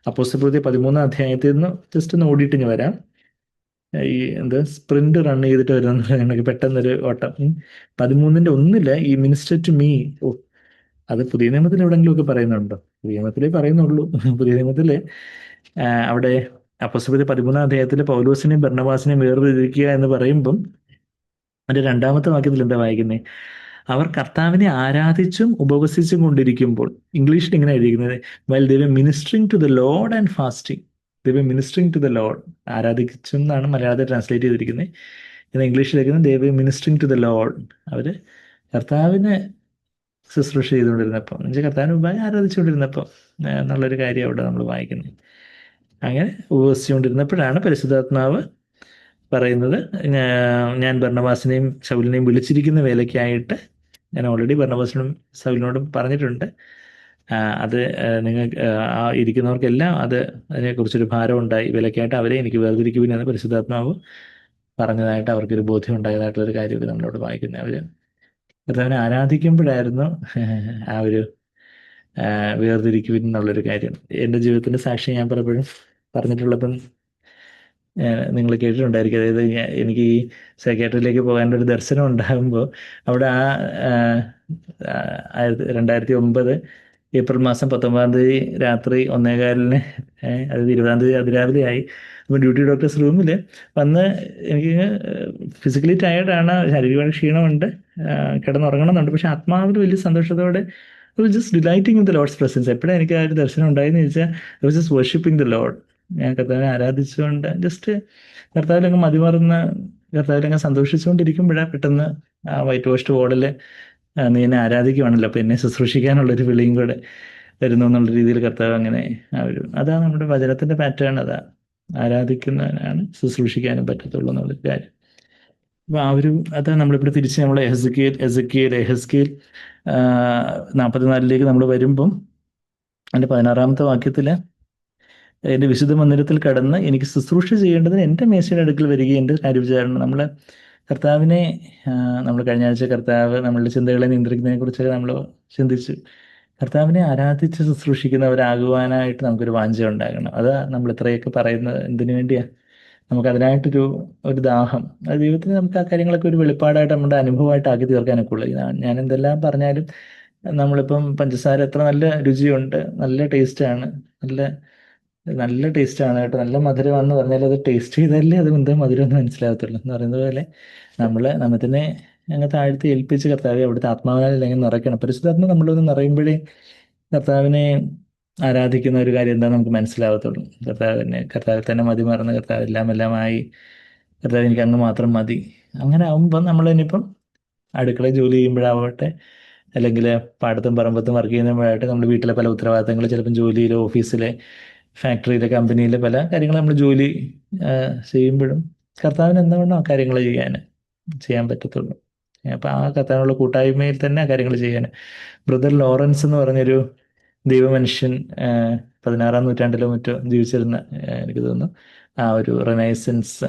അപ്പോസ്തലപ്രവൃത്തി 13-ാം അധ്യായത്തിൽ നിന്ന് ജസ്റ്റ് ഒന്ന് ഓടിയിട്ട് ഞാൻ വരാം. ഈ സ്പ്രിന്റ് റൺ ചെയ്തിട്ട് വരുന്ന പെട്ടെന്നൊരു ഓട്ടം. 13-ന്റെ 1 ഈ മിനിസ്റ്റർ ടു മീ. അത് പുതിയ നിയമത്തിൽ എവിടെയെങ്കിലും ഒക്കെ പറയുന്നുണ്ടോ? പുതിയ നിയമത്തിലേ പറയുന്നുള്ളൂ. പുതിയ നിയമത്തില് അവിടെ അപ്പോസ്തലപ്രവൃത്തി 13-ാം അധ്യായത്തിൽ പൗലോസിനെയും ബർന്നബാസിനെയും വേർതിരിക്കുക എന്ന് പറയുമ്പം അതിന്റെ 2-ാമത്തെ വാക്യത്തിൽ എന്താ വായിക്കുന്നത്? അവർ കർത്താവിനെ ആരാധിച്ചും ഉപവസിച്ചും കൊണ്ടിരിക്കുമ്പോൾ, ഇംഗ്ലീഷിൽ ഇങ്ങനെ എഴുതിയിരിക്കുന്നത്, while they were ministering to the Lord and fasting. They were ministering to the Lord, ആരാധിച്ചും എന്നാണ് മലയാളത്തിൽ ട്രാൻസ്ലേറ്റ് ചെയ്തിരിക്കുന്നത്. എന്നാൽ ഇംഗ്ലീഷിലേക്ക് they were ministering to the Lord, അവർ കർത്താവിനെ ശുശ്രൂഷ ചെയ്തുകൊണ്ടിരുന്നപ്പം, എന്നുവെച്ചാൽ കർത്താവിന് മുമ്പായി ആരാധിച്ചുകൊണ്ടിരുന്നപ്പം എന്നുള്ളൊരു കാര്യം അവിടെ നമ്മൾ വായിക്കുന്നത്. അങ്ങനെ ഉപവസിച്ചുകൊണ്ടിരുന്നപ്പോഴാണ് പരിശുദ്ധാത്മാവ് പറയുന്നത്, ഞാൻ ബർന്നബാസിനെയും ശൗലിനെയും വിളിച്ചിരിക്കുന്ന വേലയ്ക്കായിട്ട് ഞാൻ ഓൾറെഡി ബർന്നബാസിനോടും ശൗലിനോടും പറഞ്ഞിട്ടുണ്ട്. അത് നിങ്ങൾ ആ ഇരിക്കുന്നവർക്കെല്ലാം അതിനെക്കുറിച്ചൊരു ഭാരം ഉണ്ടായി, വിലക്കായിട്ട് അവരെ എനിക്ക് വേർതിരിക്കുവിനെന്ന് പരിശുദ്ധാത്മാവ് പറഞ്ഞതായിട്ട് അവർക്കൊരു ബോധ്യം ഉണ്ടായതായിട്ടുള്ളൊരു കാര്യമൊക്കെ നമ്മളോട് വായിക്കുന്നത്. അവർ കർത്താവിനെ ആരാധിക്കുമ്പോഴായിരുന്നു ആ ഒരു വേർതിരിക്കുവിൻ എന്നുള്ളൊരു കാര്യം. എൻ്റെ ജീവിതത്തിൻ്റെ സാക്ഷി ഞാൻ പലപ്പോഴും പറഞ്ഞിട്ടുള്ളപ്പം നിങ്ങൾ കേട്ടിട്ടുണ്ടായിരിക്കും. അതായത് എനിക്ക് ഈ സൈക്യാട്രിയിലേക്ക് പോകാനൊരു ദർശനം ഉണ്ടാകുമ്പോൾ അവിടെ 2009 ഏപ്രിൽ മാസം 19-ാം തീയതി രാത്രി 1:15 അതായത് 20-ാം തീയതി അതിരാവിലെയായി. അപ്പോൾ ഡ്യൂട്ടി ഡോക്ടേഴ്സ് റൂമിൽ വന്ന് എനിക്ക് ഫിസിക്കലി ടയേർഡാണ്, ശാരീരികമായ ക്ഷീണമുണ്ട്, കിടന്നുറങ്ങണമെന്നുണ്ട്. പക്ഷെ ആത്മാവിൽ വലിയ സന്തോഷത്തോടെ just delighting in the Lord's presence. എപ്പോഴാണ് എനിക്ക് ആ ഒരു ദർശനം ഉണ്ടായെന്ന് ചോദിച്ചാൽ I was just worshipping the Lord. ഞാൻ കർത്താവിനെ ആരാധിച്ചുകൊണ്ട് ജസ്റ്റ് കർത്താവിലങ്ങ് മതിമറന്ന് കർത്താവിലങ്ങ് സന്തോഷിച്ചുകൊണ്ടിരിക്കുമ്പോഴാണ് പെട്ടെന്ന് ആ വൈറ്റ് വാഷ്ഡ് വോളിൽ നീ എന്നെ ആരാധിക്കുവാണല്ലോ, അപ്പോൾ എന്നെ ശുശ്രൂഷിക്കാനുള്ളൊരു വിളിയും കൂടെ വരുന്നു എന്നുള്ള രീതിയിൽ കർത്താവ് അങ്ങനെ അതാണ് നമ്മുടെ വചനത്തിൻ്റെ പാറ്റേൺ. ആരാധിക്കുന്നതിനാണ് ശുശ്രൂഷിക്കാനും പറ്റത്തുള്ളൂ എന്നുള്ളൊരു കാര്യം. അപ്പോൾ അതാണ് നമ്മളിവിടെ തിരിച്ച് നമ്മൾ എഹെസ്കേൽ 44-ലേക്ക് നമ്മൾ വരുമ്പം അതിൻ്റെ 16-ാമത്തെ വാക്യത്തിൽ, എൻ്റെ വിശുദ്ധ മന്ദിരത്തിൽ കടന്ന് എനിക്ക് ശുശ്രൂഷ ചെയ്യേണ്ടതിന് എൻ്റെ മേശയുടെ അടുക്കൽ വരികയും എൻ്റെ കാര്യവിചാരണം. നമ്മൾ കർത്താവിനെ നമ്മൾ കഴിഞ്ഞ ആഴ്ച കർത്താവ് നമ്മളുടെ ചിന്തകളെ നിയന്ത്രിക്കുന്നതിനെ കുറിച്ചൊക്കെ നമ്മൾ ചിന്തിച്ചു. കർത്താവിനെ ആരാധിച്ച് ശുശ്രൂഷിക്കുന്നവരാകുവാനായിട്ട് നമുക്കൊരു വാഞ്ച ഉണ്ടാകണം. അത് നമ്മൾ ഇത്രയൊക്കെ പറയുന്നത് എന്തിനു വേണ്ടിയാണ്? നമുക്കതിനായിട്ടൊരു ദാഹം, അത് ദൈവത്തിന് നമുക്ക് ആ കാര്യങ്ങളൊക്കെ ഒരു വെളിപ്പാടായിട്ട് നമ്മുടെ അനുഭവമായിട്ട് ആക്കി തീർക്കാനൊക്കെ ഉള്ളൂ. ഞാൻ എന്തെല്ലാം പറഞ്ഞാലും നമ്മളിപ്പം പഞ്ചസാര എത്ര നല്ല രുചിയുണ്ട്, നല്ല ടേസ്റ്റാണ്, നല്ല ടേസ്റ്റാണ് കേട്ടോ, നല്ല മധുരമാണെന്ന് പറഞ്ഞാൽ അത് ടേസ്റ്റ് ചെയ്താലേ അത് എന്താ മധുരം എന്ന് മനസ്സിലാകത്തുള്ളൂ എന്ന് പറയുന്നത് പോലെ നമ്മൾ തന്നെ അങ്ങ് താഴ്ത്തി ഏൽപ്പിച്ച് കർത്താവെ അവിടുത്തെ ആത്മാവിനാൽ അല്ലെങ്കിൽ നിറയ്ക്കണം. പരിശുദ്ധാത്മ നമ്മളൊന്ന് നിറയുമ്പോഴേ കർത്താവിനെ ആരാധിക്കുന്ന ഒരു കാര്യം എന്താണെന്ന് നമുക്ക് മനസ്സിലാകത്തുള്ളൂ. കർത്താവിൽ തന്നെ മതി മറന്ന് കർത്താവ് എല്ലാമായി കർത്താവ് എനിക്ക് അങ്ങ് മാത്രം മതി. അങ്ങനെ ആകുമ്പം നമ്മൾ ഇനിയിപ്പം അടുക്കളയിൽ ജോലി ചെയ്യുമ്പോഴാവട്ടെ, അല്ലെങ്കിൽ പാടത്തും പറമ്പത്തും വർക്ക് ചെയ്യുമ്പോഴായിട്ട് നമ്മൾ വീട്ടിലെ പല ഉത്തരവാദിത്തങ്ങൾ, ചിലപ്പം ജോലിയിലെ, ഓഫീസിലെ, ഫാക്ടറിയിലെ, കമ്പനിയിലെ പല കാര്യങ്ങൾ നമ്മൾ ജോലി ചെയ്യുമ്പോഴും കർത്താവിന് എന്തുകൊണ്ടും ആ കാര്യങ്ങൾ ചെയ്യാൻ പറ്റത്തുള്ളൂ. അപ്പം ആ കർത്താവിനുള്ള കൂട്ടായ്മയിൽ തന്നെ ആ കാര്യങ്ങൾ ചെയ്യാൻ ബ്രദർ ലോറൻസ് എന്ന് പറഞ്ഞൊരു ദൈവമനുഷ്യൻ 16-ാം നൂറ്റാണ്ടിലോ മറ്റോ ജീവിച്ചിരുന്ന, എനിക്ക് തോന്നുന്നു ആ ഒരു റെനൈസൻസ്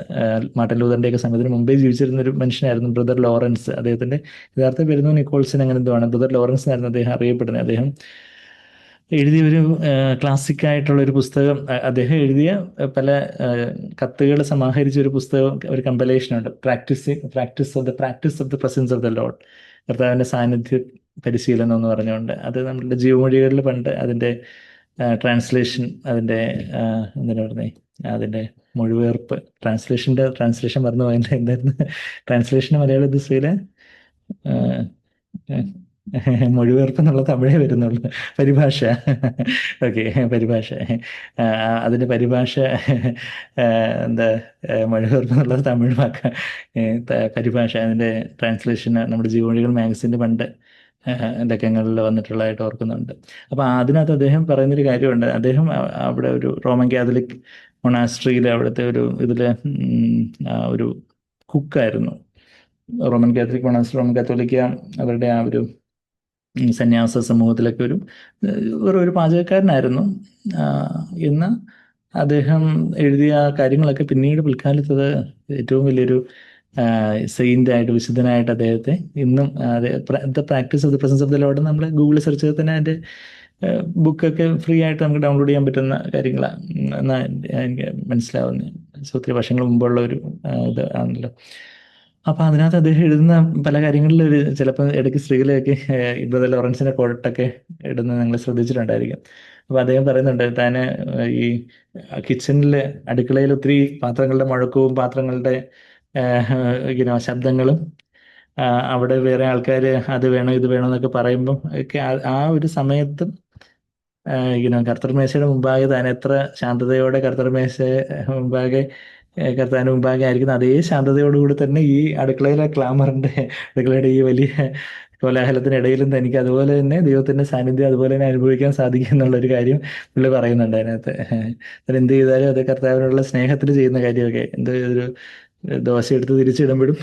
മാർട്ടിൻ ലൂതറിൻ്റെയൊക്കെ സമയത്തിന് മുമ്പേ ജീവിച്ചിരുന്ന ഒരു മനുഷ്യനായിരുന്നു ബ്രദർ ലോറൻസ്. അദ്ദേഹത്തിൻ്റെ യഥാർത്ഥ പേരുന്നു നിക്കോൾസൺ അങ്ങനെ എന്തോ ആണ്. ബ്രദർ ലോറൻസ് എന്നായിരുന്നു അദ്ദേഹം അറിയപ്പെടുന്നത്. അദ്ദേഹം എഴുതിയ ഒരു ക്ലാസിക്കായിട്ടുള്ള ഒരു പുസ്തകം, അദ്ദേഹം എഴുതിയ പല കത്തുകൾ സമാഹരിച്ച ഒരു പുസ്തകം, ഒരു കമ്പലേഷനുണ്ട്, practice of the presence of the Lord, കർത്താവിൻ്റെ സാന്നിധ്യ പരിശീലനം എന്ന് പറഞ്ഞുകൊണ്ട്. അത് നമ്മളുടെ ജീവമൊഴികളിൽ പണ്ട് അതിൻ്റെ ട്രാൻസ്ലേഷൻ, അതിൻ്റെ എന്തിനാ പറഞ്ഞേ, അതിൻ്റെ മൊഴിപെയർപ്പ്, ട്രാൻസ്ലേഷൻ മറന്നു പോയതിൻ്റെ എന്തായിരുന്നു ട്രാൻസ്ലേഷൻ മലയാള ദിശയിൽ മൊഴിപെയർപ്പ് എന്നുള്ള തമിഴേ വരുന്നുള്ളൂ, പരിഭാഷ. ഓക്കെ, പരിഭാഷ. അതിൻ്റെ പരിഭാഷ എന്താ, മൊഴിപെയർപ്പ് എന്നുള്ളത് തമിഴ് വാക്ക്, പരിഭാഷ. അതിൻ്റെ ട്രാൻസ്ലേഷൻ നമ്മുടെ ജീവമൊഴികൾ മാഗസിൻ്റെ പണ്ട് ലക്കങ്ങളിൽ വന്നിട്ടുള്ളതായിട്ട് ഓർക്കുന്നുണ്ട്. അപ്പോൾ അതിനകത്ത് അദ്ദേഹം പറയുന്നൊരു കാര്യമുണ്ട്. അദ്ദേഹം അവിടെ ഒരു റോമൻ കാത്തലിക് മൊണാസ്ട്രിയിൽ അവിടുത്തെ ഒരു കുക്കായിരുന്നു. റോമൻ കാത്തോലിക്ക അവരുടെ ആ ഒരു സന്യാസ സമൂഹത്തിലൊക്കെ ഒരു പാചകക്കാരനായിരുന്നു. ഇന്ന് അദ്ദേഹം എഴുതിയ കാര്യങ്ങളൊക്കെ പിന്നീട് പിൽക്കാലത്ത് ഏറ്റവും വലിയൊരു സെയിൻ്റായിട്ട്, വിശുദ്ധനായിട്ട് അദ്ദേഹത്തെ ഇന്നും the practice of the presence of the Lord നമ്മൾ ഗൂഗിളിൽ സെർച്ച് ചെയ്താൽ തന്നെ അതിൻ്റെ ബുക്കൊക്കെ ഫ്രീ ആയിട്ട് നമുക്ക് ഡൗൺലോഡ് ചെയ്യാൻ പറ്റുന്ന കാര്യങ്ങളാണ് എന്നാണ് എനിക്ക് മനസ്സിലാവുന്നത്. ഒത്തിരി വർഷങ്ങൾ മുമ്പുള്ള ഒരു ഇത് ആണല്ലോ. അപ്പോൾ അതിനകത്ത് അദ്ദേഹം എഴുതുന്ന പല കാര്യങ്ങളിലും ചിലപ്പോൾ ഇടയ്ക്ക് സ്ത്രീകളെയൊക്കെ ബ്രദർ ലോറൻസിൻ്റെ കോട്ടൊക്കെ ഇടുന്നത് നിങ്ങൾ ശ്രദ്ധിച്ചിട്ടുണ്ടായിരിക്കും. അപ്പൊ അദ്ദേഹം പറയുന്നുണ്ട് താന് ഈ കിച്ചണില് അടുക്കളയിൽ ഒത്തിരി പാത്രങ്ങളുടെ മുഴക്കവും പാത്രങ്ങളുടെ ശബ്ദങ്ങളും അവിടെ വേറെ ആൾക്കാർ അത് വേണോ ഇത് വേണോ എന്നൊക്കെ പറയുമ്പം ഒക്കെ ആ ഒരു സമയത്തും കർത്തർ മേശയുടെ മുമ്പാകെ താൻ എത്ര ശാന്തതയോടെ കർത്തർ മേശ മുമ്പാകെ കർത്താവിന് മുമ്പാകെ ആയിരിക്കുന്ന അതേ ശാന്തതയോടുകൂടി തന്നെ ഈ അടുക്കളയിലെ ക്ലാമറിന്റെ അടുക്കളയുടെ ഈ വലിയ കോലാഹലത്തിനിടയിലും തനിക്ക് അതുപോലെ തന്നെ ദൈവത്തിന്റെ സാന്നിധ്യം അതുപോലെ തന്നെ അനുഭവിക്കാൻ സാധിക്കും എന്നുള്ളൊരു കാര്യം പുള്ളി പറയുന്നുണ്ട് അതിനകത്ത്. അത് എന്ത് ചെയ്താലും അത് കർത്താവിനുള്ള സ്നേഹത്തിൽ ചെയ്യുന്ന കാര്യമൊക്കെ എന്ത് ഒരു ദോശ എടുത്ത് തിരിച്ചിടുമ്പോഴും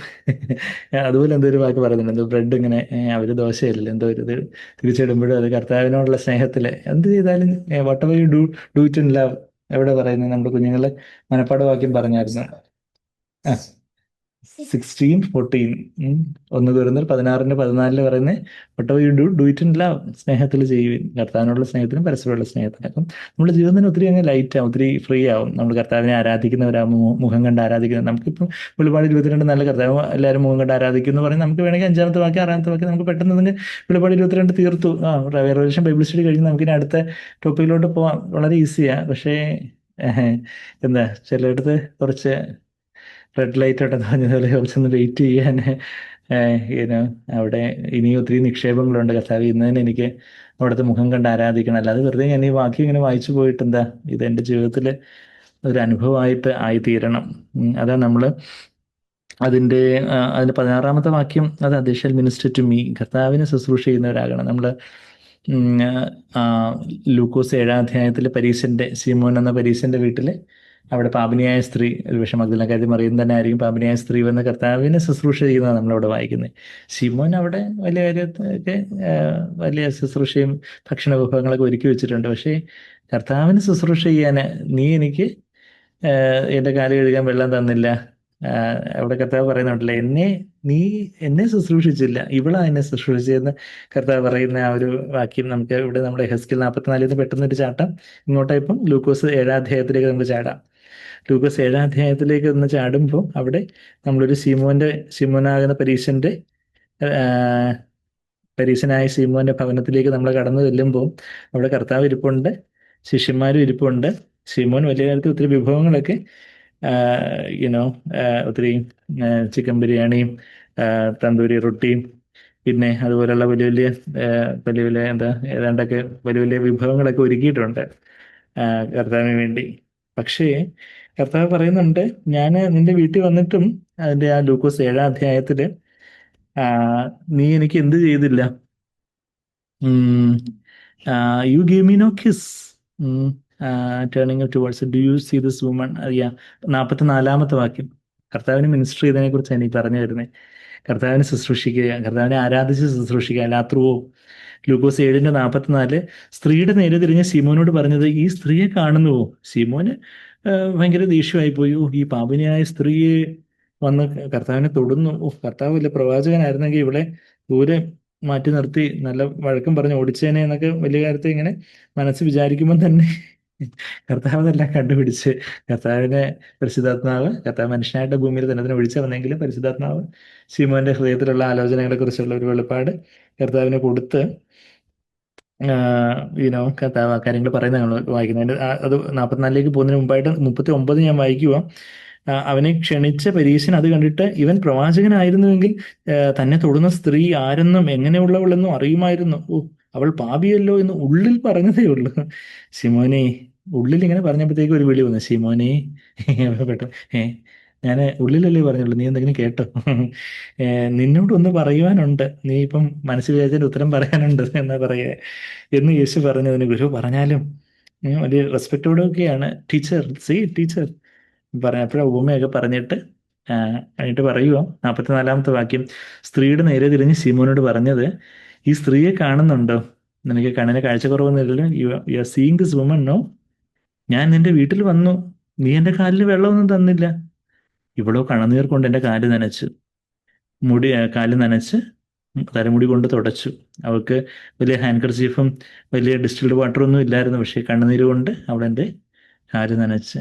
അതുപോലെ എന്തോ ഒരു വാക്ക് പറയുന്നുണ്ട്, എന്തോ ബ്രെഡ് ഇങ്ങനെ അവര് ദോശയല്ലല്ലോ എന്തോ ഒരു ഇത് തിരിച്ചിടുമ്പോഴും അത് കർത്താവിനോടുള്ള സ്നേഹത്തില് എന്ത് ചെയ്താലും what ever you do do it in love എവിടെ പറയുന്നത് നമ്മുടെ കുഞ്ഞുങ്ങളെ മനപ്പാഠവാക്യം പറഞ്ഞായിരുന്നു. ആ 16:14 ഒന്ന് കുരുന്നർ 16:14 പറയുന്നത് whatever you do do it in love, സ്നേഹത്തിൽ ചെയ്യുവിൻ, കർത്താവിനുള്ള സ്നേഹത്തിനും പരസ്പരമുള്ള സ്നേഹത്തിനും. അപ്പം നമ്മുടെ ജീവിതത്തിന് ഒത്തിരി അങ്ങ് ലൈറ്റ് ആവും, ഒത്തിരി ഫ്രീ ആവും. നമ്മൾ കർത്താവിനെ ആരാധിക്കുന്നവരാകുമ്പോൾ മുഖം കണ്ട് ആരാധിക്കുന്നത് നമുക്കിപ്പം വെളിപാട് 22 നല്ല കർത്താവ് എല്ലാവരും മുഖം കണ്ട് ആരാധിക്കും എന്ന് പറഞ്ഞ് നമുക്ക് വേണമെങ്കിൽ 5-ാമത്തെ വാക്യം 6-ാമത്തെ വാക്യം നമുക്ക് പെട്ടെന്ന് തന്നെ വെളിപാട് 22 തീർത്തു. റെവലേഷൻ ബൈബിൾ സ്റ്റഡി കഴിഞ്ഞ് നമുക്കിനി അടുത്ത ടോപ്പിക്കിലോട്ട് പോവാം, വളരെ ഈസിയാണ്. പക്ഷേ എന്താ ചിലയിടത്ത് കുറച്ച് റെഡ് ലൈറ്റ് ഉണ്ടെന്ന് പറഞ്ഞതുപോലെ കുറച്ചൊന്ന് വെയിറ്റ് ചെയ്യാൻ ഏനോ അവിടെ ഇനിയും ഒത്തിരി നിക്ഷേപങ്ങളുണ്ട് കർത്താവ്. ഇന്ന് തന്നെ എനിക്ക് അവിടുത്തെ മുഖം കണ്ട് ആരാധിക്കണം. അല്ലാതെ വെറുതെ ഞാൻ ഈ വാക്യം ഇങ്ങനെ വായിച്ചു പോയിട്ട് എന്താ, ഇത് എൻ്റെ ജീവിതത്തിൽ ഒരു അനുഭവമായിട്ട് ആയിത്തീരണം. അതാ നമ്മൾ അതിൻ്റെ 16-ാമത്തെ വാക്യം, അത് അഡീഷണൽ മിനിസ്റ്റർ ടു മീ, കർത്താവിനെ ശുശ്രൂഷ ചെയ്യുന്നവരാകണം നമ്മൾ. ലൂക്കോസ് 7-ാം അധ്യായത്തിൽ പരീശന്റെ ശീമോൻ എന്ന പരീശന്റെ വീട്ടിൽ അവിടെ പാപിനിയായ സ്ത്രീ, ഒരു പക്ഷെ മഗ്ദലക്കാരി മറിയം തന്നെ ആയിരിക്കും പാപിനിയായ സ്ത്രീ വന്ന് കർത്താവിനെ ശുശ്രൂഷ ചെയ്യുന്നതാണ് നമ്മളവിടെ വായിക്കുന്നത്. ശിമോൻ അവിടെ വലിയ കാര്യത്തൊക്കെ വലിയ ശുശ്രൂഷയും ഭക്ഷണ വിഭവങ്ങളൊക്കെ ഒരുക്കി വെച്ചിട്ടുണ്ട്. പക്ഷേ കർത്താവിന് ശുശ്രൂഷ ചെയ്യാൻ നീ എനിക്ക് എൻ്റെ കാല് കഴുകാൻ വെള്ളം തന്നില്ല. അവിടെ കർത്താവ് പറയുന്നുണ്ടല്ലോ, നീ എന്നെ ശുശ്രൂഷിച്ചില്ല, ഇവളാ എന്നെ ശുശ്രൂഷിച്ചതെന്ന് കർത്താവ് പറയുന്ന ആ ഒരു വാക്യം നമുക്ക് ഇവിടെ നമ്മുടെ ഹെസ്കിൽ 44 പെട്ടെന്നൊരു ചാട്ടം ഇങ്ങോട്ടാ. ഇപ്പം ലൂക്കോസ് 7-ാം അധ്യായത്തിലേക്ക് നമുക്ക് ചാടാം. ലൂക്കോസ് 7-ാം അധ്യായത്തിലേക്ക് ഒന്ന് ചാടുമ്പോൾ അവിടെ നമ്മളൊരു ശിമോനാകുന്ന പരീശനായ ശീമോന്റെ ഭവനത്തിലേക്ക് നമ്മൾ കടന്നു ചെല്ലുമ്പോൾ അവിടെ കർത്താവ് ഇരിപ്പുണ്ട്, ശിഷ്യന്മാരും ഇരിപ്പുണ്ട്. ശീമോൻ വലിയ കാര്യത്തിൽ ഒത്തിരി വിഭവങ്ങളൊക്കെ യുനോ ഒത്തിരി ചിക്കൻ ബിരിയാണിയും തന്തൂരി റൊട്ടിയും പിന്നെ അതുപോലെയുള്ള വലിയ വലിയ എന്താ ഏതാണ്ടൊക്കെ വലിയ വലിയ വിഭവങ്ങളൊക്കെ ഒരുക്കിയിട്ടുണ്ട് കർത്താവിന് വേണ്ടി. പക്ഷേ കർത്താവ് പറയുന്നുണ്ട്, ഞാൻ നിന്റെ വീട്ടിൽ വന്നിട്ടും അതിൻ്റെ ആ ലൂക്കോസ് 7-ാം അധ്യായത്തിൽ നീ എനിക്ക് എന്ത് ചെയ്തില്ല, you gave me no kiss turning towards do you see this woman. 44-ാമത്തെ വാക്യം കർത്താവിന് മിനിസ്റ്റർ ചെയ്തതിനെ കുറിച്ചാണ് ഈ പറഞ്ഞു വരുന്നത്. കർത്താവിനെ ശുശ്രൂഷിക്കുക, കർത്താവിനെ ആരാധിച്ച് ശുശ്രൂഷിക്കുക. ലാത്രൂവോ ലൂക്കോസ് 7:44 സ്ത്രീയുടെ നേരെ തിരിഞ്ഞ ശിമോനോട് പറഞ്ഞത്, ഈ സ്ത്രീയെ കാണുന്നുവോ? ശിമോന് ഭയങ്കര ദേഷ്യമായി പോയി. ഈ പാപിനിയായ സ്ത്രീയെ വന്ന് കർത്താവിനെ തൊടുന്നു. കർത്താവ് വലിയ പ്രവാചകനായിരുന്നെങ്കിൽ ഇവിടെ ദൂരെ മാറ്റി നിർത്തി നല്ല വഴക്കം പറഞ്ഞ് ഓടിച്ചേനെ എന്നൊക്കെ വലിയ കാര്യത്തിൽ ഇങ്ങനെ മനസ്സ് വിചാരിക്കുമ്പോൾ തന്നെ കർത്താവ് ഇതെല്ലാം കണ്ടുപിടിച്ച് കർത്താവ് മനുഷ്യനായിട്ട് ഭൂമിയിൽ തന്നെ വിളിച്ചു വന്നെങ്കിലും പരിശുദ്ധാത്മാവ് ശിമോന്റെ ഹൃദയത്തിലുള്ള ആലോചനകളെ കുറിച്ചുള്ള ഒരു വെളിപ്പാട് കർത്താവിന് കൊടുത്ത് കർത്താവ് ആ കാര്യങ്ങൾ പറയുന്നത് നമ്മൾ വായിക്കുന്നത്. അത് 44-ലേക്ക് പോകുന്നതിന് മുമ്പായിട്ട് 39 ഞാൻ വായിക്കുക. അവനെ ക്ഷണിച്ച പരീശൻ അത് കണ്ടിട്ട് ഇവൻ പ്രവാചകനായിരുന്നുവെങ്കിൽ തന്നെ തൊടുന്ന സ്ത്രീ ആരെന്നും എങ്ങനെയുള്ളവളെന്നും അറിയുമായിരുന്നു. അവൾ പാപിയല്ലോ എന്ന് ഉള്ളിൽ പറഞ്ഞതേ ഉള്ളൂ. ശിമോനെ, ഉള്ളിൽ ഇങ്ങനെ പറഞ്ഞപ്പോഴത്തേക്ക് ഒരു വിളി വന്നു, ശിമോനെ പെട്ടെന്ന് ഞാൻ ഉള്ളിലല്ലേ പറഞ്ഞുള്ളൂ, നീ എന്തെങ്കിലും കേട്ടോ? നിന്നോടൊന്ന് പറയുവാനുണ്ട്, നീ ഇപ്പം മനസ്സിൽ വിചാരിച്ചതിന് ഉത്തരം പറയാനുണ്ട് എന്നാ പറയുക എന്ന് യേശു പറഞ്ഞതിന് ഗുരു പറഞ്ഞാലും വലിയ റെസ്പെക്റ്റോടൊക്കെയാണ് ടീച്ചർ ടീച്ചർ പറഞ്ഞപ്പോഴ ഉപമയൊക്കെ പറഞ്ഞിട്ട് പറയുക. 44-ാമത്തെ വാക്യം, സ്ത്രീയുടെ നേരെ തിരിഞ്ഞ് ശിമോനോട് പറഞ്ഞത്, ഈ സ്ത്രീയെ കാണുന്നുണ്ടോ? നിനക്ക് കണ്ണിന് കാഴ്ചക്കുറവൊന്നുമില്ലല്ലോ. You are seeing this woman no? ഞാൻ നിന്റെ വീട്ടിൽ വന്നു, നീ എൻ്റെ കാലിൽ വെള്ളമൊന്നും തന്നില്ല. ഇവളോ കണ്ണുനീർ കൊണ്ട് എൻ്റെ കാല് നനച്ചു, കാല് നനച്ച് തലമുടി കൊണ്ട് തുടച്ചു. അവൾക്ക് വലിയ ഹാൻഡ് കർച്ചീഫും വലിയ ഡിസ്റ്റിൽഡ് വാട്ടറൊന്നും ഇല്ലായിരുന്നു. പക്ഷേ കണ്ണുനീര് കൊണ്ട് അവൾ എൻ്റെ കാല് നനച്ച്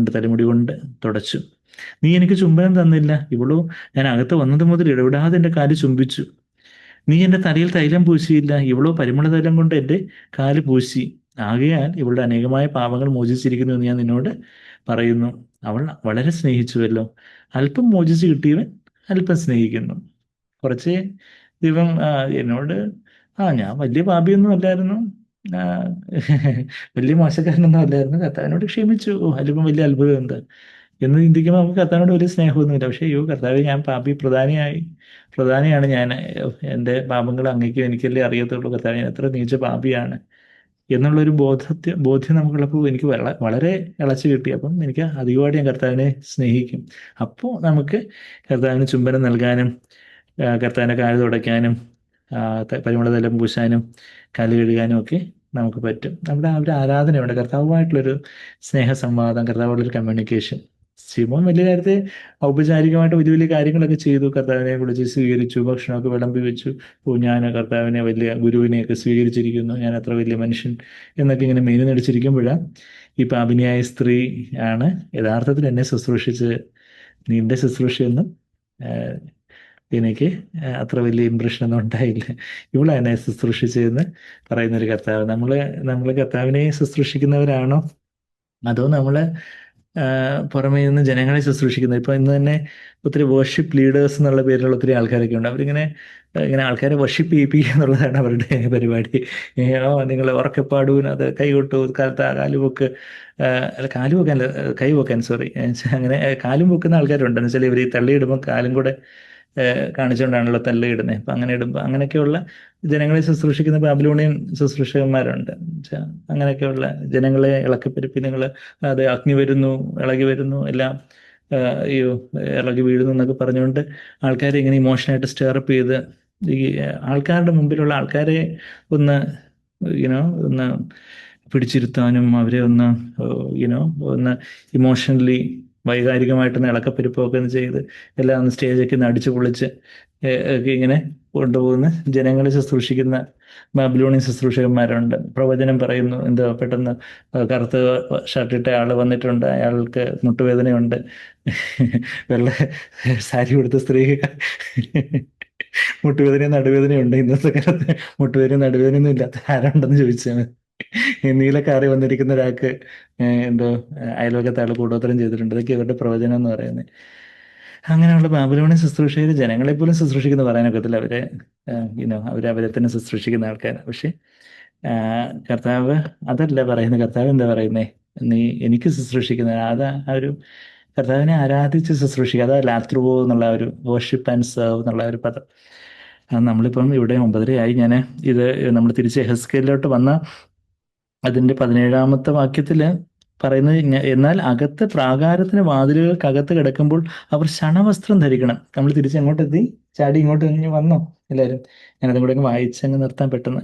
തലമുടി കൊണ്ട് തുടച്ചു. നീ എനിക്ക് ചുംബനം തന്നില്ല. ഇവളോ ഞാൻ അകത്ത് വന്നത് മുതൽ ഇടപെടാതെ എൻ്റെ കാല് ചുംബിച്ചു. നീ എൻ്റെ തലയിൽ തൈലം പൂശിയില്ല, ഇവളോ പരിമള തൈലം കൊണ്ട് എൻ്റെ കാല് പൂശി. ആകയാൽ ഇവളുടെ അനേകമായ പാപങ്ങൾ മോചിച്ചിരിക്കുന്നു എന്ന് ഞാൻ നിന്നോട് പറയുന്നു. അവൾ വളരെ സ്നേഹിച്ചുവല്ലോ. അല്പം മോചിച്ച് കിട്ടിയവൻ അല്പം സ്നേഹിക്കുന്നു. കുറച്ച് ദൈവം എന്നോട് ഞാൻ വലിയ പാപിയൊന്നും അല്ലായിരുന്നു, ആ, വലിയ മോശക്കാരനൊന്നും അല്ലായിരുന്നു, കർത്താവിനോട് ക്ഷമിച്ചു, അതിലിപ്പം വലിയ അത്ഭുതം എന്താ എന്ന് ചിന്തിക്കുമ്പോൾ നമുക്ക് കർത്താവിനോട് വലിയ സ്നേഹമൊന്നുമില്ല. പക്ഷേ അയ്യോ കർത്താവെ, ഞാൻ പാപി പ്രധാനിയാണ് ഞാൻ, എൻ്റെ പാപങ്ങൾ അങ്ങേക്കും എനിക്കല്ലേ അറിയത്തുള്ളൂ കർത്താവെ, ഞാൻ എത്ര നീച്ച പാപിയാണ് എന്നുള്ളൊരു ബോധ്യം നമുക്കുള്ളപ്പോൾ എനിക്ക് വളരെ ഇളച്ചു കിട്ടി. അപ്പം എനിക്ക് അധികമായിട്ട് ഞാൻ കർത്താവിനെ സ്നേഹിക്കും. അപ്പോൾ നമുക്ക് കർത്താവിന് ചുംബനം നൽകാനും കർത്താവിൻ്റെ കാല് തുടയ്ക്കാനും പരിമള തൈലം പൂശാനും കാല് കഴുകാനും ഒക്കെ നമുക്ക് പറ്റും. നമ്മുടെ ആ ഒരു ആരാധനയുണ്ട്, കർത്താവുമായിട്ടുള്ളൊരു സ്നേഹസംവാദം, കർത്താവുള്ളൊരു കമ്മ്യൂണിക്കേഷൻ. ശിമോൻ വലിയ കാര്യത്തെ ഔപചാരികമായിട്ട് വലിയ വലിയ കാര്യങ്ങളൊക്കെ ചെയ്തു. കർത്താവിനെ വിളിച്ച് സ്വീകരിച്ചു, ഭക്ഷണമൊക്കെ വിളമ്പി വെച്ചു. ഓ, ഞാൻ കർത്താവിനെ വലിയ ഗുരുവിനെയൊക്കെ സ്വീകരിച്ചിരിക്കുന്നു, ഞാൻ അത്ര വലിയ മനുഷ്യൻ എന്നൊക്കെ ഇങ്ങനെ മെയിൻ നടിച്ചിരിക്കുമ്പോഴാണ് ഈ പാപിനിയായ സ്ത്രീ ആണ് യഥാർത്ഥത്തിൽ എന്നെ ശുശ്രൂഷിച്ച്, നിന്റെ ശുശ്രൂഷയൊന്നും എനിക്ക് അത്ര വലിയ ഇമ്പ്രഷനൊന്നും ഉണ്ടായില്ല, ഇവളെ എന്നെ ശുശ്രൂഷിച്ചതെന്ന് പറയുന്നൊരു കർത്താവ്. നമ്മൾ കർത്താവിനെ ശുശ്രൂഷിക്കുന്നവരാണോ, അതോ നമ്മൾ പുറമേ നിന്ന് ജനങ്ങളെ ശുശ്രൂഷിക്കുന്നത്? ഇപ്പോൾ ഇന്ന് തന്നെ ഒത്തിരി വർഷിപ്പ് ലീഡേഴ്സ് എന്നുള്ള പേരിലുള്ള ഒത്തിരി ആൾക്കാരൊക്കെ ഉണ്ട്. അവരിങ്ങനെ ഇങ്ങനെ ആൾക്കാരെ വർഷിപ്പ് ചെയ്യിപ്പിക്കുക എന്നുള്ളതാണ് അവരുടെ പരിപാടി. നിങ്ങൾ ഉറക്കപ്പാടൂൻ, അത് കൈകൊട്ടു, കാലുപൊക്ക്, അല്ല കാലുപൊക്കാനല്ല, കൈപൊക്കാൻ, സോറി, അങ്ങനെ കാലും പൊക്കുന്ന ആൾക്കാരുണ്ട്. എന്ന് വെച്ചാൽ ഇവർ ഈ തള്ളിയിടുമ്പോൾ കാലും കൂടെ കാണിച്ചുകൊണ്ടാണല്ലോ തള്ളിയിടുന്നത്. അപ്പം അങ്ങനെ ഇടുമ്പോൾ അങ്ങനെയൊക്കെയുള്ള ജനങ്ങളെ ശുശ്രൂഷിക്കുന്ന ബാബിലോണിയൻ ശുശ്രൂഷകന്മാരുണ്ട്. അങ്ങനെയൊക്കെയുള്ള ജനങ്ങളെ ഇളക്കിപ്പരുപ്പി, നിങ്ങൾ അത് അഗ്നി വരുന്നു, ഇളകി വരുന്നു, എല്ലാം ഈ ഇളകി വീഴുന്നു എന്നൊക്കെ പറഞ്ഞുകൊണ്ട് ആൾക്കാരെ ഇങ്ങനെ ഇമോഷനായിട്ട് സ്റ്റെയറപ്പ് ചെയ്ത് ഈ ആൾക്കാരുടെ മുമ്പിലുള്ള ആൾക്കാരെ ഒന്ന് ഒന്ന് പിടിച്ചിരുത്താനും അവരെ ഒന്ന് ഇമോഷണലി വൈകാരികമായിട്ടൊന്ന് ഇളക്കപ്പെരുപ്പമൊക്കെ ഒന്ന് ചെയ്ത് എല്ലാം ഒന്ന് സ്റ്റേജൊക്കെ ഒന്ന് അടിച്ചു പൊളിച്ച് ഒക്കെ ഇങ്ങനെ കൊണ്ടുപോകുന്ന ജനങ്ങളെ ശുശ്രൂഷിക്കുന്ന ബാബിലോണിയൻ ശുശ്രൂഷകന്മാരുണ്ട്. പ്രവചനം പറയുന്നു, എന്താ പെട്ടെന്ന് കറുത്ത ഷർട്ടിട്ട ആൾ വന്നിട്ടുണ്ട്, അയാൾക്ക് മുട്ടുവേദനയുണ്ട്, വെള്ള സാരി കൊടുത്ത സ്ത്രീക്ക് മുട്ടുവേദനയും നടുവേദനയുണ്ട്. ഇന്നത്തെ കാലത്ത് മുട്ടുവേദനയും നടുവേദനയൊന്നും ഇല്ലാത്ത ആരുണ്ടെന്ന് ചോദിച്ചാൽ നീല കാറി വന്നിരിക്കുന്ന ഒരാൾക്ക് എന്തോ അയൽവക്കത്തെ ആൾ കൂടോത്രം ചെയ്തിട്ടുണ്ട്. ഇതൊക്കെ ഇവരുടെ പ്രവചനം എന്ന് പറയുന്നത്. അങ്ങനെയുള്ള ബാബിലോണിയൻ ശുശ്രൂഷകർ ജനങ്ങളെ പോലും ശുശ്രൂഷിക്കുന്ന പറയാനൊക്കത്തില്ല. അവരെ തന്നെ ശുശ്രൂഷിക്കുന്ന ആൾക്കാർ. പക്ഷെ കർത്താവ് അതല്ല പറയുന്നത്. കർത്താവ് എന്താ പറയുന്നേ? നീ എനിക്ക് ശുശ്രൂഷിക്കുന്ന ആ ഒരു കർത്താവിനെ ആരാധിച്ച് ശുശ്രൂഷിക്കുക, അതാ ലാത്രുവോ എന്നുള്ള ഒരു വർഷിപ്പ് ആൻഡ് സെർവ് എന്നുള്ള ഒരു പദം. നമ്മളിപ്പം ഇവിടെ 9:30 ഞാൻ ഇത് നമ്മൾ തിരിച്ച് എഹെസ്കേലിലോട്ട് വന്ന അതിൻ്റെ 17-ാമത്തെ വാക്യത്തിൽ പറയുന്നത്, എന്നാൽ അകത്ത് പ്രാകാരത്തിന് വാതിലുകൾക്കകത്ത് കിടക്കുമ്പോൾ അവർ ശണവസ്ത്രം ധരിക്കണം. നമ്മൾ തിരിച്ച് എങ്ങോട്ടെത്തി? ചാടി ഇങ്ങോട്ട് വന്നോ എല്ലാവരും? ഞാനതും കൂടെ വായിച്ചങ്ങ് നിർത്താൻ പെട്ടെന്ന്.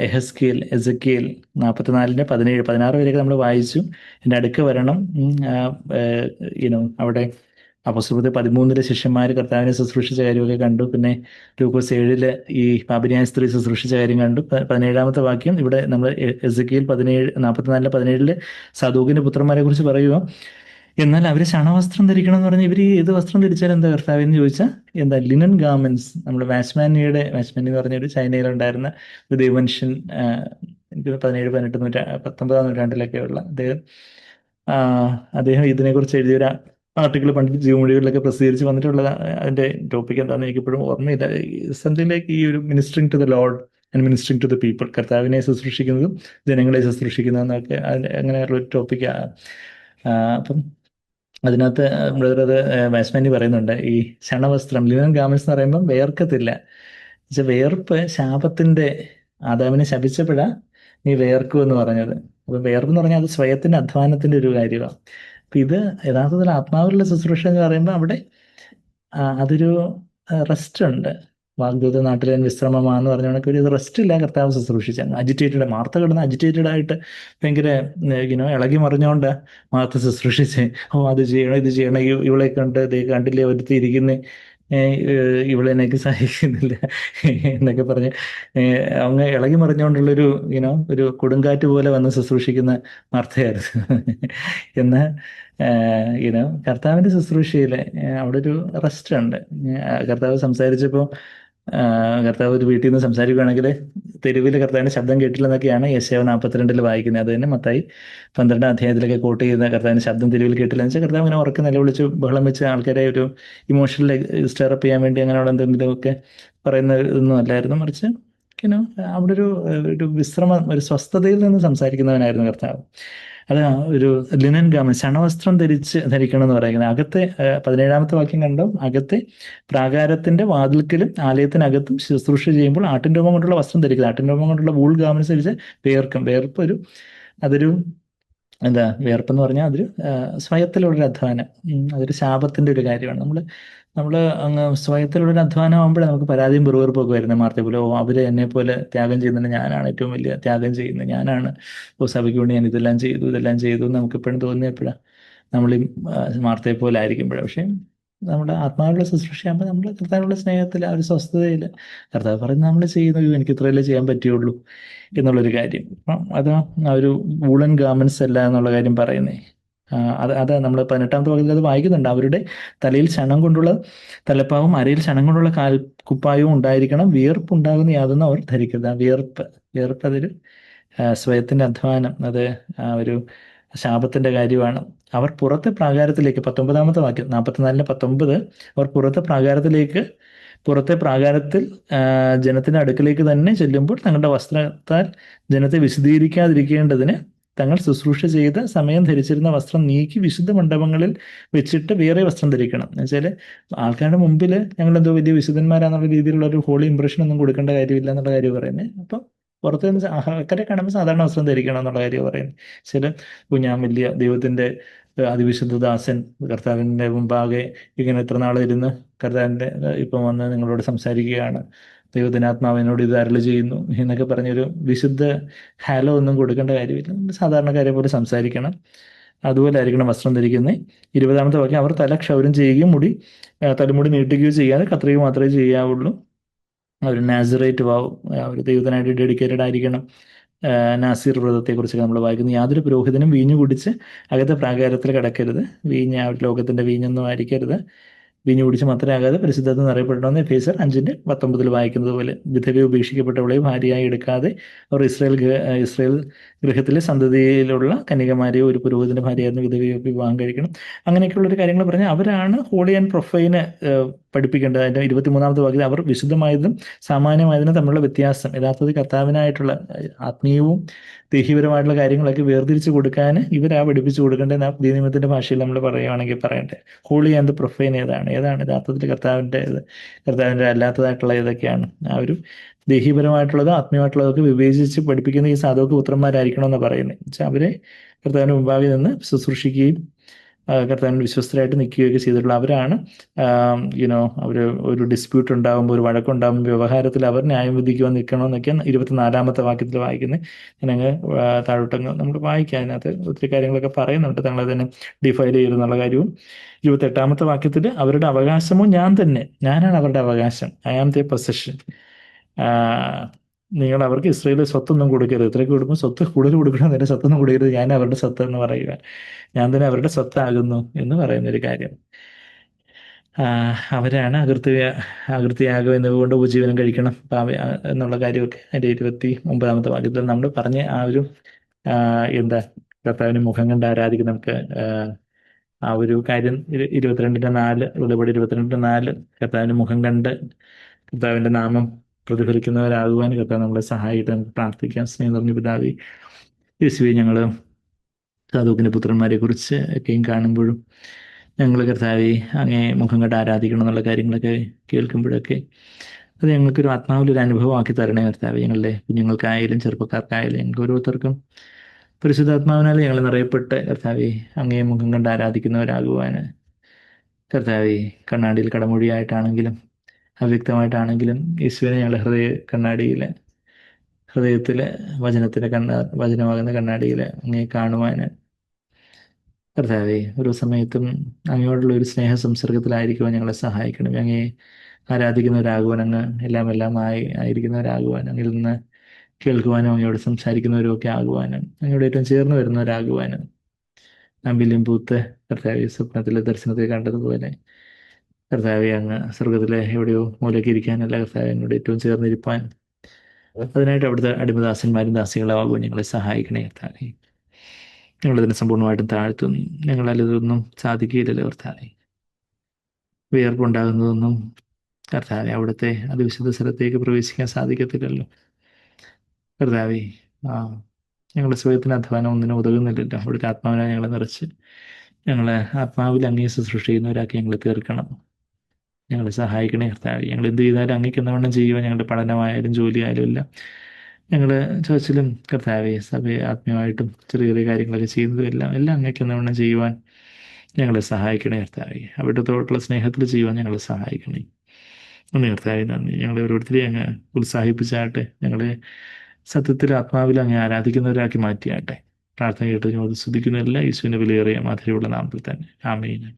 എസെക്കിയേൽ 44:17, 16 വരെയൊക്കെ നമ്മൾ വായിച്ചു. എൻ്റെ അടുക്ക വരണം. അവിടെ അപ്പോസ്തലപ്രവൃത്തി 13 ശിഷ്യന്മാർ കർത്താവിനെ ശുശ്രൂഷിച്ച കാര്യമൊക്കെ കണ്ടു. പിന്നെ ലൂക്കോസ് 7 ഈ പാപിനിയായ സ്ത്രീ ശുശ്രൂഷിച്ച കാര്യം കണ്ടു. 17-ാമത്തെ വാക്യം ഇവിടെ നമ്മൾ എസെക്കിയേൽ 44:17 സദൂക്കിന്റെ പുത്രന്മാരെ കുറിച്ച് പറയുക. എന്നാൽ അവർ ശണവസ്ത്രം ധരിക്കണം എന്ന് പറഞ്ഞാൽ ഇവർ ഏത് വസ്ത്രം ധരിച്ചാൽ എന്താ കർത്താവെന്ന് ചോദിച്ചാൽ എന്താ? Linen garments. നമ്മുടെ വാച്ച്മാനി എന്ന് പറഞ്ഞൊരു ചൈനയിലുണ്ടായിരുന്ന ഒരു ദൈവമനുഷ്യൻ, എനിക്ക് 17-19 നൂറ്റാണ്ടിലൊക്കെയുള്ള അദ്ദേഹം ഇതിനെക്കുറിച്ച് എഴുതിയൊരു ആർട്ടിക്കിൾ പണ്ട് ജീവമൊഴികളിലൊക്കെ പ്രസിദ്ധീകരിച്ച് വന്നിട്ടുള്ളത്. അതിൻ്റെ ടോപ്പിക് എന്താണെന്ന് എനിക്കിപ്പോഴും ഓർമ്മയില്ല. സംതിങ് ലൈക്ക് ഈ ഒരു ministering to the Lord and ministering to the people, കർത്താവിനെ ശുശ്രൂഷിക്കുന്നതും ജനങ്ങളെ ശുശ്രൂഷിക്കുന്നതെന്നൊക്കെ അങ്ങനെയുള്ള ഒരു ടോപ്പിക്കാണ്. അപ്പം അതിനകത്ത് ബ്രദർ അത് വാച്ച്മാനി പറയുന്നുണ്ട്, ഈ ശണവസ്ത്രം ലിനൻ ഗാർമെന്റ്സ് എന്ന് പറയുമ്പം വേർക്കത്തില്ല. വേർപ്പ് ശാപത്തിൻ്റെ, ആദാമിനെ ശപിച്ചപ്പോഴാ നീ വേർക്കൂ എന്ന് പറഞ്ഞത്. അപ്പൊ വേർപ്പ് എന്ന് പറഞ്ഞാൽ അത് സ്വയത്തിന്റെ അധ്വാനത്തിന്റെ ഒരു കാര്യമാണ്. അപ്പൊ ഇത് യഥാർത്ഥത്തിൽ ആത്മാവിലുള്ള ശുശ്രൂഷ എന്ന് പറയുമ്പോൾ അവിടെ അതൊരു റെസ്റ്റ് ഉണ്ട്. വാഗ്ദൂത നാട്ടിലെ വിശ്രമമാന്ന് പറഞ്ഞ കണക്ക് ഒരു റെസ്റ്റ് ഇല്ല. കർത്താവ് ശുശ്രൂഷിച്ച അജിറ്റേറ്റഡ്, മാർത്ത കിടന്ന് അജിറ്റേറ്റഡ് ആയിട്ട് ഭയങ്കര ഇളകി മറിഞ്ഞുകൊണ്ട് മാർത്ത ശുശ്രൂഷിച്ച്, അത് ചെയ്യണം ഇത് ചെയ്യണം, ഇവളെ കണ്ടില്ലേ ഒരുത്തിയിരിക്കുന്നേ, ഇവളെനിക്ക് സഹിക്കുന്നില്ല എന്നൊക്കെ പറഞ്ഞ് അങ്ങ് ഇളകി മറിഞ്ഞുകൊണ്ടുള്ളൊരു ഒരു കൊടുങ്കാറ്റ് പോലെ വന്ന് ശുശ്രൂഷിക്കുന്ന മാർത്തയായിരുന്നു. എന്നാൽ കർത്താവിൻ്റെ ശുശ്രൂഷയിൽ അവിടെ ഒരു റെസ്റ്റ് ഉണ്ട്. കർത്താവ് സംസാരിച്ചപ്പോൾ കർത്താവ് ഒരു വീട്ടിൽ നിന്ന് സംസാരിക്കുകയാണെങ്കിൽ തെരുവിൽ കർത്താവിൻ്റെ ശബ്ദം കേട്ടില്ലെന്നൊക്കെയാണ് യെശയ്യാവ് 42 വായിക്കുന്നത്. അത് തന്നെ മത്തായി 12 അധ്യായത്തിലൊക്കെ കോട്ട് ചെയ്യുന്ന കർത്താവിൻ്റെ ശബ്ദം തെരുവിൽ കേട്ടില്ല എന്ന് വെച്ചാൽ കർത്താവ് ഇങ്ങനെ ഉറക്കെ നിലവിളിച്ച് ബഹളം വെച്ച് ആൾക്കാരെ ഒരു ഇമോഷണൽ സ്റ്റെറപ്പ് ചെയ്യാൻ വേണ്ടി അങ്ങനെയുള്ള എന്തെങ്കിലുമൊക്കെ പറയുന്ന ഇതൊന്നും അല്ലായിരുന്നു. മറിച്ച് യുനോ അവിടെ ഒരു വിശ്രമം, ഒരു സ്വസ്ഥതയിൽ നിന്ന് സംസാരിക്കുന്നവനായിരുന്നു കർത്താവ്. അത് ഒരു ലിനൻ ഗാമൻ, ശണവസ്ത്രം ധരിക്കണം എന്ന് പറയുന്നത്. അകത്തെ 17-ാമത്തെ വാക്യം കണ്ടോ, അകത്തെ പ്രാകാരത്തിന്റെ വാതിൽക്കലും ആലയത്തിനകത്തും ശുശ്രൂഷ ചെയ്യുമ്പോൾ ആട്ടിൻ രോമം കൊണ്ടുള്ള വസ്ത്രം ധരിക്കുന്നത്. ആട്ടിൻ രോമം കൊണ്ടുള്ള വൂൾ ഗാമൻസ് ധരിച്ച് വേർക്കും. അതൊരു വിയർപ്പെന്ന് പറഞ്ഞാൽ അതൊരു സ്വയത്തിലുള്ളൊരു അധ്വാനം. അതൊരു ശാപത്തിന്റെ ഒരു കാര്യമാണ്. നമ്മൾ അങ്ങ് സ്വയത്തിലുള്ളൊരു അധ്വാനം ആകുമ്പോഴേ നമുക്ക് പരാതിയും വെറുവെറുപ്പൊക്കെ വരുന്നത്. മാർത്തെ പോലെ, അവർ എന്നെ പോലെ ത്യാഗം ചെയ്യുന്നുണ്ട്, ഞാനാണ് ഏറ്റവും വലിയ ത്യാഗം ചെയ്യുന്നത്, ഞാനാണ് സഭയ്ക്ക് വേണ്ടി ഞാൻ ഇതെല്ലാം ചെയ്തു എന്ന് നമുക്ക് എപ്പോഴും തോന്നിയപ്പോഴാണ് നമ്മൾ ഈ മാർത്തയെ പോലെ ആയിരിക്കുമ്പോഴാണ്. പക്ഷേ നമ്മുടെ ആത്മാവിലുള്ള ശുശ്രൂഷയാകുമ്പോൾ നമ്മൾ കർത്താവിനുള്ള സ്നേഹത്തിൽ, ആ ഒരു സ്വസ്ഥതയിൽ കർത്താവ് പറയുന്നത് നമ്മൾ ചെയ്യുന്നു, എനിക്ക് ഇത്രയല്ലേ ചെയ്യാൻ പറ്റുള്ളൂ എന്നുള്ളൊരു കാര്യം. അപ്പം ആ ഒരു വൂളൻ ഗാർമെന്റ്സ് അല്ല എന്നുള്ള കാര്യം പറയുന്നേ. അത് നമ്മൾ 18-ാമത്തെ വാക്യത്തിൽ അത് വായിക്കുന്നുണ്ട്. അവരുടെ തലയിൽ ശണം കൊണ്ടുള്ള തലപ്പാവും അരയിൽ ശണം കൊണ്ടുള്ള കുപ്പായവും ഉണ്ടായിരിക്കണം, വിയർപ്പ് ഉണ്ടാകുന്ന യാതൊന്നും അവർ ധരിക്കരുത്. ആ വിയർപ്പ് അതൊരു സ്വയത്തിന്റെ അധ്വാനം, അത് ഒരു ശാപത്തിന്റെ കാര്യമാണ്. അവർ പുറത്തെ പ്രാകാരത്തിലേക്ക്, 19-ാമത്തെ വാക്യം 44-19, അവർ പുറത്തെ പ്രാകാരത്തിൽ ജനത്തിന്റെ അടുക്കലേക്ക് തന്നെ ചെല്ലുമ്പോൾ തങ്ങളുടെ വസ്ത്രത്താൽ ജനത്തെ വിശദീകരിക്കാതിരിക്കേണ്ടതിന് തങ്ങൾ ശുശ്രൂഷ ചെയ്ത് സമയം ധരിച്ചിരുന്ന വസ്ത്രം നീക്കി വിശുദ്ധ മണ്ഡപങ്ങളിൽ വെച്ചിട്ട് വേറെ വസ്ത്രം ധരിക്കണം. എന്നുവെച്ചാൽ ആൾക്കാരുടെ മുമ്പിൽ ഞങ്ങൾ എന്തോ വലിയ വിശുദ്ധന്മാരാന്നുള്ള രീതിയിലുള്ള ഒരു ഹോളി ഇംപ്രഷൻ ഒന്നും കൊടുക്കേണ്ട കാര്യമില്ല എന്നുള്ള കാര്യം പറയുന്നത്. അപ്പം പുറത്ത് നിന്ന് ആൾക്കാരെ കാണുമ്പോൾ സാധാരണ വസ്ത്രം ധരിക്കണം എന്നുള്ള കാര്യം പറയുന്നത്. ചില ഞാൻ വലിയ ദൈവത്തിന്റെ അതിവിശുദ്ധ ദാസൻ, കർത്താവിൻ്റെ മുമ്പാകെ ഇങ്ങനെ എത്ര നാളിരുന്ന് കർത്താവിൻ്റെ ഇപ്പം വന്ന് നിങ്ങളോട് സംസാരിക്കുകയാണ്, ദൈവത്തിൻ്റെ ആത്മാവ് എന്നോട് ഇത് അരുളി ചെയ്യുന്നു എന്നൊക്കെ പറഞ്ഞൊരു വിശുദ്ധ ഹാലോ ഒന്നും കൊടുക്കേണ്ട കാര്യമില്ല. സാധാരണക്കാരെ പോലെ സംസാരിക്കണം. അതുപോലെ ആയിരിക്കണം വസ്ത്രം ധരിക്കുന്നത്. 20-ാമത്തെ വാക്യം, അവർ തല ക്ഷൗരം ചെയ്യുകയും തലമുടി നീട്ടുകയോ ചെയ്യാതെ കത്രിക മാത്രമേ ചെയ്യാവുള്ളൂ. അവർ നാസറേറ്റ് വാവ്, അവർ ദൈവത്തിനായിട്ട് ഡെഡിക്കേറ്റഡ് ആയിരിക്കണം. നാസിർ വ്രതത്തെക്കുറിച്ചൊക്കെ നമ്മൾ വായിക്കുന്നു. യാതൊരു പുരോഹിതനും വീഞ്ഞു കുടിച്ച് അകത്തെ പ്രാകാരത്തിൽ കിടക്കരുത്. ആ ലോകത്തിന്റെ വീഞ്ഞൊന്നും ആയിരിക്കരുത്. വീഞ്ഞു കുടിച്ച് മാത്രമാകാതെ പരിശുദ്ധത്തിൽ നിറയപ്പെടണമെന്ന് എഫേസ്യർ 5:19 വായിക്കുന്നത് പോലെ, വിധവയെ ഉപേക്ഷിക്കപ്പെട്ടവളെ ഭാര്യയായി എടുക്കാതെ അവർ ഇസ്രായേൽ ഗൃഹത്തിലെ സന്തതിയിലുള്ള കന്യകമാരെയോ ഒരു പുരോഹിതന്റെ ഭാര്യയായിരുന്ന വിധവയോ വിവാഹം കഴിക്കണം. അങ്ങനെയൊക്കെയുള്ളൊരു കാര്യങ്ങൾ പറഞ്ഞാൽ അവരാണ് ഹോളി ആൻഡ് പ്രൊഫൈന് പഠിപ്പിക്കേണ്ടത്. അതിൻ്റെ 23-ാമത്തെ വാക്യത്തിൽ അവർ വിശുദ്ധമായതും സാമാന്യമായതിനും തമ്മിലുള്ള വ്യത്യാസം, യഥാർത്ഥത്തിൽ കർത്താവിനായിട്ടുള്ള ആത്മീയവും ദേഹീപരമായിട്ടുള്ള കാര്യങ്ങളൊക്കെ വേർതിരിച്ച് കൊടുക്കാൻ ഇവരാ പഠിപ്പിച്ചു കൊടുക്കേണ്ടത്. നിയമത്തിന്റെ ഭാഷയിൽ നമ്മൾ പറയുകയാണെങ്കിൽ പറയട്ടെ, ഹോളി ആൻഡ് പ്രൊഫൈൻ ഏതാണ് യഥാർത്ഥത്തിൽ കർത്താവിൻ്റെ അല്ലാത്തതായിട്ടുള്ള ഏതൊക്കെയാണ്. ആ ഒരു ദേഹീപരമായിട്ടുള്ളതോ ആത്മീയമായിട്ടുള്ളതൊക്കെ വിവേചിച്ച് പഠിപ്പിക്കുന്ന ഈ സാധുക്ക് പുത്രന്മാരായിരിക്കണം എന്ന് പറയുന്നത്. വെച്ചാൽ അവരെ കർത്താവിന് മുമ്പാകെ നിന്ന് ശുശ്രൂഷിക്കുകയും കർത്താവിന് വിശ്വസ്തരായിട്ട് നിൽക്കുകയൊക്കെ ചെയ്തിട്ടുള്ള അവരാണ്. അവർ ഒരു ഡിസ്പ്യൂട്ട് ഉണ്ടാകുമ്പോൾ, ഒരു വഴക്കുണ്ടാകുമ്പോൾ വ്യവഹാരത്തിൽ അവർ ന്യായം വിധിക്കുവാൻ നിൽക്കണമെന്നൊക്കെ 24-ാമത്തെ വാക്യത്തിൽ വായിക്കുന്നത്. ഞാനങ്ങ് താഴോട്ടങ്ങ് നമ്മൾ വായിക്കുക. അതിനകത്ത് ഒത്തിരി കാര്യങ്ങളൊക്കെ പറയുന്നുണ്ട്, തങ്ങളെ തന്നെ ഡിഫൈൻ ചെയ്യുന്നുള്ള കാര്യവും. 28-ാമത്തെ വാക്യത്തിൽ അവരുടെ അവകാശമോ ഞാനാണ് അവരുടെ അവകാശം, ഐ ആം ദ പൊസഷൻ. നിങ്ങൾ അവർക്ക് ഇസ്രായേലിൽ സ്വത്തൊന്നും കൊടുക്കരുത്. ഇത്രയൊക്കെ കൊടുക്കുമ്പോൾ സ്വത്ത് കൂടുതൽ കൊടുക്കണം, എൻ്റെ സ്വത്തൊന്നും കൊടുക്കരുത്, ഞാൻ അവരുടെ സ്വത്ത് എന്ന് പറയുക, ഞാൻ തന്നെ അവരുടെ സ്വത്താകുന്നു എന്ന് പറയുന്നൊരു കാര്യം. അവരാണ് അകൃത്യയാഗം എന്നിവ ഉപജീവനം കഴിക്കണം എന്നുള്ള കാര്യമൊക്കെ അതിൻ്റെ 29-ാമത്തെ വാക്യത്തിൽ നമ്മൾ പറഞ്ഞ ആ ഒരു കർത്താവിന് മുഖം കണ്ട് ആരാധിക്കും. നമുക്ക് ആ ഒരു കാര്യം 22:4 ഉടമ്പടി 22:4 കർത്താവിൻ്റെ മുഖം കണ്ട് കർത്താവിൻ്റെ നാമം പ്രതിഫലിക്കുന്നവരാകുവാൻ കർത്താവ് നമ്മളെ സഹായിയിട്ട് നമുക്ക് പ്രാർത്ഥിക്കാം. സ്നേഹം നിറഞ്ഞ പിതാവേ, യേശുവേ, ഞങ്ങൾ സാധുവിൻ്റെ പുത്രന്മാരെ കുറിച്ച് ഒക്കെയും കാണുമ്പോഴും ഞങ്ങൾ കർത്താവെ അങ്ങേ മുഖം കണ്ട് ആരാധിക്കണം എന്നുള്ള കാര്യങ്ങളൊക്കെ കേൾക്കുമ്പോഴൊക്കെ അത് ഞങ്ങൾക്കൊരു ആത്മാവിലൊരു അനുഭവമാക്കി തരണേ കർത്താവെ. ഞങ്ങളുടെ കുഞ്ഞുങ്ങൾക്കായാലും ചെറുപ്പക്കാർക്കായാലും ഞങ്ങൾക്ക് ഓരോരുത്തർക്കും പരിശുദ്ധാത്മാവിനാൽ ഞങ്ങൾ നിറയപ്പെട്ട് കർത്താവെ അങ്ങേ മുഖം കണ്ട് ആരാധിക്കുന്നവരാകുവാൻ കർത്താവെ, കണ്ണാടിയിൽ കടമൊഴിയായിട്ടാണെങ്കിലും അവ്യക്തമായിട്ടാണെങ്കിലും യേശുവിനെ ഞങ്ങളുടെ ഹൃദയത്തിൽ വചനമാകുന്ന കണ്ണാടിയിൽ അങ്ങേ കാണുവാൻ കർത്താവെ ഓരോ സമയത്തും അങ്ങയോടുള്ള ഒരു സ്നേഹ സംസർഗത്തിലായിരിക്കുവാൻ ഞങ്ങളെ സഹായിക്കണം. അങ്ങേ ആരാധിക്കുന്നവരാകുവാൻ, അങ്ങ് എല്ലാം ആയിരിക്കുന്നവരാകുവാൻ, അങ്ങിൽ നിന്ന് കേൾക്കുവാനും അങ്ങയോട് സംസാരിക്കുന്നവരും ഒക്കെ ആകുവാനും, അങ്ങയോട് ഏറ്റവും ചേർന്ന് വരുന്നവരാകുവാനും, അമ്പിലും പൂത്ത് കർത്താവെ സ്വപ്നത്തിലെ ദർശനത്തിൽ കണ്ടതുപോലെ കർത്താവെ, അങ്ങ് സ്വർഗത്തിലെ എവിടെയോ മൂലയ്ക്ക് ഇരിക്കാനല്ല കർത്താവെ, എന്നോട് ഏറ്റവും ചേർന്നിരിപ്പാൻ അതിനായിട്ട് അവിടുത്തെ അടിമദാസന്മാരും ദാസികളാകുമ്പോൾ ഞങ്ങളെ സഹായിക്കണേ കർത്താവെ. ഞങ്ങളിതിനെ സമ്പൂർണ്ണമായിട്ടും താഴ്ത്തുന്നു. ഞങ്ങളാൽ ഇതൊന്നും സാധിക്കുകയില്ലല്ലോ കർത്താവെ. വിയർപ്പുണ്ടാകുന്നതൊന്നും കർത്താവെ അവിടുത്തെ അതിവിശുദ്ധ സ്ഥലത്തേക്ക് പ്രവേശിക്കാൻ സാധിക്കത്തില്ലല്ലോ കർത്താവെ. ആ ഞങ്ങളുടെ സ്വയത്തിന് അധ്വാനം ഒന്നിനും ഉതകുന്നില്ലല്ലോ. അവിടുത്തെ ആത്മാവിനെ ഞങ്ങളെ നിറച്ച് ഞങ്ങളെ ആത്മാവിൽ അങ്ങേ ശുശ്രൂഷ ചെയ്യുന്നവരാക്കി ഞങ്ങളെ തീർക്കണം. ഞങ്ങളെ സഹായിക്കണേ കർത്താവെ. ഞങ്ങൾ എന്ത് ചെയ്താലും അങ്ങേക്ക് എന്നവണ്ണം ചെയ്യുവാൻ, ഞങ്ങളുടെ പഠനമായാലും ജോലിയായാലും എല്ലാം ഞങ്ങൾ ചർച്ചിലും കർത്താവെ സഭയെ ആത്മീയമായിട്ടും ചെറിയ ചെറിയ കാര്യങ്ങളൊക്കെ ചെയ്യുന്നതും എല്ലാം അങ്ങേക്ക് എന്നവണ്ണം ചെയ്യുവാൻ ഞങ്ങളെ സഹായിക്കണേ കർത്താവെ. അവിടുത്തോട്ടുള്ള സ്നേഹത്തിൽ ചെയ്യുവാൻ ഞങ്ങളെ സഹായിക്കണേ. നന്ദി കർത്താവെ, നന്ദി. ഞങ്ങളെ ഓരോരുത്തരെയും അങ്ങ് ഉത്സാഹിപ്പിച്ചാട്ടെ. ഞങ്ങളെ സത്യത്തിൽ ആത്മാവിൽ അങ്ങ് ആരാധിക്കുന്നവരാക്കി മാറ്റിയാട്ടെ. പ്രാർത്ഥന കേട്ട് ഞങ്ങൾ സ്തുതിക്കുന്നതല്ല യേശുവിൻ്റെ വിലയേറിയ മാധുര്യമുള്ള നാമത്തിൽ തന്നെ. ആമേൻ.